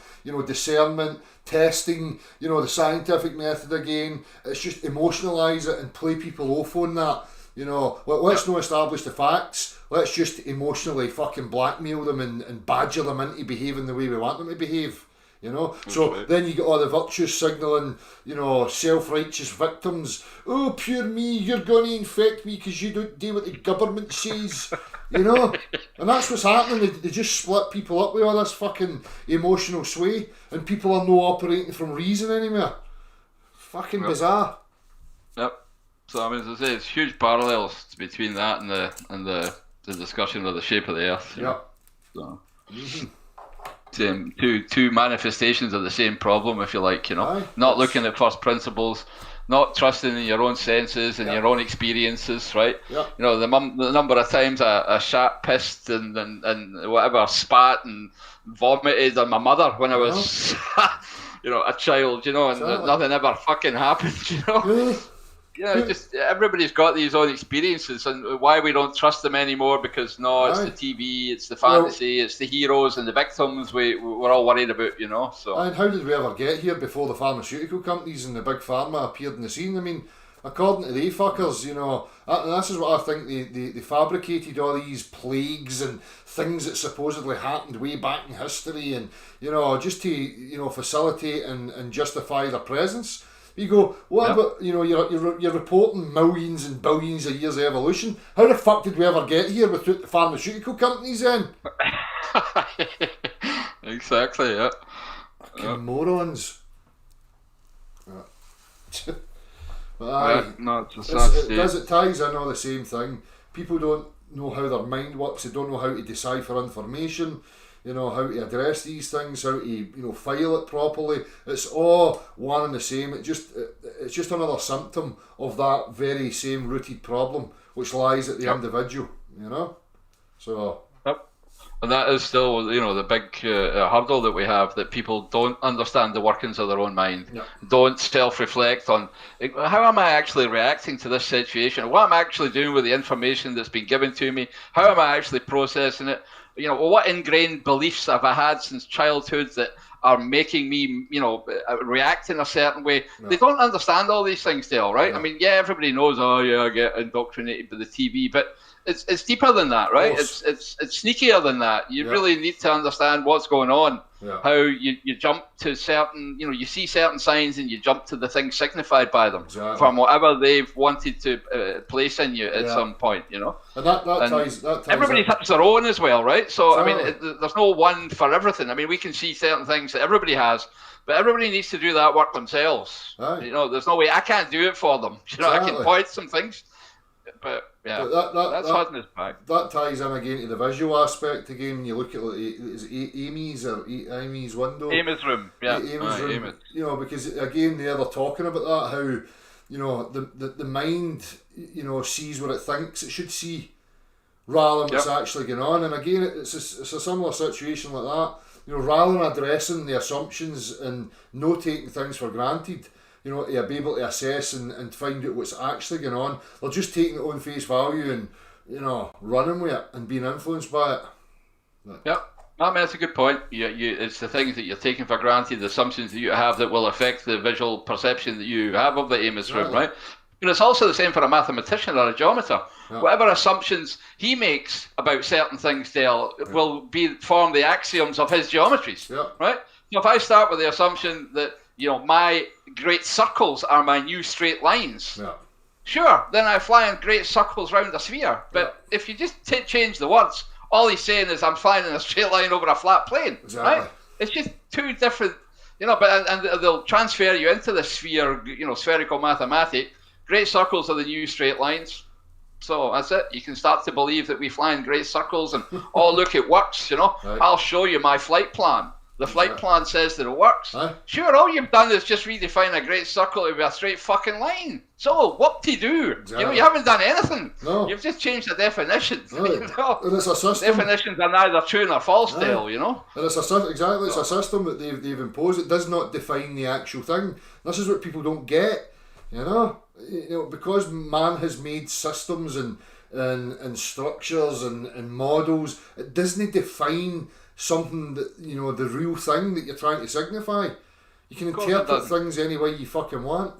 discernment, testing, the scientific method again. It's just emotionalise it and play people off on that. Let's not establish the facts. Let's just emotionally fucking blackmail them and badger them into behaving the way we want them to behave. So then you get all the virtues signalling, self-righteous victims. Oh, pure me, you're going to infect me because you don't do what the government says. And that's what's happening. They just split people up with all this fucking emotional sway, and people are no operating from reason anymore. Fucking bizarre. Yep. So I mean, as I say, it's huge parallels between that and the discussion of the shape of the earth. Yeah. So. Mm-hmm. Same two manifestations of the same problem, if you like, not looking at first principles, not trusting in your own senses and your own experiences, right? The number of times I shat, pissed and whatever, spat and vomited on my mother when I was a child, and nothing ever fucking happened, just everybody's got these own experiences, and why we don't trust them anymore because it's the TV, it's the fantasy, it's the heroes and the victims we're all worried about, So. And how did we ever get here before the pharmaceutical companies and the big pharma appeared in the scene? I mean, according to they fuckers, and this is what I think they fabricated all these plagues and things that supposedly happened way back in history, and just to facilitate and justify their presence. You go, what about, you're reporting millions and billions of years of evolution. How the fuck did we ever get here without the pharmaceutical companies then? Exactly, yeah. Fucking morons. No, it's a sad state. It ties in all the same thing. People don't know how their mind works. They don't know how to decipher information. How to address these things, how to file it properly. It's all one and the same. It's just another symptom of that very same rooted problem, which lies at the individual. So. And that is still, the big hurdle that we have, that people don't understand the workings of their own mind, don't self-reflect on, how am I actually reacting to this situation? What am I actually doing with the information that's been given to me? How am I actually processing it? What ingrained beliefs have I had since childhood that are making me, react in a certain way? They don't understand all these things, Dale, right? I mean, everybody knows, I get indoctrinated by the TV, but it's deeper than that, right? It's sneakier than that. You really need to understand what's going on. How you jump to certain, you see certain signs and you jump to the things signified by them from whatever they've wanted to place in you at some point, And that ties everybody has their own as well, right? So, I mean, there's no one for everything. I mean, we can see certain things that everybody has, but everybody needs to do that work themselves. There's no way, I can't do it for them. I can point some things, but that's holding us back. That ties in again to the visual aspect again. When you look at Amy's window, Amy's room, Amy's room. Because again, they're talking about that, how the mind sees what it thinks it should see, rather than what's actually going on. And again, it's a similar situation like that. Rather than addressing the assumptions and not taking things for granted, to be able to assess and find out what's actually going on. They're just taking it on face value and, running with it and being influenced by it. I mean, that's a good point. It's the things that you're taking for granted, the assumptions that you have that will affect the visual perception that you have of the Amos room, right? And it's also the same for a mathematician or a geometer. Whatever assumptions he makes about certain things, Dale, will form the axioms of his geometries, right? So if I start with the assumption that, my great circles are my new straight lines. Sure, then I fly in great circles round a sphere. But if you just change the words, all he's saying is I'm flying in a straight line over a flat plane. Right? It's just two different, but and they'll transfer you into the sphere, spherical mathematics. Great circles are the new straight lines. So that's it. You can start to believe that we fly in great circles and, look, it works, I'll show you my flight plan. The flight plan says that it works. Sure, all you've done is just redefine a great circle to be a straight fucking line. So, whoop-de-doo. You haven't done anything. No. You've just changed the definitions. And it's a system. Definitions are neither true nor false, Dale, And it's a system that they've imposed. It does not define the actual thing. This is what people don't get, because man has made systems and structures and models, it doesn't define something that, the real thing that you're trying to signify. You can interpret things any way you fucking want.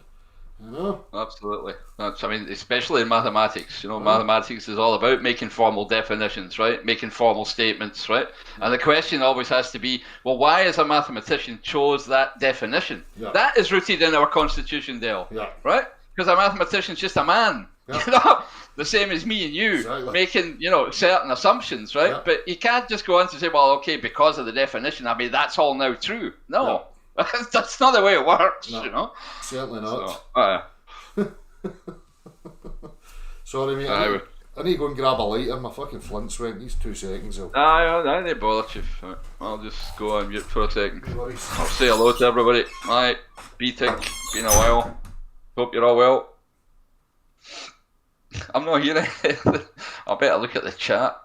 Absolutely. Especially in mathematics. Mathematics is all about making formal definitions, right? Making formal statements, right? And the question always has to be, well, why has a mathematician chose that definition? That is rooted in our constitution, Dale. Right? Because a mathematician's just a man. The same as me and you, making, certain assumptions, right? But you can't just go on to say, well, okay, because of the definition, that's all now true. No. That's not the way it works, Certainly not. So, Sorry, mate. I need to go and grab a lighter. My fucking flint's went. These 2 seconds. I didn't bother you. I'll just go on mute for a second. I'll say hello to everybody. Hi, B-Tick. Been a while. Hope you're all well. I'm not hearing anything. I better look at the chat.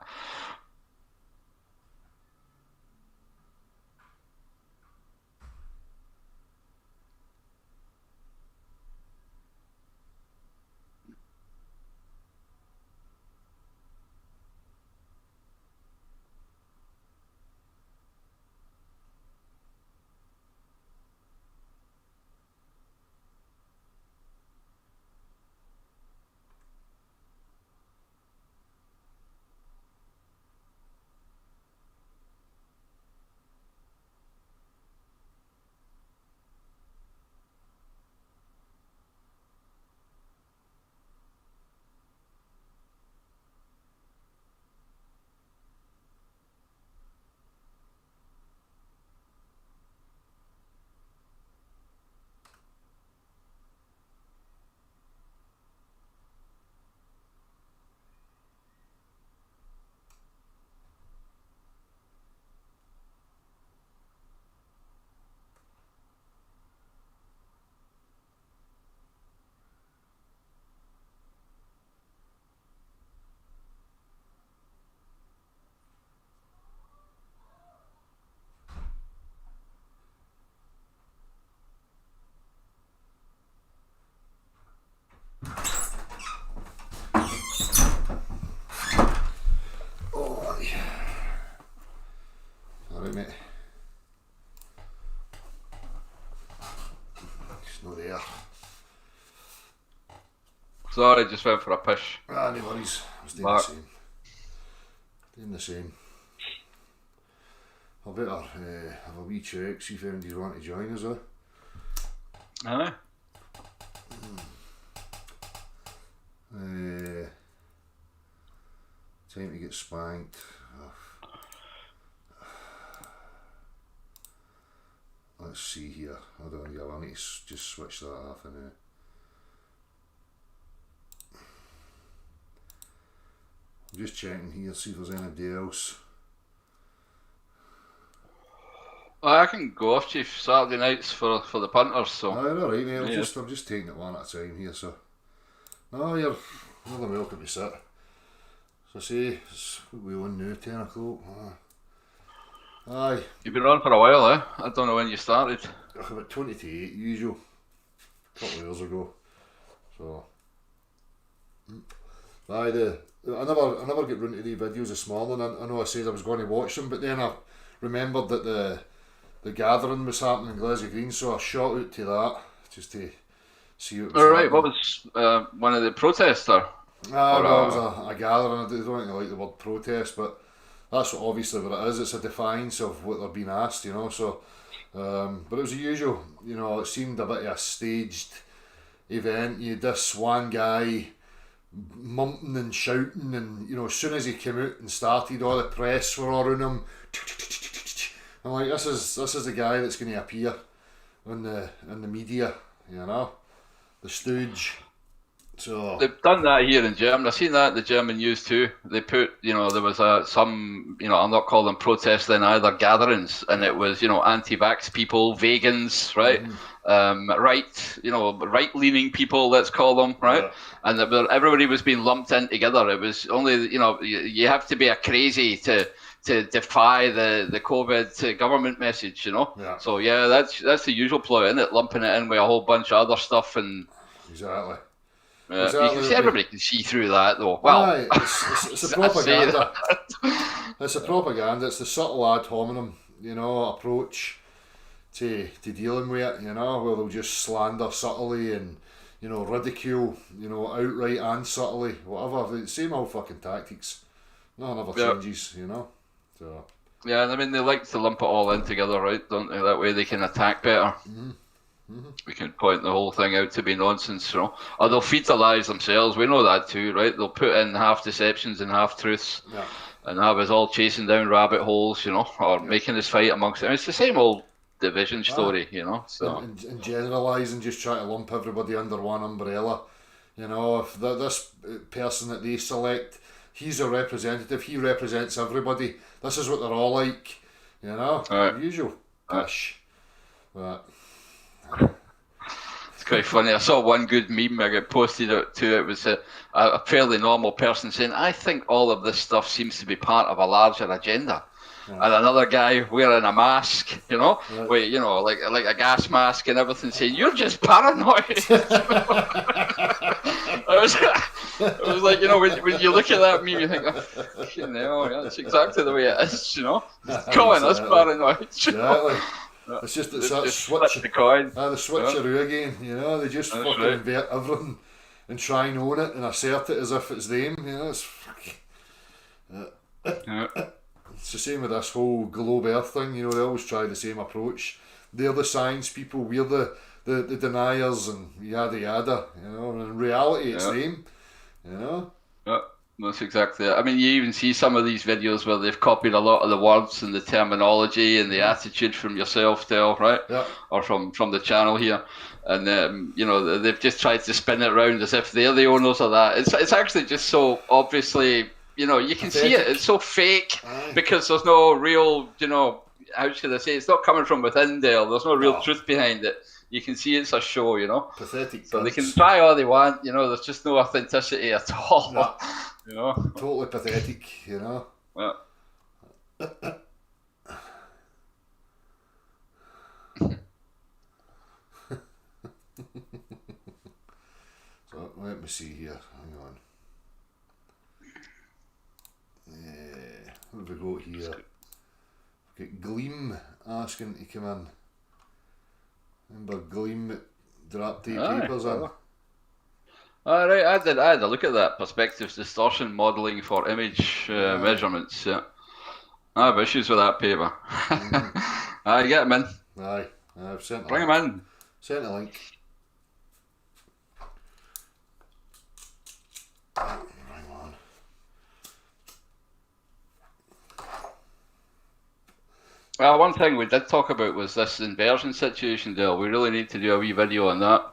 there. Sorry, just went for a push. Ah, no worries. I was doing Mark. the same. Doing the same. I better have a wee check, see if anybody's want to join us, though. Aye. Time to get spanked. Let's see here. Hold on, yeah, I need to just switch that off in there. I'm just checking here, see if there's anybody else. I can go off, Chief. Saturday nights for the punters, so. Alright, alright, mate. Yeah. I'm just taking it one at a time here, so. No, you're more than welcome to sit. So say, we're on now, 10 o'clock. Aye. You've been on for a while, eh? I don't know when you started. About 20 to 8 usual. A couple of years ago. So. Aye, I never get round to the videos this morning. I know I said I was going to watch them, but then I remembered that the gathering was happening in Glasgow Green, so I shot out to that just to see what was Alright, happening. what was one of the protests or? No, it was a gathering. I don't think I like the word protest, but that's obviously what it is. It's a defiance of what they're being asked, you know. So, but it was the usual, you know. It seemed a bit of a staged event. You had this one guy mumping and shouting, and you know, as soon as he came out and started, all the press were all around him. I'm like, this is the guy that's going to appear in the media, you know, the stooge. So They've done that here in Germany. I've seen that in the German news too. They put, you know, there was some, you know, I'm not calling them protests then either, gatherings, and it was, you know, anti-vax people, vegans, right, right-leaning people, let's call them, right, and everybody was being lumped in together. It was only, you know, you have to be a crazy to defy the COVID government message, you know. Yeah. So yeah, that's the usual ploy, isn't it? Lumping it in with a whole bunch of other stuff and. Exactly. You can see, everybody can see through that, though. Well, aye, it's a propaganda. It's a propaganda. It's the subtle ad hominem, you know, approach to dealing with it. You know, where they'll just slander subtly and, you know, ridicule, you know, outright and subtly, whatever. The same old fucking tactics. Nothing ever changes, you know. So. Yeah, and I mean they like to lump it all in together, right? Don't they? That way they can attack better. We can point the whole thing out to be nonsense, you know. Or they'll feed the lies themselves. We know that too, right? They'll put in half deceptions and half truths, and have us all chasing down rabbit holes, you know, or making us fight amongst them. It's the same old division story, you know. So and generalise and just try to lump everybody under one umbrella. You know, if this person that they select, he's a representative. He represents everybody. This is what they're all like. You know, usual pish. But. It's quite funny. I saw one good meme I got posted out to. It was a fairly normal person saying, "I think all of this stuff seems to be part of a larger agenda." And another guy wearing a mask, you know, with, you know, like a gas mask and everything, saying, "You're just paranoid." It was like, you know, when you look at that meme, you think, "Oh, you know, that's exactly the way it is," you know. Calling us paranoid. Exactly. It's just that switch the coin. The switcheroo again, you know, they just fucking invert everything and try and own it and assert it as if it's them, you know, it's it's the same with this whole globe earth thing, you know, they always try the same approach. They're the science people, we're the deniers and yada yada, you know, and in reality it's them, you know. Yeah. That's exactly it. I mean, you even see some of these videos where they've copied a lot of the words and the terminology and the attitude from yourself, Del, right? Yeah. Or from the channel here. And, you know, they've just tried to spin it around as if they're the owners of that. It's actually just so obviously, you know, you can see it. It's so fake because there's no real, you know, how should I say, it's not coming from within, Del. There's no real truth behind it. You can see it's a show, you know. Pathetic. So they can try all they want, you know, there's just no authenticity at all. No. You know? Totally pathetic, you know. Yeah. So let me see here. Hang on. What have we got here? We've got Gleam asking to come in. Remember Gleam drop the Aye, papers in. All right, I had a look at that perspective distortion modelling for image measurements. Yeah, I have issues with that paper. I get them in. Aye, I've sent Bring them in. Sent a link. Hang on. Well, one thing we did talk about was this inversion situation, Dale. We really need to do a wee video on that,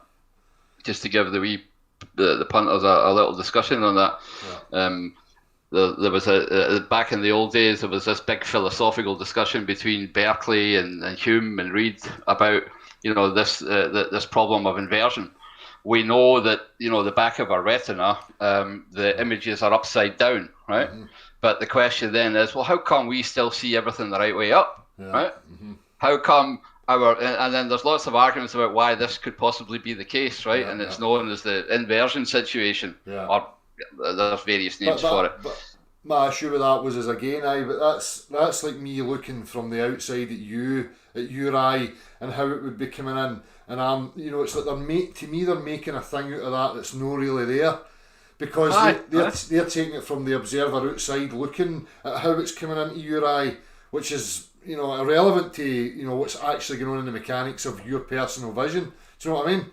just to give the punters a little discussion on that. Yeah. There was back in the old days, there was this big philosophical discussion between Berkeley and Hume and Reid about this problem of inversion. We know that the back of our retina, the images are upside down, right? Mm-hmm. But the question then is, well, how come we still see everything the right way up, right? Mm-hmm. How come and then there's lots of arguments about why this could possibly be the case, right? And it's known as the inversion situation, or there's various names for it. But my issue with that was, but that's like me looking from the outside at your eye and how it would be coming in, and I'm, it's like they're making a thing out of that that's not really there, because they're taking it from the observer outside looking at how it's coming into your eye, which is irrelevant to what's actually going on in the mechanics of your personal vision. Do you know what I mean?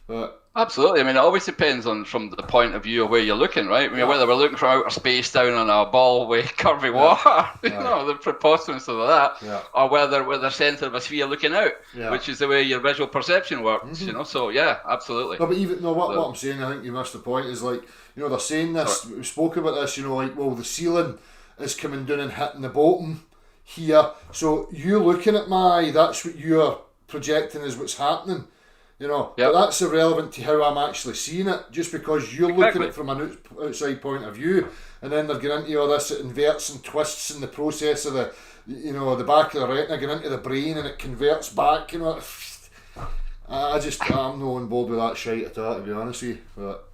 But absolutely. I mean, it always depends on from the point of view of where you're looking, right? I mean, whether we're looking from outer space down on a ball with curvy water, the preposterance of that, or whether we're the centre of a sphere looking out, which is the way your visual perception works. Mm-hmm. So yeah, absolutely. No, but what I'm saying, I think you missed the point. Is like they're saying this. Sorry. We spoke about this. The ceiling is coming down and hitting the bottom here. So you looking at my eye, that's what you're projecting is what's happening. But that's irrelevant to how I'm actually seeing it, just because you're looking at it from an outside point of view, and then they're getting into all this, it inverts and twists in the process of the back of the retina, getting into the brain, and it converts back. I'm not on board with that shite at all, to be honest with you. But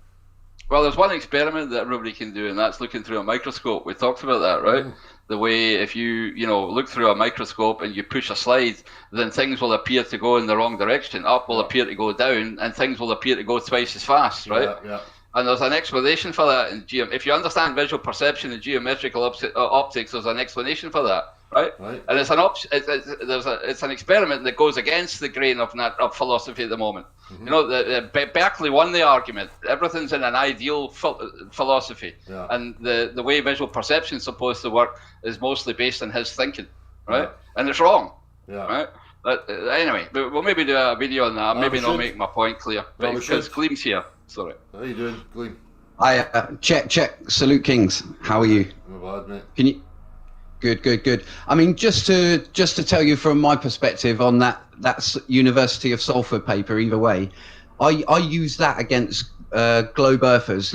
well, there's one experiment that everybody can do, and that's looking through a microscope. We talked about that, right? Mm. The way if you look through a microscope and you push a slide, then things will appear to go in the wrong direction. Up will appear to go down, and things will appear to go twice as fast, right? Yeah. And there's an explanation for that in if you understand visual perception and geometrical optics, there's an explanation for that, right? And it's it's an experiment that goes against the grain of philosophy at the moment. Mm-hmm. Berkeley won the argument. Everything's in an ideal philosophy, and the way visual perception is supposed to work is mostly based on his thinking, right? And it's wrong, right? But anyway, we'll maybe do a video on that. Maybe not make my point clear, because Gleam's here. Sorry. How you doing, Gleam? Hi, check. Salute Kings. How are you? Not bad, mate. Can you? Good. I mean, just to tell you from my perspective on that's University of Salford paper. Either way, I use that against globe earthers.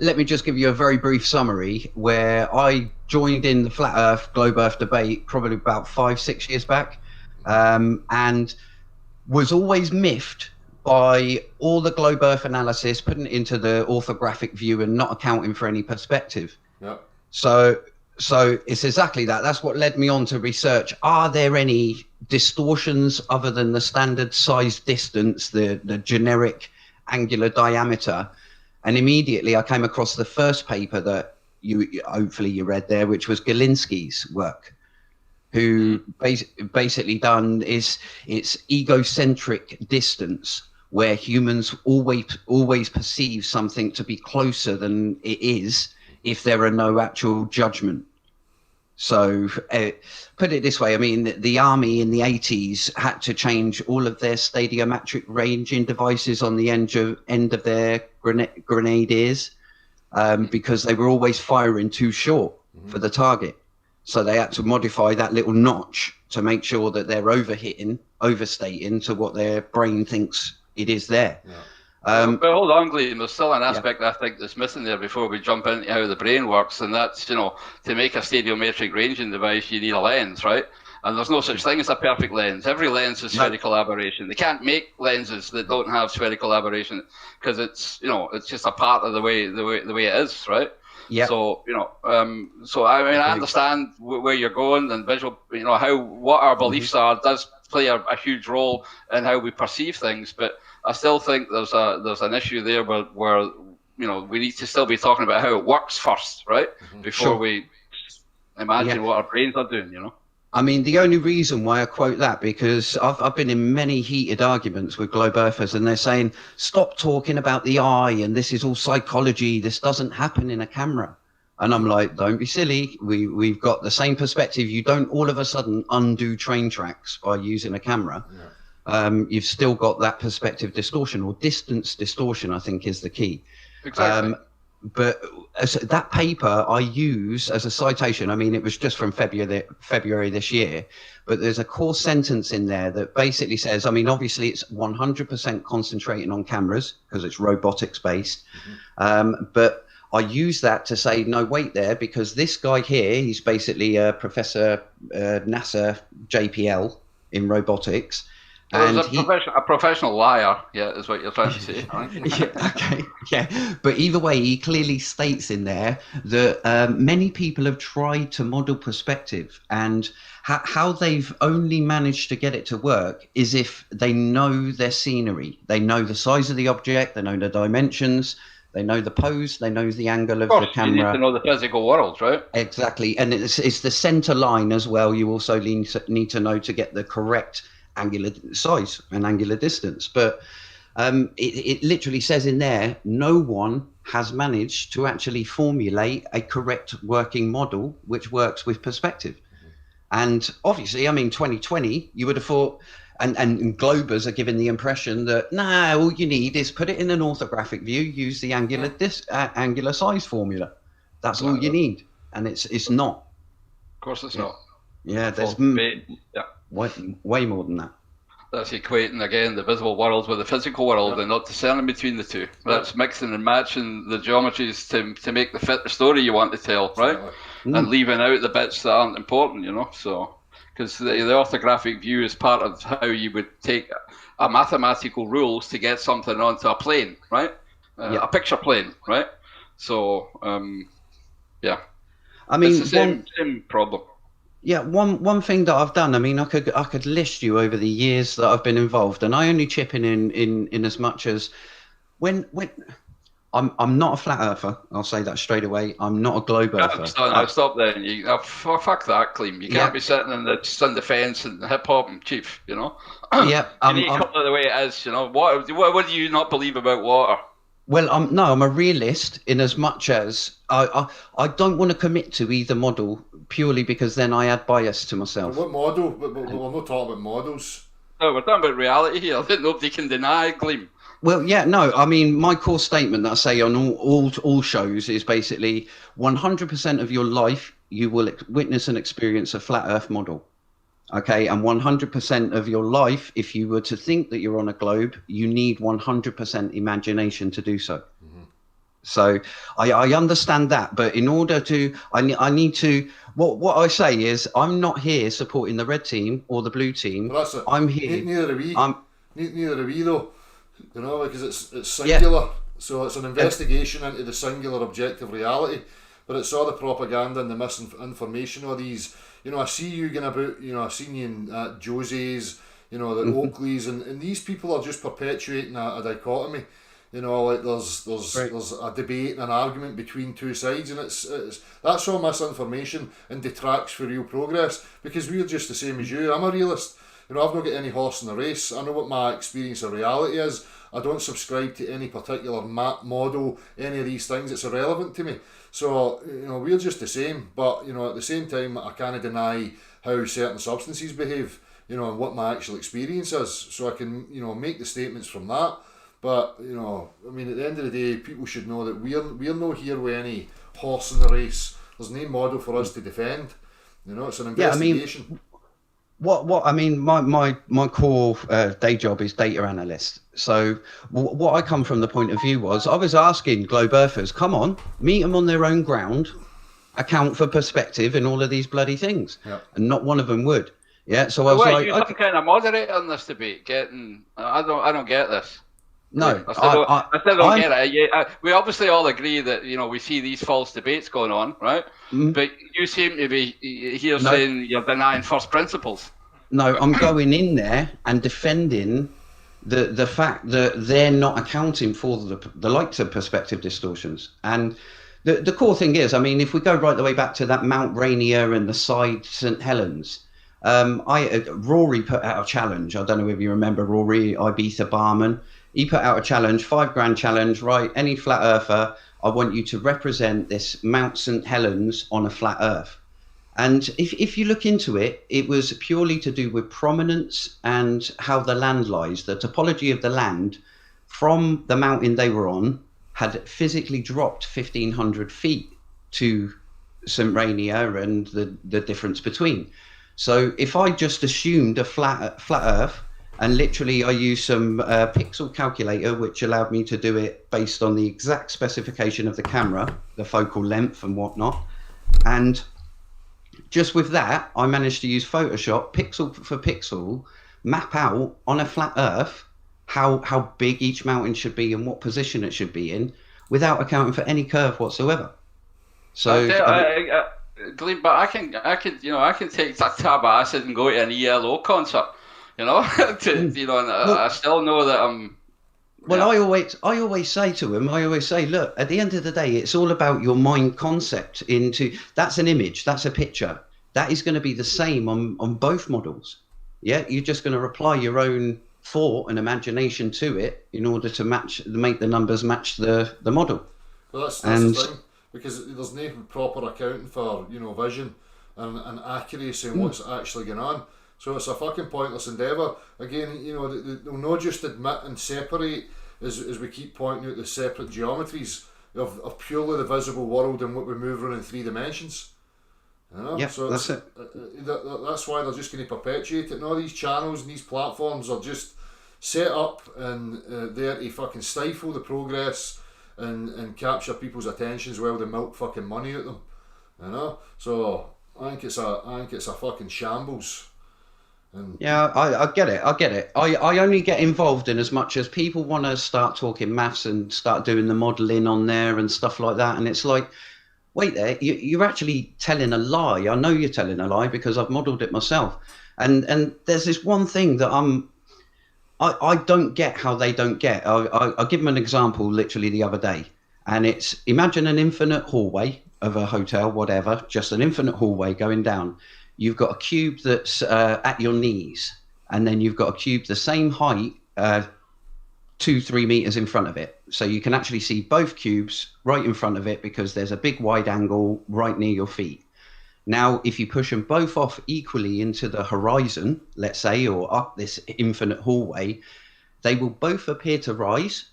Let me just give you a very brief summary where I joined in the flat Earth globe Earth debate probably about 5-6 years back, and was always miffed by all the globe Earth analysis, putting it into the orthographic view and not accounting for any perspective. Yeah. So it's exactly that. That's what led me on to research. Are there any distortions other than the standard size distance, the generic angular diameter? And immediately I came across the first paper that hopefully you read there, which was Galinsky's work, who basically done it's egocentric distance, where humans always perceive something to be closer than it is if there are no actual judgment. So put it this way, I mean, the army in the 80s had to change all of their stadiometric ranging devices on the end of their grenadiers because they were always firing too short for the target. So they had to modify that little notch to make sure that they're overstating to what their brain thinks it is there. But hold on, Gleam, there's still an aspect I think that's missing there before we jump into how the brain works, and that's, to make a stadiometric ranging device, you need a lens, right? And there's no such thing as a perfect lens. Every lens is spherical aberration. They can't make lenses that don't have spherical aberration because it's just a part of the way it is, right? Yeah. So I mean, I understand where you're going and visual, what our beliefs are does play a huge role in how we perceive things, but I still think there's an issue there where we need to still be talking about how it works first, right? Before we imagine what our brains are doing, I mean, the only reason why I quote that, because I've been in many heated arguments with globe earthers, and they're saying, stop talking about the eye, and this is all psychology, this doesn't happen in a camera. And I'm like, don't be silly, we've got the same perspective. You don't all of a sudden undo train tracks by using a camera. You've still got that perspective distortion, or distance distortion, I think is the key. Exactly. But that paper I use as a citation, I mean, it was just from February this year, but there's a core sentence in there that basically says, I mean, obviously it's 100% concentrating on cameras because it's robotics based. But I use that to say, no, wait there, because this guy here, he's basically a professor, NASA JPL in robotics. And a professional liar, is what you're trying to say. But either way, he clearly states in there that many people have tried to model perspective, and how they've only managed to get it to work is if they know their scenery, they know the size of the object, they know the dimensions, they know the pose, they know the angle of the camera. You need to know the physical world, right? Exactly, and it's the center line as well. You also need to know to get the correct angular size and angular distance, but it literally says in there, no one has managed to actually formulate a correct working model which works with perspective. And obviously, I mean, 2020, you would have thought, and globers are given the impression that all you need is put it in an orthographic view, use the angular size formula. That's all you need, and it's not. Of course, it's not. Yeah, there's way more than that. That's equating again the visible world with the physical world and not discerning between the two. That's mixing and matching the geometries to make the story you want to tell, right? And leaving out the bits that aren't important, So, because the orthographic view is part of how you would take a mathematical rules to get something onto a plane, right? A picture plane, right? So, I mean, it's the same problem. Yeah, one thing that I've done, I mean, I could list you over the years that I've been involved, and I only chip in as much as when I'm not a flat earther. I'll say that straight away. I'm not a globe earther. Stop there. Fuck that claim. You can't be sitting on the fence and hip hop and chief. You need to come to the way it is. What do you not believe about water? Well, I'm a realist in as much as I don't want to commit to either model purely because then I add bias to myself. What model? We're not talking about models. No, we're talking about reality here. Nobody can deny Gleam. Well, yeah, no, I mean, my core statement that I say on all shows is basically 100% of your life you will witness and experience a flat Earth model. Okay, and 100% of your life, if you were to think that you're on a globe, you need 100% imagination to do so. So I understand that, but in order to, I need to, what I say is, I'm not here supporting the red team or the blue team. Well, I'm here. Neither are we. Neither are we though, because it's singular. So it's an investigation into the singular objective reality, but it's all the propaganda and the misinformation of these. I see you going about, I've seen you in Josie's, the Oakleys, and these people are just perpetuating a dichotomy. Like there's a debate and an argument between two sides, and it's that's all misinformation and detracts for real progress, because we're just the same as you. I'm a realist. I've not got any horse in the race. I know what my experience of reality is. I don't subscribe to any particular model, any of these things. It's irrelevant to me. So, we're just the same. But, at the same time, I can't deny how certain substances behave, and what my actual experience is. So I can, make the statements from that. But, at the end of the day, people should know that we're not here with any horse in the race. There's no model for us to defend. It's an investigation. Yeah, What I mean, my core day job is data analyst. So what I come from the point of view was, I was asking globe earthers, come on, meet them on their own ground, account for perspective in all of these bloody things, and not one of them would. Yeah, so I was like, you're some kind of moderator in this debate. I don't get this. No, I still don't get it. We obviously all agree that we see these false debates going on, right? But you seem to be here saying you're denying first principles. I'm going in there and defending the fact that they're not accounting for the likes of perspective distortions. And the core thing is, I mean, if we go right the way back to that Mount Rainier and the side St. Helens, Rory put out a challenge. I don't know if you remember Rory, Ibiza barman. He put out a challenge, $5,000 challenge, right? Any flat earther, I want you to represent this Mount St. Helens on a flat earth. And if you look into it, it was purely to do with prominence and how the land lies. The topology of the land from the mountain they were on had physically dropped 1,500 feet to St. Rainier and the difference between. So if I just assumed a flat earth, and literally I used some pixel calculator, which allowed me to do it based on the exact specification of the camera, the focal length and whatnot. And just with that, I managed to use Photoshop, pixel for pixel, map out on a flat earth how big each mountain should be and what position it should be in, without accounting for any curve whatsoever. So, Glenn, but I can take that tab acid and go to an ELO concert, and I still know that I'm. Well, yeah. I always say to him, look, at the end of the day, it's all about your mind concept that's an image, that's a picture. That is going to be the same on both models. Yeah, you're just going to apply your own thought and imagination to it in order to make the numbers match the model. Well, that's the thing, because there's no proper accounting for, vision and accuracy and what's actually going on. So it's a fucking pointless endeavour. Again, they'll not just admit and separate, as we keep pointing out, the separate geometries of purely the visible world and what we move around in 3 dimensions. Yeah, so that's it. That's why they're just going to perpetuate it. And all these channels and these platforms are just set up and there to fucking stifle the progress and capture people's attentions while they milk fucking money at them. So I think it's a fucking shambles. Yeah, I get it. I only get involved in as much as people want to start talking maths and start doing the modelling on there and stuff like that. And it's like, wait there, you're actually telling a lie. I know you're telling a lie because I've modelled it myself. And there's this one thing that I don't get how they don't get. I'll give them an example literally the other day. And it's, imagine an infinite hallway of a hotel, whatever, just an infinite hallway going down. You've got a cube that's at your knees, and then you've got a cube the same height, 2-3 meters in front of it. So you can actually see both cubes right in front of it because there's a big wide angle right near your feet. Now, if you push them both off equally into the horizon, let's say, or up this infinite hallway, they will both appear to rise,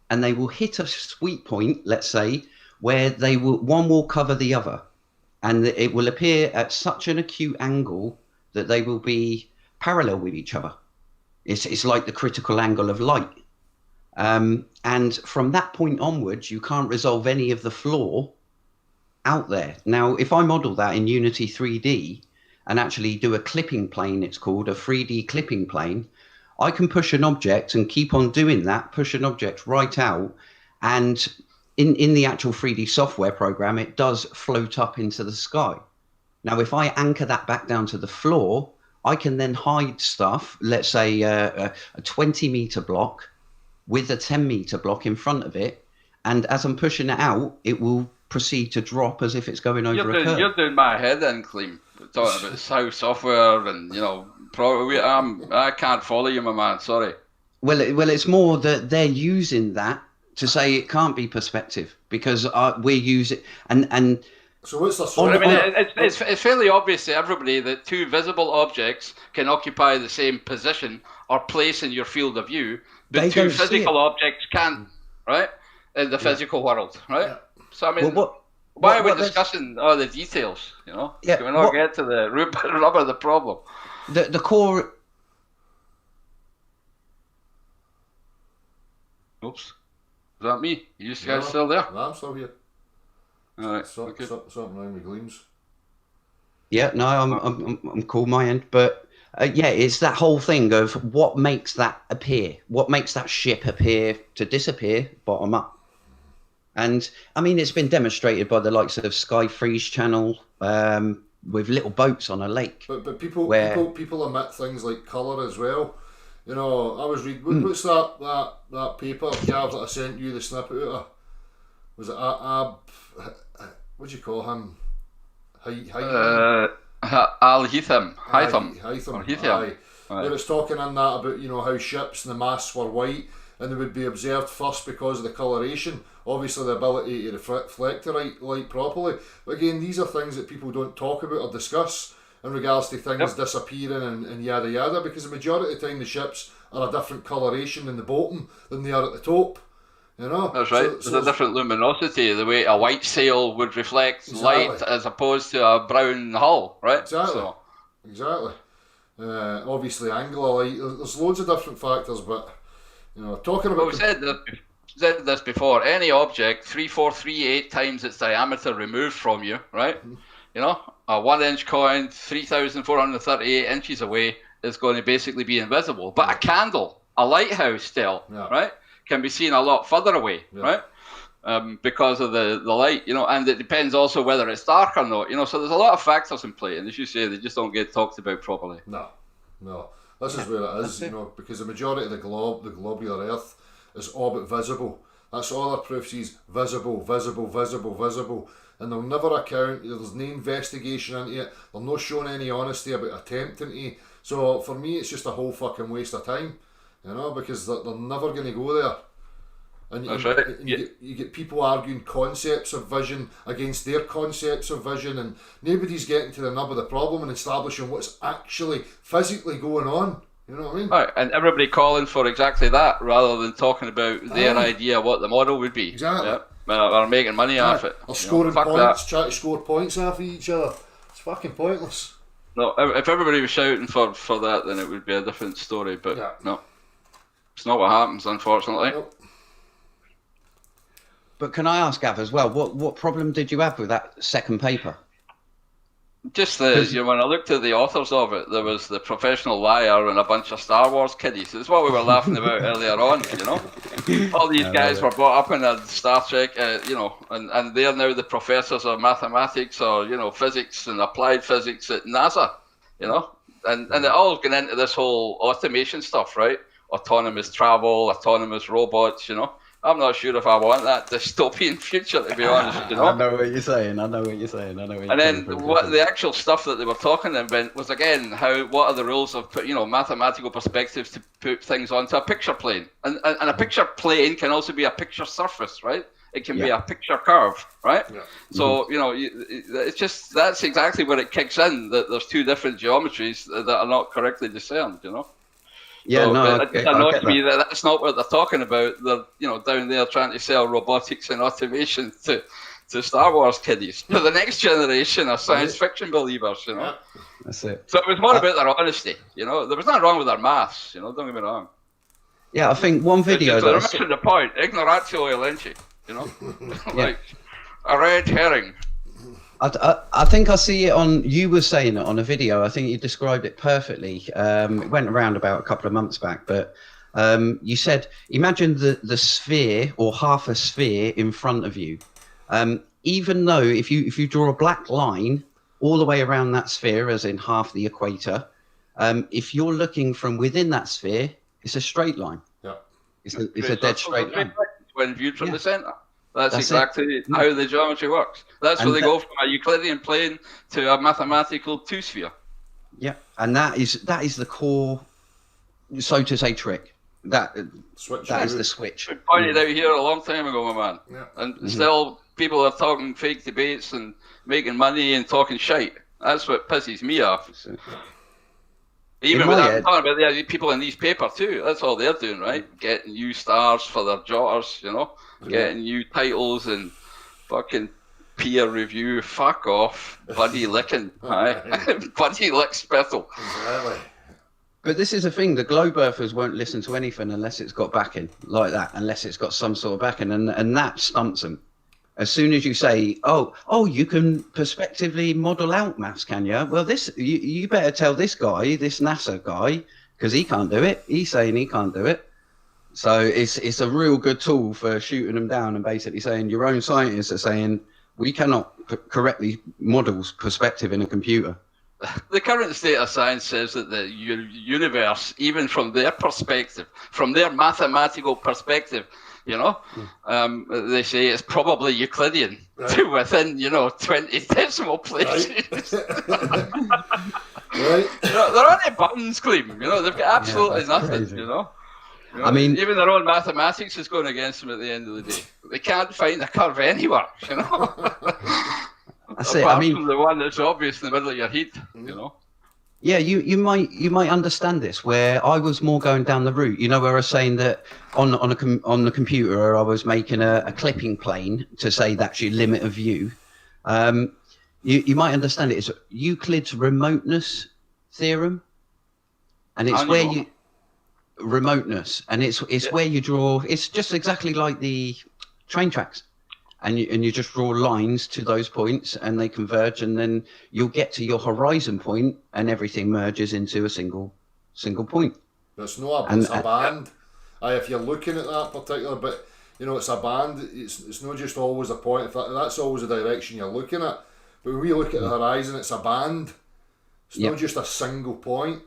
and they will hit a sweet point, let's say, where one will cover the other. And it will appear at such an acute angle that they will be parallel with each other. It's like the critical angle of light. And from that point onwards, you can't resolve any of the flaw out there. Now, if I model that in Unity 3D and actually do a clipping plane, it's called a 3D clipping plane, I can push an object and keep on doing that, push an object right out, and in the actual 3D software program, it does float up into the sky. Now, if I anchor that back down to the floor, I can then hide stuff, let's say a 20-meter block with a 10-meter block in front of it. And as I'm pushing it out, it will proceed to drop as if it's going over a curve. You're doing my head in, Clem, talking about how software and, I can't follow you, my man, sorry. Well, it's more that they're using that to say it can't be perspective because we use it and so what's the it's fairly obvious to everybody that 2 visible objects can occupy the same position or place in your field of view, but 2 physical objects can't, right, in the physical world, right? Yeah. So I mean, why are we discussing all the details? Can we not get to the rub of the problem? The core. Oops. Is that me? You guys still there? No, I'm still here. All right. Something wrong with Gleams. Yeah, no, I'm cool my end, but it's that whole thing of what makes that appear, what makes that ship appear to disappear bottom up. And I mean, it's been demonstrated by the likes of Sky Freeze Channel, with little boats on a lake. But people where... people omit things like colour as well. You know, I was reading. What's that paper, Gav, that I sent you the snippet out of? Was it what do you call him? Al-Hitham. Aye. Where it's talking in that about, you know, how ships and the masts were white and they would be observed first because of the coloration. Obviously, the ability to reflect the light properly. But again, these are things that people don't talk about or discuss in regards to things disappearing and yada yada, because the majority of the time the ships are a different coloration in the bottom than they are at the top. You know? That's right. There's a different luminosity, the way a white sail would reflect light as opposed to a brown hull, right? Exactly. Obviously, angle of light. There's loads of different factors, but you know, talking about. Well, we said this before. Any object 3438 times its diameter removed from you, right? Mm-hmm. You know, a 1 inch coin 3,438 inches away is going to basically be invisible. But a candle, a lighthouse still, right, can be seen a lot further away, right? Because of the light, you know, and it depends also whether it's dark or not, you know, so there's a lot of factors in play, and as you say, they just don't get talked about properly. No. This is where it is, you know, because the majority of the globular Earth is orbit visible. That's all our proof sees, visible, and they'll never account, there's no investigation into it, they're not showing any honesty about attempting to. So for me, it's just a whole fucking waste of time, you know, because they're never going to go there. And you get people arguing concepts of vision against their concepts of vision, and nobody's getting to the nub of the problem and establishing what's actually physically going on. You know what I mean? Right, and everybody calling for exactly that rather than talking about their idea what the model would be. Exactly. Yeah. Or making money off it. Or scoring points, trying to score points off each other. It's fucking pointless. No, if everybody was shouting for that, then it would be a different story, but no. It's not what happens, unfortunately. Nope. But can I ask, Gav, as well, what problem did you have with that second paper? Just when I looked at the authors of it, there was the professional liar and a bunch of Star Wars kiddies. It's what we were laughing about earlier on, you know. All these guys were brought up in a Star Trek, you know, and they're now the professors of mathematics or, you know, physics and applied physics at NASA, you know. And it all gone into this whole automation stuff, right? Autonomous travel, autonomous robots, you know. I'm not sure if I want that dystopian future, to be honest, you know. I know what you're saying. And then what the actual stuff that they were talking about was, again, what are the rules of, you know, mathematical perspectives to put things onto a picture plane. And a picture plane can also be a picture surface, right? It can be a picture curve, right? Yeah. So, you know, it's just, that's exactly where it kicks in, that there's two different geometries that are not correctly discerned, you know. Yeah, so, it annoys me that that's not what they're talking about. They're, you know, down there trying to sell robotics and automation to Star Wars kiddies, to the next generation of science fiction believers, you know. That's it. So it was more about their honesty, you know. There was nothing wrong with their maths, you know, don't get me wrong. Yeah, I think one video... They're missing the point, ignoratio elenchi, you know. Like a red herring. I think I see it on, you were saying it on a video, I think you described it perfectly. It went around about a couple of months back, but you said, imagine the sphere or half a sphere in front of you. Even though if you draw a black line all the way around that sphere, as in half the equator, if you're looking from within that sphere, it's a straight line. Yeah. It's a dead straight line. When viewed from the centre. That's exactly how the geometry works. That's where they go from a Euclidean plane to a mathematical two-sphere. Yeah, and that is the core, so to say, trick. That is the switch. We pointed out here a long time ago, my man. Yeah. And still people are talking fake debates and making money and talking shite. That's what pisses me off. Even with that, talking about the people in these papers too. That's all they're doing, right? Getting new stars for their jotters, you know? Getting new titles and fucking peer review. Fuck off. Buddy licking. Buddy lick spittle. Exactly. But this is the thing, the globe earthers won't listen to anything unless it's got backing like that, unless it's got some sort of backing, and that stumps them. As soon as you say, oh, you can prospectively model out maths, can you? Well, you better tell this guy, this NASA guy, because he can't do it. He's saying he can't do it. So it's a real good tool for shooting them down and basically saying your own scientists are saying we cannot correctly models perspective in a computer. The current state of science says that the universe, even from their perspective, from their mathematical perspective, they say it's probably Euclidean to within, 20 decimal places. Right. There aren't any buttons, Clem. They've got absolutely nothing, crazy. I mean, even their own mathematics is going against them at the end of the day. They can't find a curve anywhere, That's it. Apart I mean, from the one that's obvious in the middle of your head, Yeah, you might understand this. Where I was more going down the route, where I was saying that on the computer I was making a clipping plane to say that's your limit of view. You might understand it. It's Euclid's remoteness theorem, and it's where you remoteness, and it's where you draw. It's just exactly like the train tracks. And you just draw lines to those points, and they converge, and then you'll get to your horizon point, and everything merges into a single point. It's not a, it's a band. If you're looking at that particular, but it's a band. It's not just always a point. That's always the direction you're looking at. But when we look at the horizon, it's a band. It's not just a single point.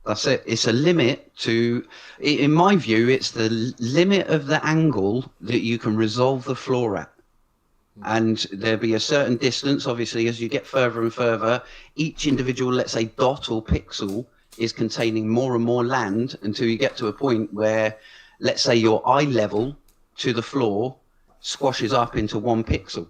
That's it. It's a limit to, in my view, it's the limit of the angle that you can resolve the floor at. And there'll be a certain distance, obviously, as you get further and further. Each individual, let's say, dot or pixel is containing more and more land until you get to a point where, let's say, your eye level to the floor squashes up into 1 pixel.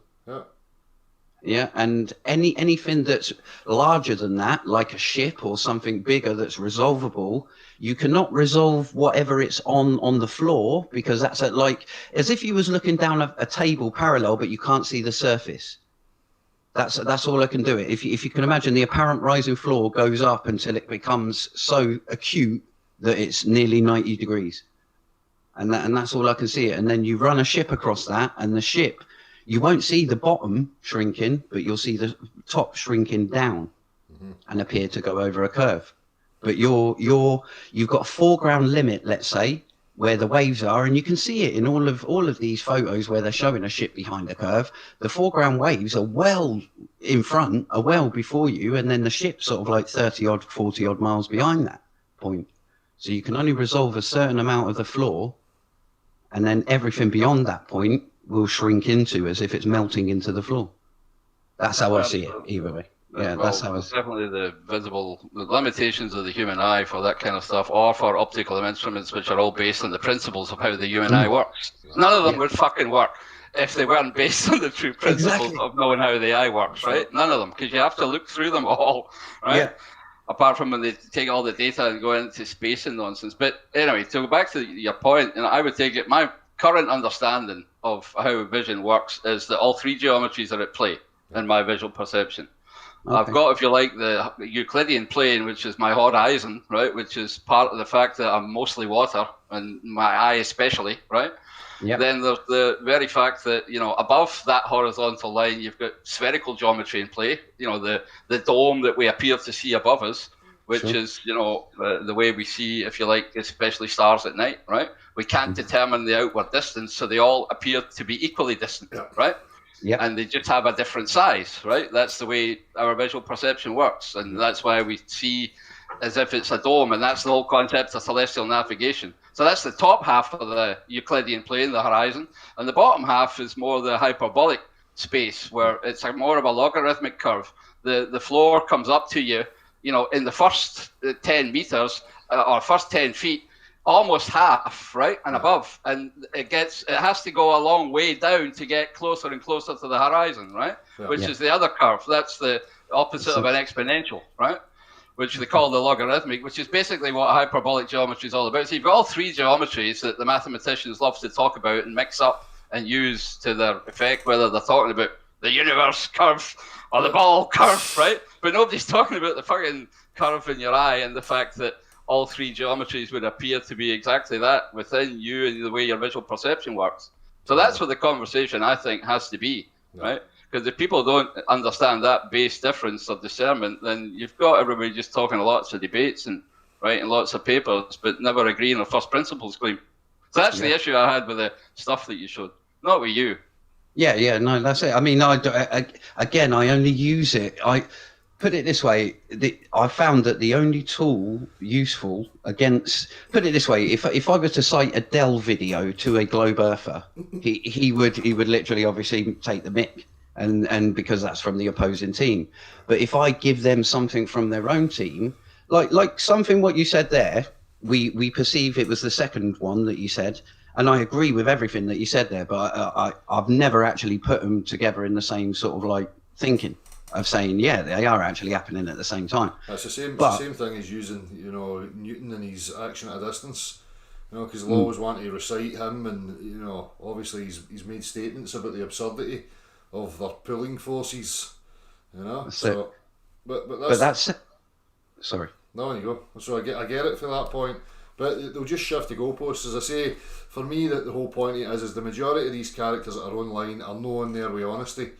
Yeah, and anything that's larger than that, like a ship or something bigger that's resolvable, you cannot resolve whatever it's on the floor, because that's like as if you was looking down a table parallel, but you can't see the surface. That's all I can do it. If you can imagine, the apparent rising floor goes up until it becomes so acute that it's nearly 90 degrees, and that's all I can see it. And then you run a ship across that, and the ship, you won't see the bottom shrinking, but you'll see the top shrinking down and appear to go over a curve. But you've got a foreground limit, let's say, where the waves are, and you can see it in all of these photos where they're showing a ship behind a curve. The foreground waves are well in front, are well before you, and then the ship's sort of like 30 odd, 40 odd miles behind that point. So you can only resolve a certain amount of the floor, and then everything beyond that point will shrink into as if it's melting into the floor. That's how I see it, either way. Yeah, well, that's how it's definitely the limitations of the human eye for that kind of stuff, or for optical instruments, which are all based on the principles of how the human eye works. None of them would fucking work if they weren't based on the true principles of knowing how the eye works, right? None of them, because you have to look through them all, right? Yeah. Apart from when they take all the data and go into space and nonsense. But anyway, to go back to your point, I would take it, my current understanding of how vision works is that all 3 geometries are at play in my visual perception. Okay. I've got, if you like, the Euclidean plane, which is my horizon, right, which is part of the fact that I'm mostly water, and my eye especially, right? Yep. Then there's the very fact that, above that horizontal line, you've got spherical geometry in play, the dome that we appear to see above us, which is, the way we see, if you like, especially stars at night, right? We can't determine the outward distance, so they all appear to be equally distant, right? Yeah. And they just have a different size, right? That's the way our visual perception works, and that's why we see as if it's a dome, and that's the whole concept of celestial navigation. So that's the top half of the Euclidean plane, the horizon, and the bottom half is more the hyperbolic space, where it's more of a logarithmic curve. The floor comes up to you, in the first 10 meters or first 10 feet, almost half, right, and above, and it has to go a long way down to get closer and closer to the horizon, right? Which is the other curve. That's the opposite of an exponential, right? Which they call the logarithmic, which is basically what hyperbolic geometry is all about. So you've got all 3 geometries that the mathematicians love to talk about and mix up and use to their effect, whether they're talking about the universe curve or the ball curve, right? But nobody's talking about the fucking curve in your eye and the fact that all 3 geometries would appear to be exactly that within you and the way your visual perception works. So that's what the conversation, I think, has to be, right? Because if people don't understand that base difference of discernment, then you've got everybody just talking lots of debates and writing lots of papers, but never agreeing on first principles claim. So that's the issue I had with the stuff that you showed, not with you. Yeah, no, that's it. I mean, again, I only use it. I put it this way: I found that the only tool useful against, put it this way, if I was to cite a Dell video to a globe earther, he would literally obviously take the mick, and because that's from the opposing team. But if I give them something from their own team, like something what you said there, we perceive it was the second one that you said. And I agree with everything that you said there, but I've never actually put them together in the same sort of like thinking of saying, yeah, they are actually happening at the same time. It's the same thing as using, Newton and his action at a distance, because they'll always want to recite him, and obviously he's made statements about the absurdity of their pulling forces, So, but that's sorry. No, you go. So I get it for that point. But they'll just shift the goalposts. As I say, for me, the whole point of it is the majority of these characters that are online are not on there with honesty.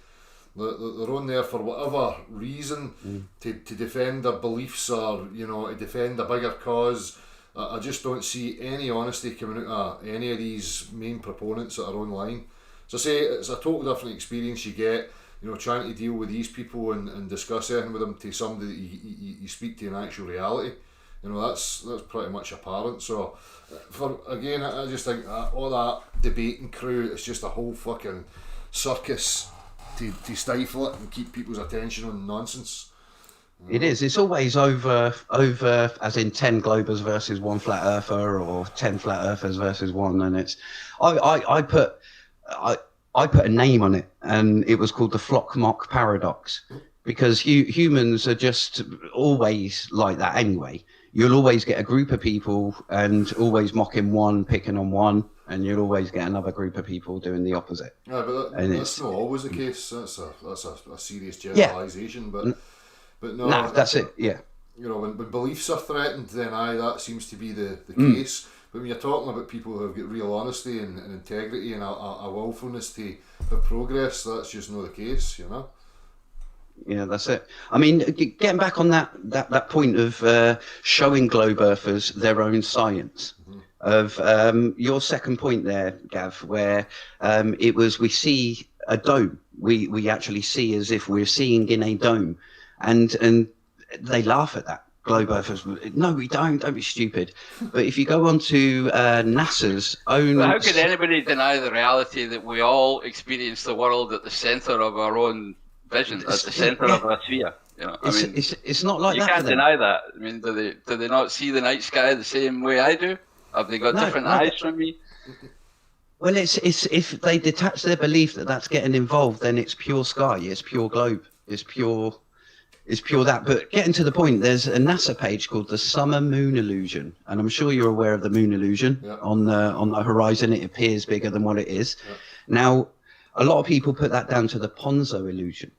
They're on there for whatever reason, to defend their beliefs, or to defend a bigger cause. I just don't see any honesty coming out of any of these main proponents that are online. So I say it's a total different experience you get, trying to deal with these people and discuss anything with them to somebody that you speak to in actual reality. That's pretty much apparent. So, I just think all that debating crew is just a whole fucking circus to stifle it and keep people's attention on nonsense. It is. It's always over, as in 10 globers versus 1 flat earther, or 10 flat earthers versus 1. And it's, I put a name on it, and it was called the flock mock paradox, because humans are just always like that anyway. You'll always get a group of people and always mocking one, picking on one, and you'll always get another group of people doing the opposite. Yeah, but that's not always the case. That's a serious generalisation. Yeah. But no, that's it. Yeah. When beliefs are threatened, then that seems to be the case. But when you're talking about people who have got real honesty and integrity and a willfulness to progress, that's just not the case, Yeah, that's it. I mean, getting back on that point of showing globe earthers their own science, of your second point there, Gav, where it was we see a dome. We actually see as if we're seeing in a dome, and they laugh at that. Globe earthers, no, we don't be stupid. But if you go on to NASA's own... But how could anybody deny the reality that we all experience the world at the centre of our own vision, at the centre of our sphere? It's not like that. You can't deny that. I mean, do they not see the night sky the same way I do? Have they got different eyes from me? Well, it's if they detach their belief that that's getting involved, then it's pure sky, it's pure globe, it's pure that. But getting to the point, there's a NASA page called the Summer Moon Illusion, and I'm sure you're aware of the moon illusion. Yeah. On the horizon. It appears bigger than what it is. Yeah. Now, a lot of people put that down to the Ponzo illusion.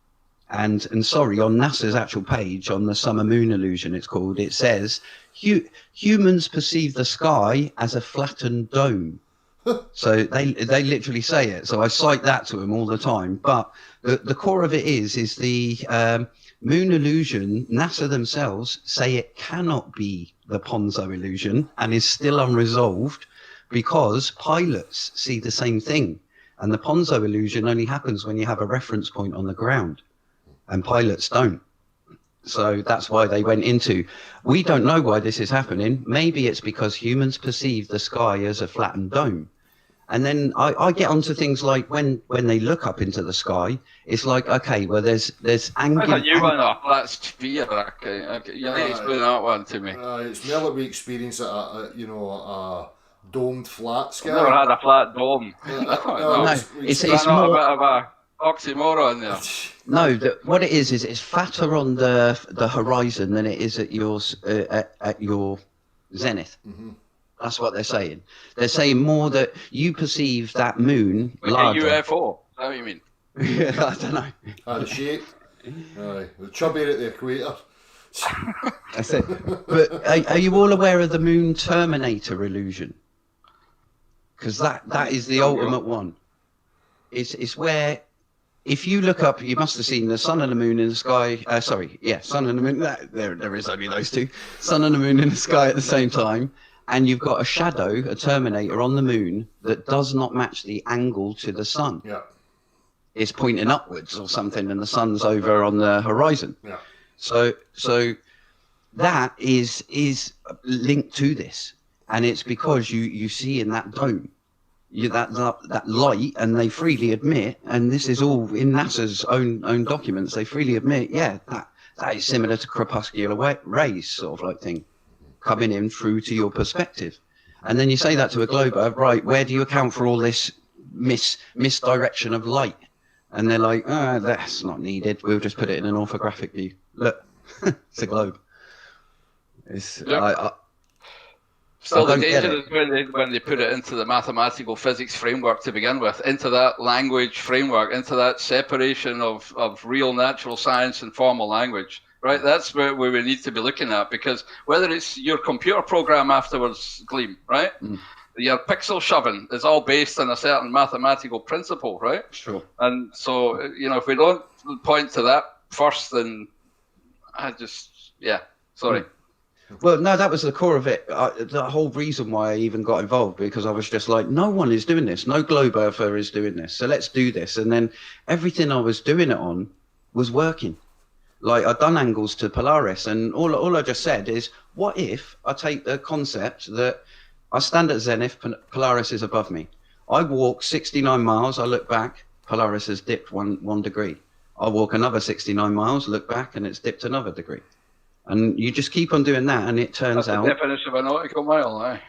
And sorry, on NASA's actual page, on the Summer Moon Illusion, it's called, it says, humans perceive the sky as a flattened dome. So they literally say it. So I cite that to them all the time. But the core of it is the moon illusion. NASA themselves say it cannot be the Ponzo illusion and is still unresolved because pilots see the same thing. And the Ponzo illusion only happens when you have a reference point on the ground. And pilots don't. So that's why they went into, we don't know why this is happening. Maybe it's because humans perceive the sky as a flattened dome. And then I get onto things like when they look up into the sky, it's like, okay, well, there's angular... I thought you went a flat sphere. Okay. You need to explain that one to me. It's more like we experience a domed flat sky. I've never had a flat dome. It's not more... a bit of a oxymoron there. No, what it is it's flatter on the horizon than it is at your zenith. Mm-hmm. That's what they're saying. They're saying more that you perceive that moon larger. Like a UFO. Is that what you mean? I don't know. The shape. The chubby at the equator. That's it. But are you all aware of the moon terminator illusion? Because that is the ultimate one. It's where, if you look up, you must have seen the sun and the moon in the sky. Sun and the moon. There is only those two. Sun and the moon in the sky at the same time. And you've got a shadow, a terminator on the moon that does not match the angle to the sun. Yeah. is pointing upwards or something, and the sun's over on the horizon. Yeah. So that is linked to this, and it's because you see in that dome that light, and they freely admit, and this is all in NASA's own documents, they freely admit, that is similar to crepuscular rays, sort of like thing, coming in through to your perspective. And then you say that to a glober, right, where do you account for all this misdirection of light? And they're like, that's not needed, we'll just put it in an orthographic view. Look, it's a globe. It's, Still, the danger is when they put it into the mathematical physics framework to begin with, into that language framework, into that separation of real natural science and formal language, right? That's where we need to be looking at, because whether it's your computer program afterwards, Gleam, right? Your pixel shoving is all based on a certain mathematical principle, right? Sure. And so, if we don't point to that first, then sorry. Well, no, that was the core of it. The whole reason why I even got involved, because I was just like, no one is doing this. No globe earther is doing this. So let's do this. And then everything I was doing it on was working. Like, I'd done angles to Polaris, and all I just said is, what if I take the concept that I stand at zenith, Polaris is above me. I walk 69 miles, I look back, Polaris has dipped one degree. I walk another 69 miles, look back, and it's dipped another degree. And you just keep on doing that, and it turns out... That's the definition of a nautical mile, aye.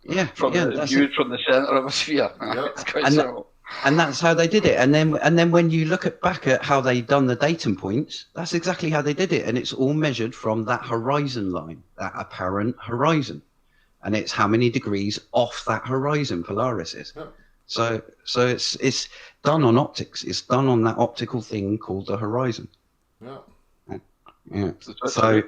Viewed from the centre of a sphere. It's quite simple. And that's how they did it. And then when you look back at how they done the datum points, that's exactly how they did it. And it's all measured from that horizon line, that apparent horizon. And it's how many degrees off that horizon Polaris is. Yeah. So it's done on optics. It's done on that optical thing called the horizon. Yeah. Yeah. So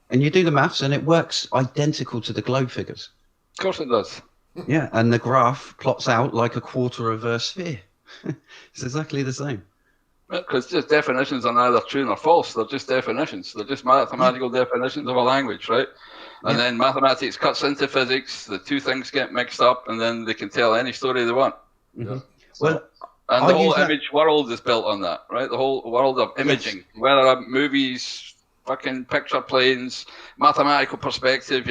and you do the maths, and it works identical to the globe figures. Of course it does. Yeah, and the graph plots out like a quarter of a sphere. It's exactly the same. Because just definitions are neither true nor false. They're just definitions. They're just mathematical definitions of a language, right? And then mathematics cuts into physics. The two things get mixed up, and then they can tell any story they want. Mm-hmm. Well, and the whole image world is built on that, right? The whole world of imaging, whether movies, fucking picture planes, mathematical perspective,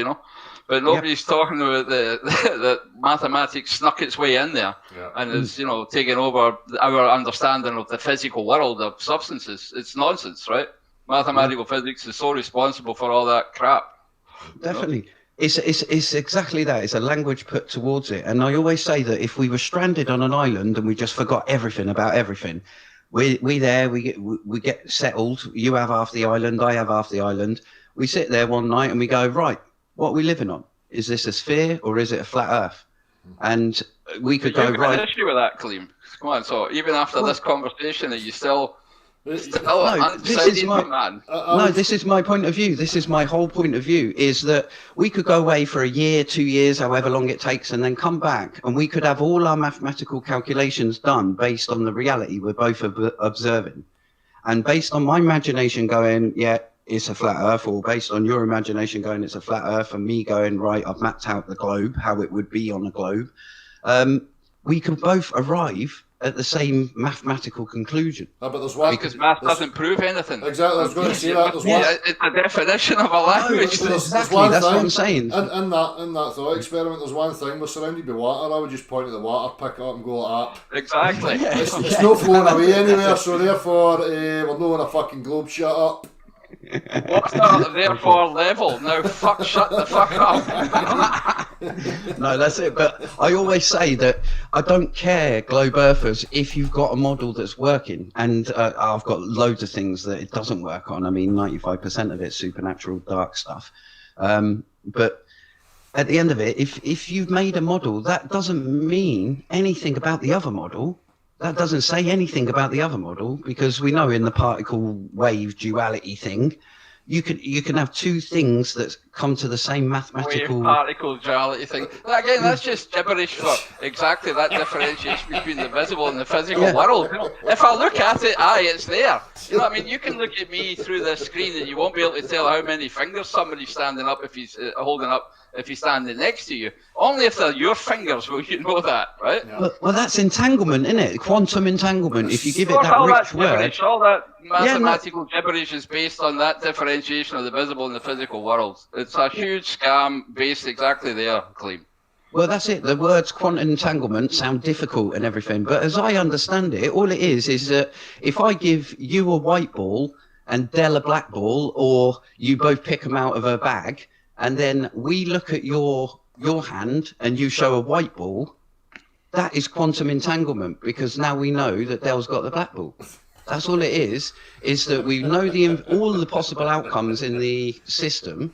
But nobody's talking about that mathematics snuck its way in there and is, taking over our understanding of the physical world of substances. It's nonsense, right? Mathematical physics is so responsible for all that crap. Definitely. It's exactly that. It's a language put towards it. And I always say that if we were stranded on an island and we just forgot everything about everything, we get settled. You have half the island, I have half the island. We sit there one night and we go, right, what are we living on? Is this a sphere or is it a flat Earth? And we could go, right. An issue with that, Clem. Come on, so even after this conversation, are you still this is my point of view. This is my whole point of view, is that we could go away for a year, 2 years, however long it takes, and then come back, and we could have all our mathematical calculations done based on the reality we're both observing. And based on my imagination going, it's a flat Earth, or based on your imagination going, it's a flat Earth, and me going, right, I've mapped out the globe, how it would be on a globe, we can both arrive at the same mathematical conclusion. But there's one, because math doesn't prove anything. Exactly, I was going to say that. It's a definition of a language. Exactly, that's what I'm saying. In that thought experiment, there's one thing, we're surrounded by water. I would just point at the water, pick it up and go like that. Exactly. It's not flowing away anywhere, so therefore we're not on a fucking globe. Shut up. What's that therefore level? No, shut the fuck up. No, that's it. But I always say that I don't care, globe earthers, if you've got a model that's working. And I've got loads of things that it doesn't work on. I mean, 95% of it's supernatural, dark stuff. But at the end of it, if you've made a model, that doesn't mean anything about the other model. That doesn't say anything about the other model, because we know in the particle wave duality thing, you can have two things that come to the same mathematical... Wave particle duality thing. Again, that's just gibberish for exactly that differentiation between the visible and the physical world. If I look at it, it's there. You know what I mean? You can look at me through the screen and you won't be able to tell how many fingers somebody's standing up if he's holding up if he's standing next to you. Only if they're your fingers will you know that, right? Well, that's entanglement, isn't it? Quantum entanglement. If you give it All that that rich word. gibberish, all that mathematical gibberish is based on that differentiation of the visible and the physical worlds. It's a huge scam based exactly there, Clem. Well, that's it. The words quantum entanglement sound difficult and everything, but as I understand it, all it is that if I give you a white ball and Dell a black ball, or you both pick them out of a bag, and then we look at your hand and you show a white ball, that is quantum entanglement, because now we know that Dell's got the black ball. That's all it is that we know all the possible outcomes in the system,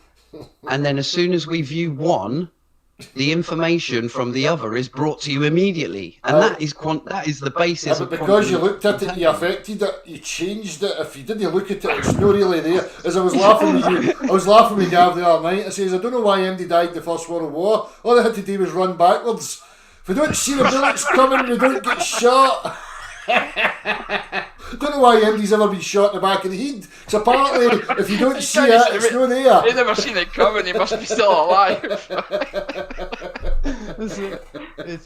and then as soon as we view one, the information from the other is brought to you immediately, and that is the basis. But because you looked at it, you affected it, you changed it. If you didn't look at it, it's not really there. As I was laughing with you, I was laughing with Gav the other night. I says, I don't know why MD died in the First World War. All they had to do was run backwards. If we don't see the bullets coming, we don't get shot. Don't know why MD's ever been shot in the back of the head. Because apparently, if you don't see it, it's not there. He'd never seen it coming. He must be still alive. It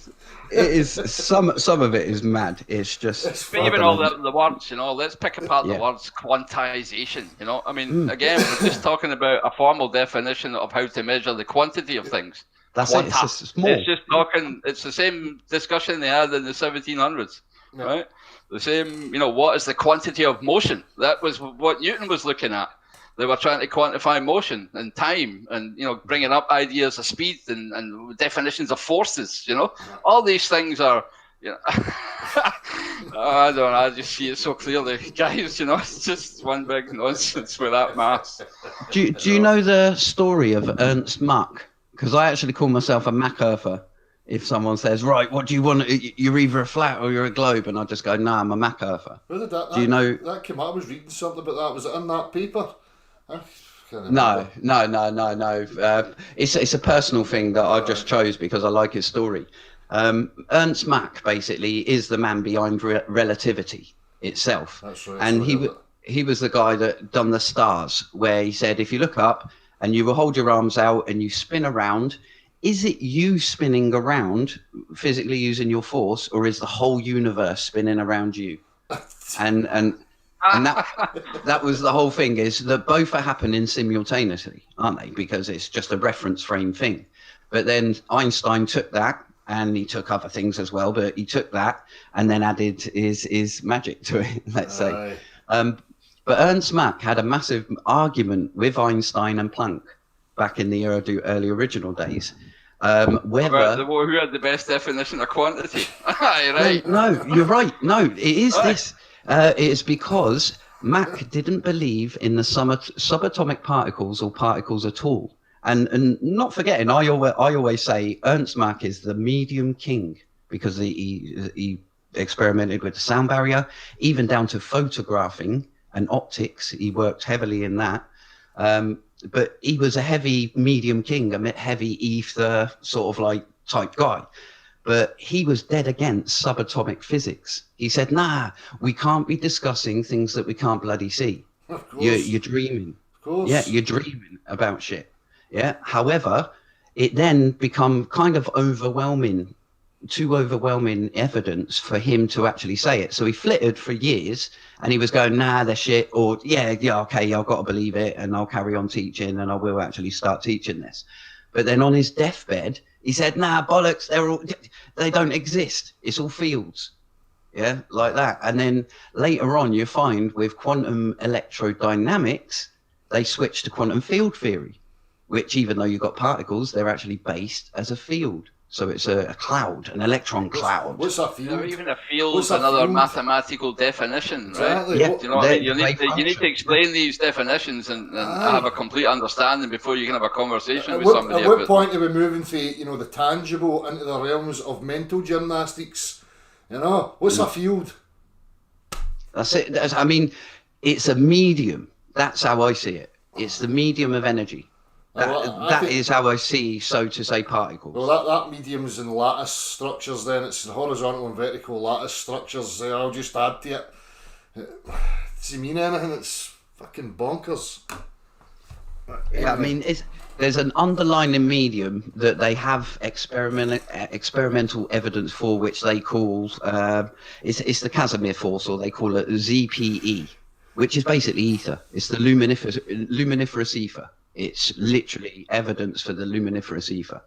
is some of it is mad. It's just. But even all the words, let's pick apart the words quantization. I mean, again, we're just talking about a formal definition of how to measure the quantity of things. That's it. It's small. It's just talking. It's the same discussion they had in the 1700s, right? The same, what is the quantity of motion? That was what Newton was looking at. They were trying to quantify motion and time, and bringing up ideas of speed and definitions of forces. All these things are. I don't know. I just see it so clearly, guys. It's just one big nonsense with that maths. Do you know the story of Ernst Mach? Because I actually call myself a Mach Earther. If someone says, right, what do you want? You're either a flat or you're a globe, and I just go, nah, I'm a Mach Earther. Where did that? Do you know? That came out. I was reading something about that. Was it in that paper? No. It's a personal thing that I just chose because I like his story. Ernst Mach basically is the man behind relativity itself. That's right. And he was the guy that done the stars, where he said, if you look up and you will hold your arms out and you spin around, is it you spinning around physically using your force, or is the whole universe spinning around you? And that was the whole thing, is that both are happening simultaneously, aren't they? Because it's just a reference frame thing. But then Einstein took that, and he took other things as well, but he took that and then added his magic to it, let's say. But Ernst Mach had a massive argument with Einstein and Planck back in the early original days. Whether who had the best definition of quantity? Right. No, you're right. No, it is this. It is because Mach didn't believe in the subatomic particles or particles at all. And not forgetting, I always say Ernst Mach is the medium king, because he experimented with the sound barrier, even down to photographing and optics. He worked heavily in that. But he was a heavy medium king, a heavy ether sort of like type guy. But he was dead against subatomic physics. He said, nah, we can't be discussing things that we can't bloody see. Of course. You're dreaming. Of course. Yeah, you're dreaming about shit. Yeah. However, it then become kind of too overwhelming evidence for him to actually say it. So he flitted for years, and he was going, nah, they're shit, or yeah, okay, I've got to believe it, and I'll carry on teaching, and I will actually start teaching this. But then on his deathbed, he said, nah, bollocks, they don't exist. It's all fields. Yeah, like that. And then later on, you find with quantum electrodynamics, they switched to quantum field theory, which even though you've got particles, they're actually based as a field. So it's a cloud, an electron cloud. What's a field? Even a field is another mathematical definition, right? Exactly. Yeah, you need to explain these definitions and have a complete understanding before you can have a conversation with somebody. At what point are we moving from the tangible into the realms of mental gymnastics? What's a field? That's it. I mean, it's a medium. That's how I see it. It's the medium of energy. That is how I see, so to say, particles. Well, that medium's in lattice structures then. It's in horizontal and vertical lattice structures. I'll just add to it. Does it mean anything? It's fucking bonkers. Yeah, I mean, there's an underlying medium that they have experimental evidence for, which they call it's the Casimir force, or they call it ZPE, which is basically ether. It's the luminiferous ether. It's literally evidence for the luminiferous ether,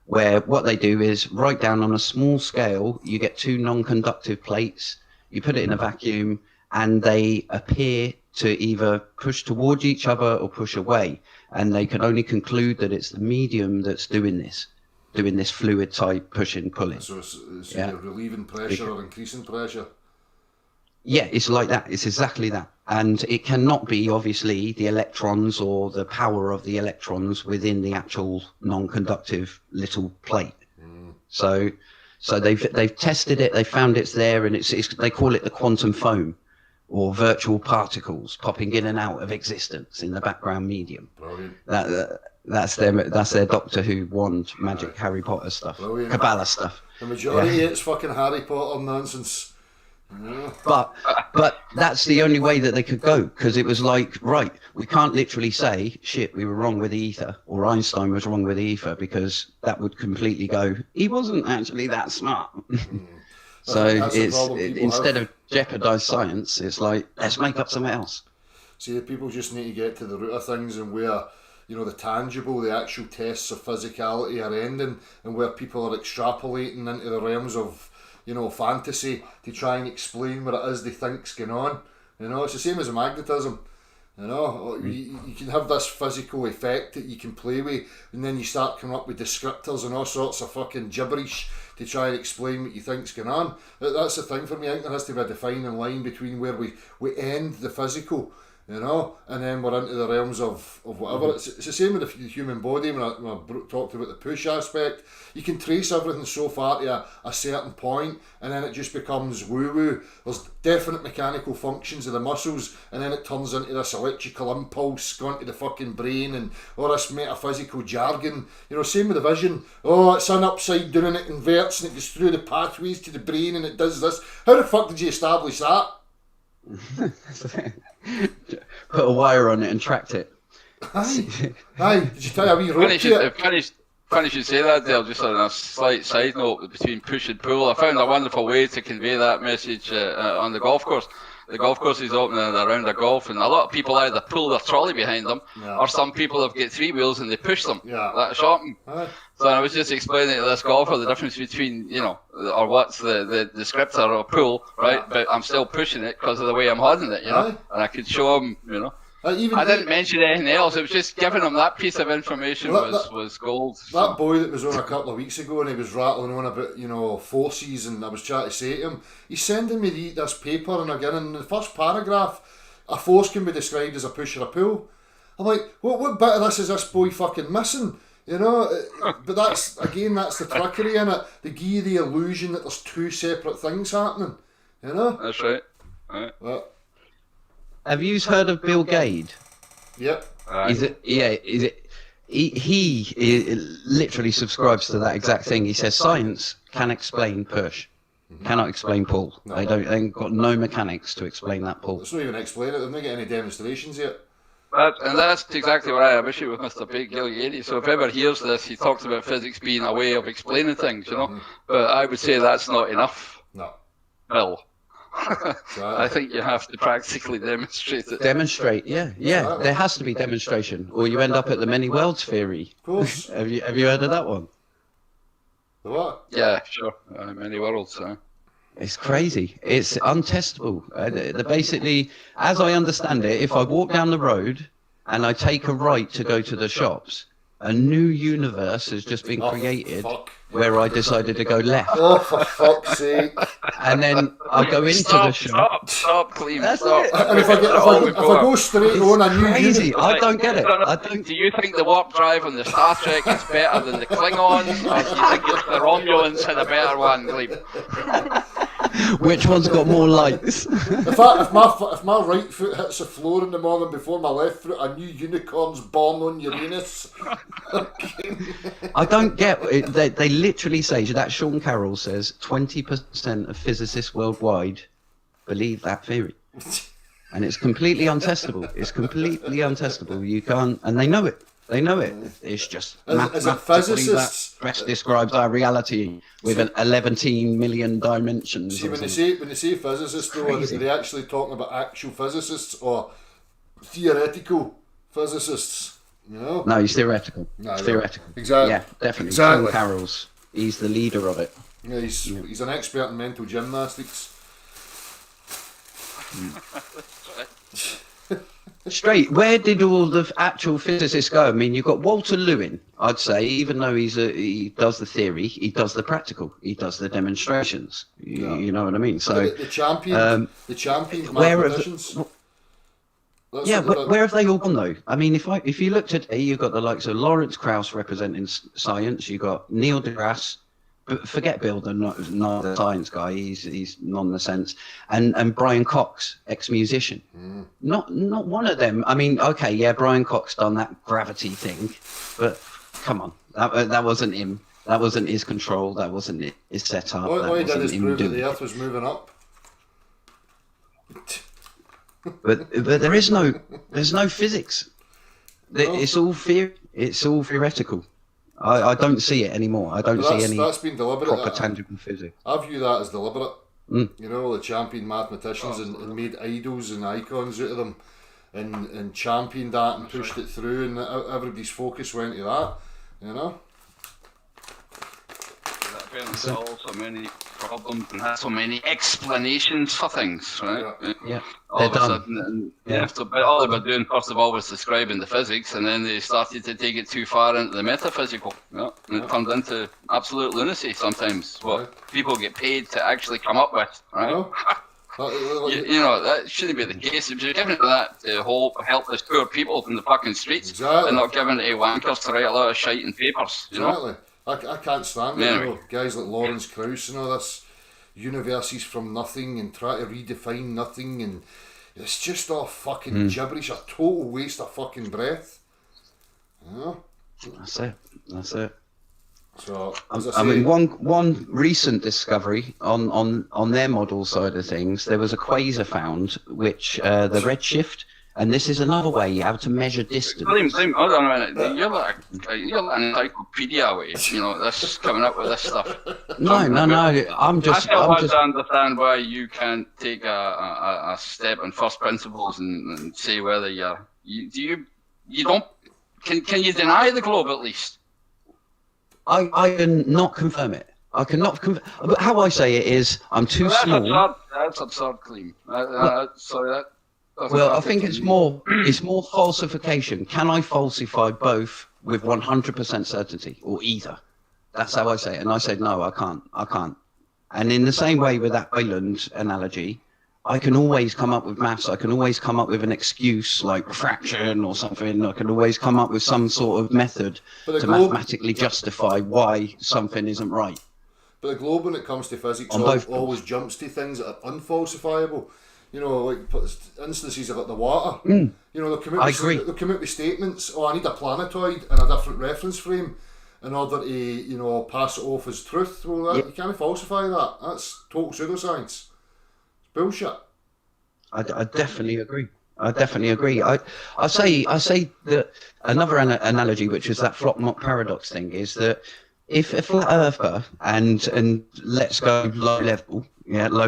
where what they do is write down on a small scale. You get two non-conductive plates, you put it in a vacuum, and they appear to either push towards each other or push away. And they can only conclude that it's the medium that's doing this fluid type pushing, pulling. So it's either relieving pressure or increasing pressure. Yeah, it's like that. It's exactly that. And it cannot be, obviously, the electrons or the power of the electrons within the actual non-conductive little plate. So they've tested it. They found it's there, and it's they call it the quantum foam, or virtual particles popping in and out of existence in the background medium. Brilliant. That's their Doctor Who wand magic Harry Potter stuff. Brilliant. Kabbalah stuff. The majority it's fucking Harry Potter nonsense. Yeah. But that's the only way that they could go, because it was like, right, we can't literally say, shit, we were wrong with the ether, or Einstein was wrong with the ether, because that would completely go, he wasn't actually that smart. So it's instead of jeopardize science, it's like, let's make up something else. See, the people just need to get to the root of things, and where, you know, the tangible, the actual tests of physicality are ending, and where people are extrapolating into the realms of, you know, fantasy to try and explain what it is they think's going on. You know, it's the same as magnetism. You know, you can have this physical effect that you can play with, and then you start coming up with descriptors and all sorts of fucking gibberish to try and explain what you think's going on. That's the thing for me. I think there has to be a defining line between where we end the physical, you know, and then we're into the realms of whatever. It's the same with the human body. When I talked about the push aspect, you can trace everything so far to a certain point, and then it just becomes woo-woo. There's definite mechanical functions of the muscles, and then it turns into this electrical impulse going to the fucking brain, and all this metaphysical jargon. You know, same with the vision. Oh, it's an upside down and it inverts and it goes through the pathways to the brain and it does this. How the fuck did you establish that? Put a wire on it and tracked it. Aye. Did you tie a wee rope to it? Funny you should say that, Dale. Just on a slight side note between push and pull, I found a wonderful way to convey that message on the golf course. The golf course is opening around a golf, and a lot of people either pull their trolley behind them, or some people have got three wheels and they push them. That's shocking. So I was just explaining to this golfer the difference between, you know, or what's the descriptor or pull, right? But I'm still pushing it because of the way I'm holding it, you know. And I could show him, you know. I didn't mention anything else. It was just giving him that piece of information was gold. That boy that was on a couple of weeks ago and he was rattling on about, you know, forces, and I was trying to say to him, he's sending me this paper, and again in the first paragraph, a force can be described as a push or a pull. I'm like, what bit of this is this boy fucking missing? You know, but that's the trickery in it. They give you the illusion that there's two separate things happening. You know? That's right. Have you heard of Bill Gates? Yep. He literally subscribes to that exact thing. He says science can explain push, cannot explain pull. They ain't got no mechanics to explain that pull. It's not even explain it. They've not got any demonstrations yet. And that's exactly what I have issue with Mr. Big Gillieri. So if ever hears this, he talks about physics being a way of explaining things, you know. But I would say that's not enough. No. Bill. I think you have to practically demonstrate it. Demonstrate, yeah. There has to be demonstration, or you end up at the many worlds theory. Of course. Have you heard of that one? The what? Yeah, sure. Many worlds. It's crazy. It's untestable. Basically, as I understand it, if I walk down the road and I take a right to go to the shops, a new universe has just been created where I decided to go left. Oh, for fuck's sake. And then I go into the shop. Stop, Clem. That's stop. it. And if I go straight on a new crazy. I don't get it. Do you think the warp drive on the Star Trek is better than the Klingons, or do you think it's the Romulans had a better one, Clem? Which one's got more lights? If my right foot hits the floor in the morning before my left foot, a new unicorn's born on Uranus. I don't get it. They literally say that. Sean Carroll says 20% of physicists worldwide believe that theory. and it's completely untestable. It's completely untestable. You can't, and they know it. They know it. It's just As a physicist, that best describes our reality with an 11 million dimensions. See, when they say physicists, though, are they actually talking about actual physicists or theoretical physicists? You know? No, he's theoretical. No, It's theoretical. Exactly. Yeah, definitely. Exactly. Sean Carroll's. He's the leader of it. Yeah, he's an expert in mental gymnastics. Straight, where did all the actual physicists go? I mean, you've got Walter Lewin, I'd say, even though he does the theory, he does the practical, he does the demonstrations. You know what I mean? So the champion mathematicians. Where have they all gone though? I mean, if you looked at you've got the likes of Lawrence Krauss representing science, you got Neil deGrasse. But forget Bill, not the science guy. He's nonsense. And Brian Cox, ex-musician. Not one of them. I mean, okay, yeah, Brian Cox done that gravity thing, but come on, that wasn't him. That wasn't his control. That wasn't his setup. All he did is prove that the Earth was moving up. But there's no physics. It's all theory. It's all theoretical. I don't see it anymore. I don't see any that's been deliberate, proper tangible physics. I view that as deliberate. You know, the champion mathematicians and made idols and icons out of them and championed that and pushed it through, and everybody's focus went to that, you know? So many problems and has so many explanations for things, right? Yeah. All of a sudden, all they were doing first of all was describing the physics, and then they started to take it too far into the metaphysical. And it turned into absolute lunacy sometimes. What people get paid to actually come up with, right? You know, that shouldn't be the case. If you're giving it that to helpless poor people in the fucking streets, and not giving it to wankers to write a lot of shite in papers, you know? I can't stand it, you know, guys like Lawrence Krauss and all this universes from nothing and try to redefine nothing, and it's just all fucking gibberish, a total waste of fucking breath. You know? That's it. So, I mean, one recent discovery on their model side of things, there was a quasar found, which the redshift. And this is another way how to measure distance. Hold on a minute. You're like an encyclopedia way, you know, that's coming up with this stuff. No. I'm just. I still hard to understand why you can't take a step in first principles and say whether you don't. Can you deny the globe at least? I can not confirm it. I cannot confirm. But how I say it is, I'm too small. That's absurd claim. Well, I think it's more falsification. Can I falsify both with 100% certainty, or either? That's how I say it. And I said, no, I can't. And in the same way with that island analogy, I can always come up with maths. I can always come up with an excuse like refraction or something. I can always come up with some sort of method to mathematically justify why something isn't right. But the globe, when it comes to physics, always jumps to things that are unfalsifiable. You know, like instances of like the water. You know, they'll come out with statements. Oh, I need a planetoid and a different reference frame in order to, you know, pass it off as truth. Well, you can't falsify that. That's total pseudoscience. It's bullshit. I definitely agree. I say that another analogy, which is that flop mop paradox thing, is that if a flat earther and let's go low level. Low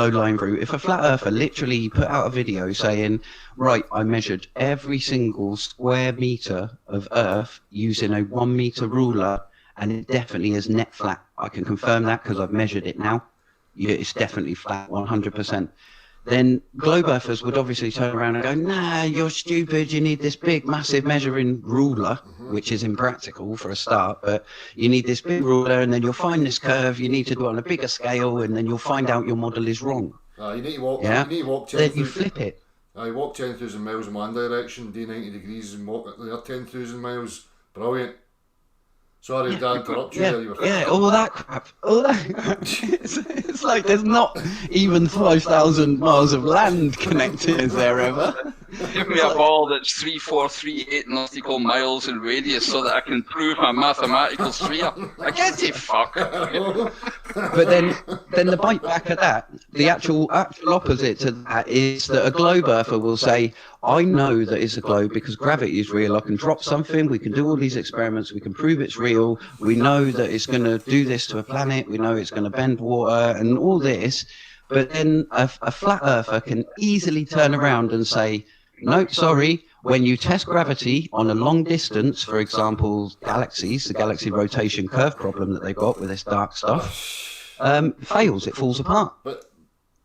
lying fruit. If a flat earther literally put out a video saying, right, I measured every single square meter of earth using a 1 meter ruler, and it definitely is net flat. I can confirm that because I've measured it now. It's definitely flat, 100%. Then globe earthers would obviously turn around and go, nah, you're stupid, you need this big massive measuring ruler, which is impractical for a start, but you need this big ruler, and then you'll find this curve, you need to do it on a bigger scale, and then you'll find out your model is wrong. You need to walk, then you flip it. You walk 10,000 miles in one direction, do 90 degrees and walk the other 10,000 miles. Brilliant. Sorry to interrupt you. All that crap. It's like there's not even 5,000 miles of land connected, is there ever? Give me a ball that's 3,438 nautical miles in radius so that I can prove my mathematical sphere. I can't say fuck. But then the bite back of that, the actual opposite to that is that a globe earther will say, I know that it's a globe because gravity is real. I can drop something. We can do all these experiments. We can prove it's real. We know that it's going to do this to a planet. We know it's going to bend water and all this. But then a flat earther can easily turn around and say, no, sorry, when you test gravity on a long distance, for example, galaxies, the galaxy rotation curve problem that they've got with this dark stuff, fails, it falls apart.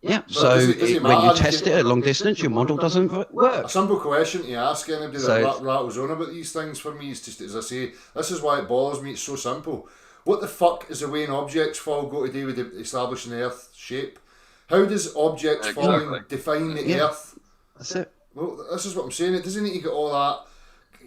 Yeah, so when you test it at long distance, your model doesn't work. A simple question to ask anybody that rattles on about these things for me is just, as I say, this is why it bothers me, it's so simple. What the fuck is the way in objects fall got to do with establishing the Earth's shape? How does objects falling define the Earth? That's it. Well, this is what I'm saying. It doesn't need to get all that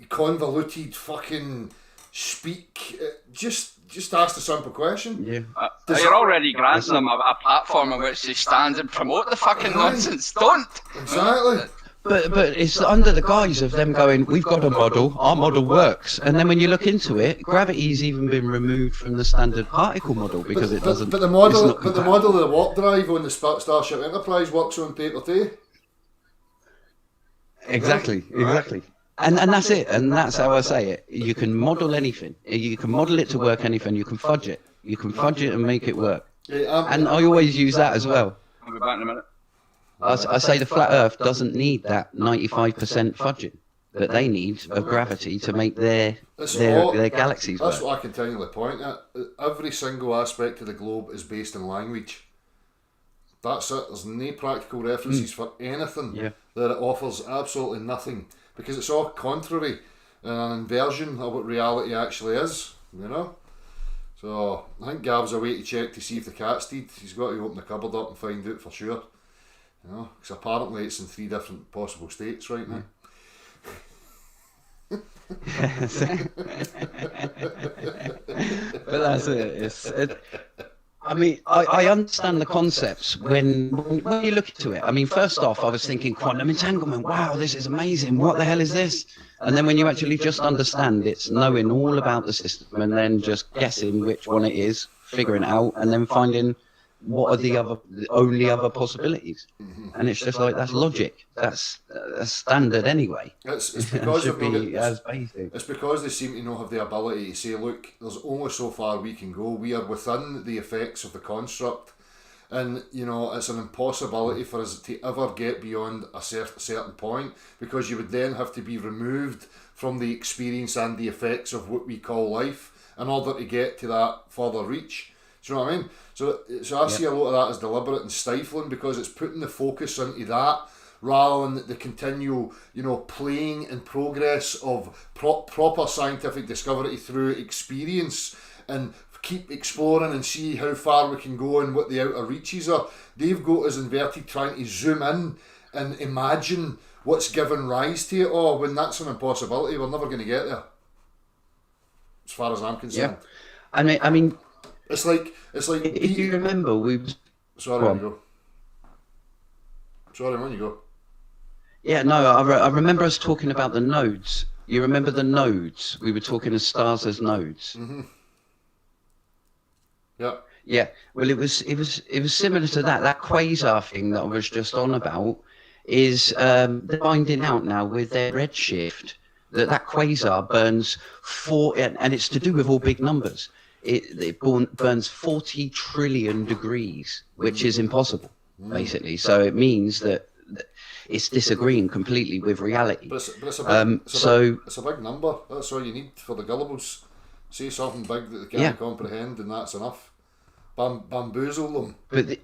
convoluted fucking speak. Just ask the simple question. Yeah. You're already granting them a platform on which they stand and promote the fucking nonsense. Don't! Exactly. But it's under the guise of them going, we've got a model, our model works. And then when you look into it, gravity's even been removed from the standard particle model because it doesn't. But the model of the warp drive on the Starship Enterprise works on paper too. Exactly. And that's it. And that's how I say it. You can model anything. You can model it to work anything. You can fudge it. You can fudge it and make it work. And I always use that as well. I'll be back in a minute. I say the flat Earth doesn't need that 95% fudging that they need of gravity to make their galaxies work. That's what I continually point at. Every single aspect of the globe is based in language. That's it. There's no practical references for anything that it offers absolutely nothing, because it's all contrary and an inversion of what reality actually is, you know? So I think Gav's away to check to see if the cat's dead. He's got to open the cupboard up and find out for sure. You know, because apparently it's in 3 different possible states right now. But that's it. I mean, I understand the concepts when you look into it. I mean, first off, I was thinking quantum entanglement. Wow, this is amazing. What the hell is this? And then when you actually just understand, it's knowing all about the system and then just guessing which one it is, figuring it out, and then finding what are the only other possibilities. And it's just like, that's logic. That's standard anyway. It's because it should be as basic. It's because they seem to not have the ability to say, look, there's only so far we can go. We are within the effects of the construct, and you know, it's an impossibility for us to ever get beyond a certain point, because you would then have to be removed from the experience and the effects of what we call life in order to get to that further reach. Do you know what I mean? So I see a lot of that as deliberate and stifling, because it's putting the focus into that rather than the continual, you know, playing and progress of proper scientific discovery through experience, and keep exploring and see how far we can go and what the outer reaches are. They've got us inverted trying to zoom in and imagine what's given rise to it all, when that's an impossibility. We're never going to get there, as far as I'm concerned. Yeah. I mean It's like if you remember, Sorry, when you go. Yeah, no, I remember us talking about the nodes. You remember the nodes? We were talking of stars as nodes. Mm-hmm. Yeah. Yeah. Well, it was similar to that. That quasar thing that I was just on about is they're finding out now with their redshift that quasar burns and it's to do with all big numbers. It burns 40 trillion degrees, which is impossible, basically. So it means that it's disagreeing completely with reality. But it's a big number. That's all you need for the gullibles. Say something big that they can't comprehend, and that's enough. Bamboozle them. But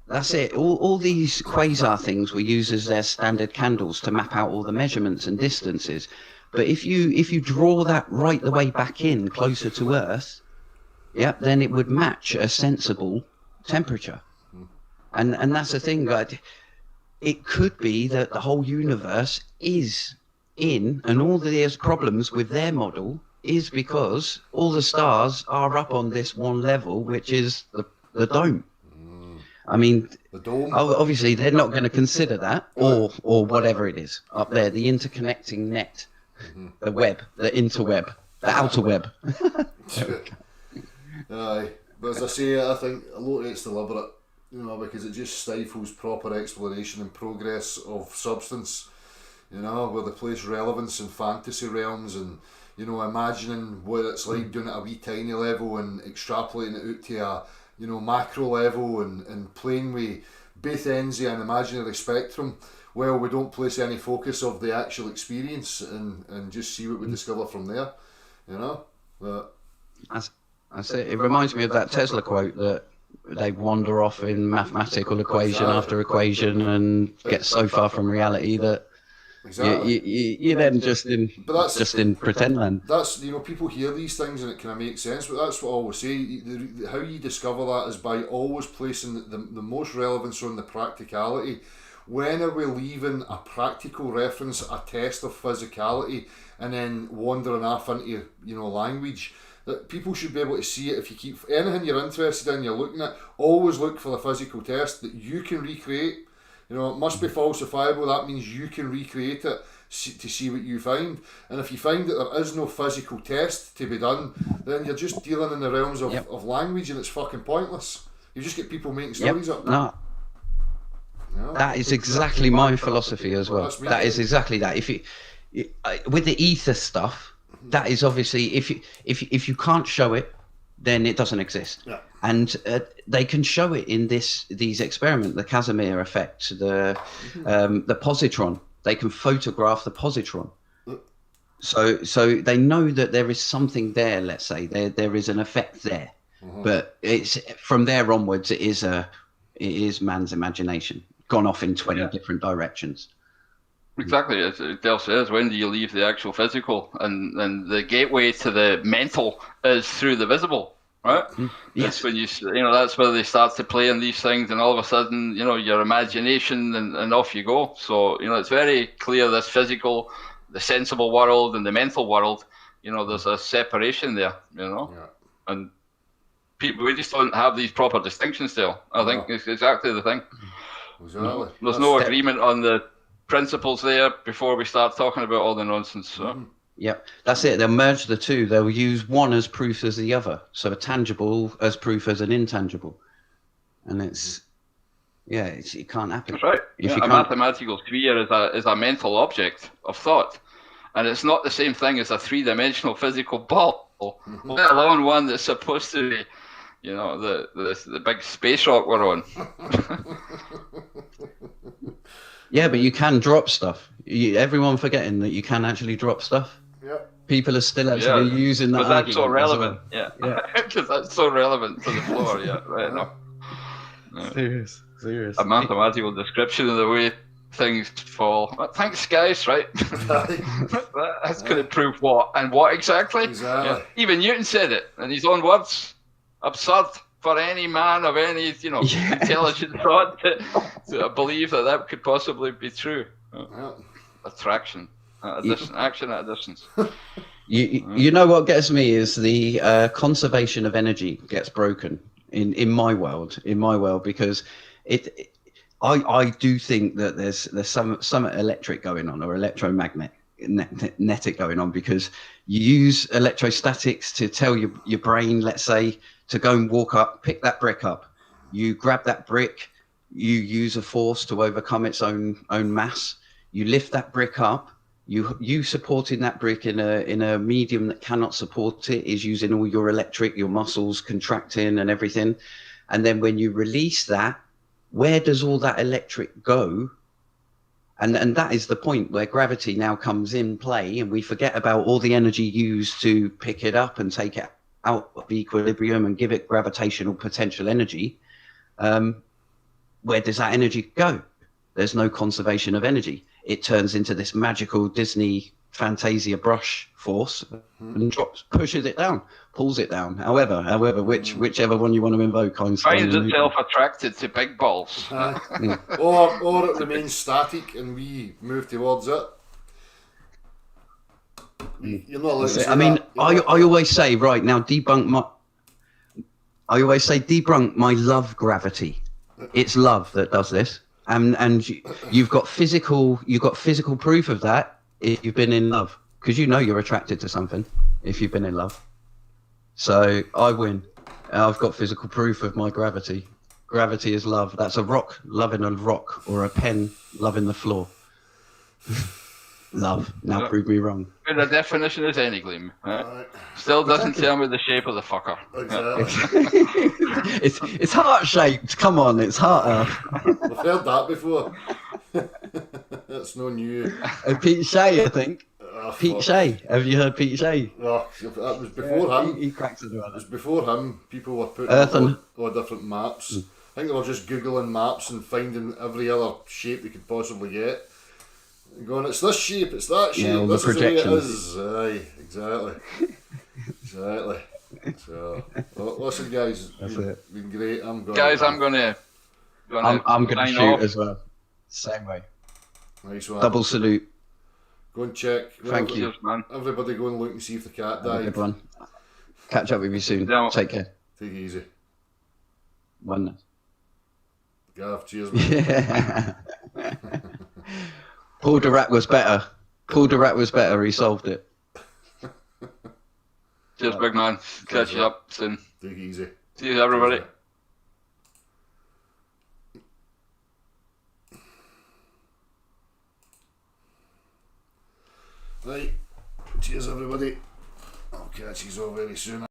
that's it. All these quasar things we use as their standard candles to map out all the measurements and distances. But if you draw that right the way back in, closer to Earth, then it would match a sensible temperature. And that's the thing. It could be that the whole universe is in, and all these problems with their model is because all the stars are up on this one level, which is the dome. I mean, The dome. Obviously, they're not going to consider that, or whatever it is up there, the interconnecting net, the web, the interweb, the outer web. Aye, but as I say, I think a lot of it's deliberate, you know, because it just stifles proper exploration and progress of substance, you know, where they place relevance in fantasy realms and, you know, imagining what it's like doing it at a wee tiny level and extrapolating it out to a, you know, macro level and playing with both ends of an imaginary spectrum. Well, we don't place any focus of the actual experience and just see what we discover from there, you know. But That's it. It reminds me of that Tesla quote that they wander off in mathematical equation after equation and get so far from reality that you're then just in pretend land. That's, you know, people hear these things and it kind of makes sense, but that's what I always say. How you discover that is by always placing the most relevance on the practicality. When are we leaving a practical reference, a test of physicality, and then wandering off into, you know, language? That people should be able to see it. If you keep anything you're interested in, you're looking at, always look for the physical test that you can recreate. You know, it must be falsifiable. That means you can recreate it to see what you find. And if you find that there is no physical test to be done, then you're just dealing in the realms of language, and it's fucking pointless. You just get people making stories up. No. That is exactly my philosophy as well. That is exactly that. If you with the ether stuff, that is obviously if you can't show it, then it doesn't exist. Yeah. And they can show it in these experiments, the Casimir effect, the positron. They can photograph the positron. So they know that there is something there. Let's say there is an effect there, but it's from there onwards. It is man's imagination gone off in 20 different directions. Exactly, as Del says, when do you leave the actual physical? And the gateway to the mental is through the visible, right? Yes. That's when that's where they start to play in these things, and all of a sudden, your imagination and off you go. So, it's very clear this physical, the sensible world and the mental world, there's a separation there, and people, we just don't have these proper distinctions still. I think it's exactly the thing. Exactly. There's no agreement on the principles there before we start talking about all the nonsense. So. Yep, that's it. They'll merge the two. They'll use one as proof as the other. So a tangible as proof as an intangible. And it can't happen. That's right. A mathematical sphere is a mental object of thought. And it's not the same thing as a three-dimensional physical ball, let alone one that's supposed to be, the big space rock we're on. Yeah, but you can drop stuff. Everyone forgetting that you can actually drop stuff. Yeah. People are still actually using that. Because that's so relevant. Well. Yeah. Because that's so relevant to the floor. Yeah. Right. No. Serious. A mathematical description of the way things fall. Thanks, guys. Right. That's going to prove what and what exactly. Exactly. Yeah. Even Newton said it in his own words. Absurd for any man of any, intelligent thought to believe that could possibly be true. Attraction, action at a distance. You know what gets me is the conservation of energy gets broken in my world, because I do think that there's some electric going on, or electromagnetic going on, because you use electrostatics to tell your brain, let's say, to go and walk up, pick that brick up. You grab that brick, you use a force to overcome its own mass. You lift that brick up. You supporting that brick in a medium that cannot support it is using all your your muscles contracting and everything. And then when you release that, where does all that electric go? And that is the point where gravity now comes in play, and we forget about all the energy used to pick it up and take it out of equilibrium and give it gravitational potential energy. Where does that energy go? There's no conservation of energy. It turns into this magical Disney Fantasia brush force and pushes it down, pulls it down. However, whichever one you want to invoke, Einstein finds itself attracted to big balls. Or it remains static and we move towards it. You're not allowed to say that. I always say, right now, debunk my love gravity. It's love that does this, and you've got physical proof of that if you've been in love, because you know you're attracted to something if you've been in love. So I win. I've got physical proof of my gravity. Gravity is love. That's a rock loving a rock, or a pen loving the floor. Love. Now prove me wrong. The definition is any gleam. Right? Still doesn't tell me the shape of the fucker. Exactly. It's heart shaped. Come on, it's heart earth. We've heard that before. That's no new. Pete Shea, I think. Oh, Pete Shea. Have you heard Pete Shea? Oh, that was before him. He cracks it about it. Was before him. People were putting all different maps. I think they were just googling maps and finding every other shape they could possibly get. And going, it's this shape, it's that shape, yeah, this is the way it is. Aye, exactly. Exactly. So, well, listen, guys, you've been great. I'm going. Guys, I'm gonna shoot off as well. Same way. Nice one. Double salute. Go and check. Thank you, man. Everybody go and look and see if the cat died. Good one. Catch up with you soon. Yeah. Take care. Take it easy. One. Gav, cheers, man. Yeah. Paul the Rat was better. Paul the Rat was better. He solved it. Cheers, big man. Catch you up soon. Take it easy. See you, everybody. Right. Cheers, everybody. I'll catch you all very soon.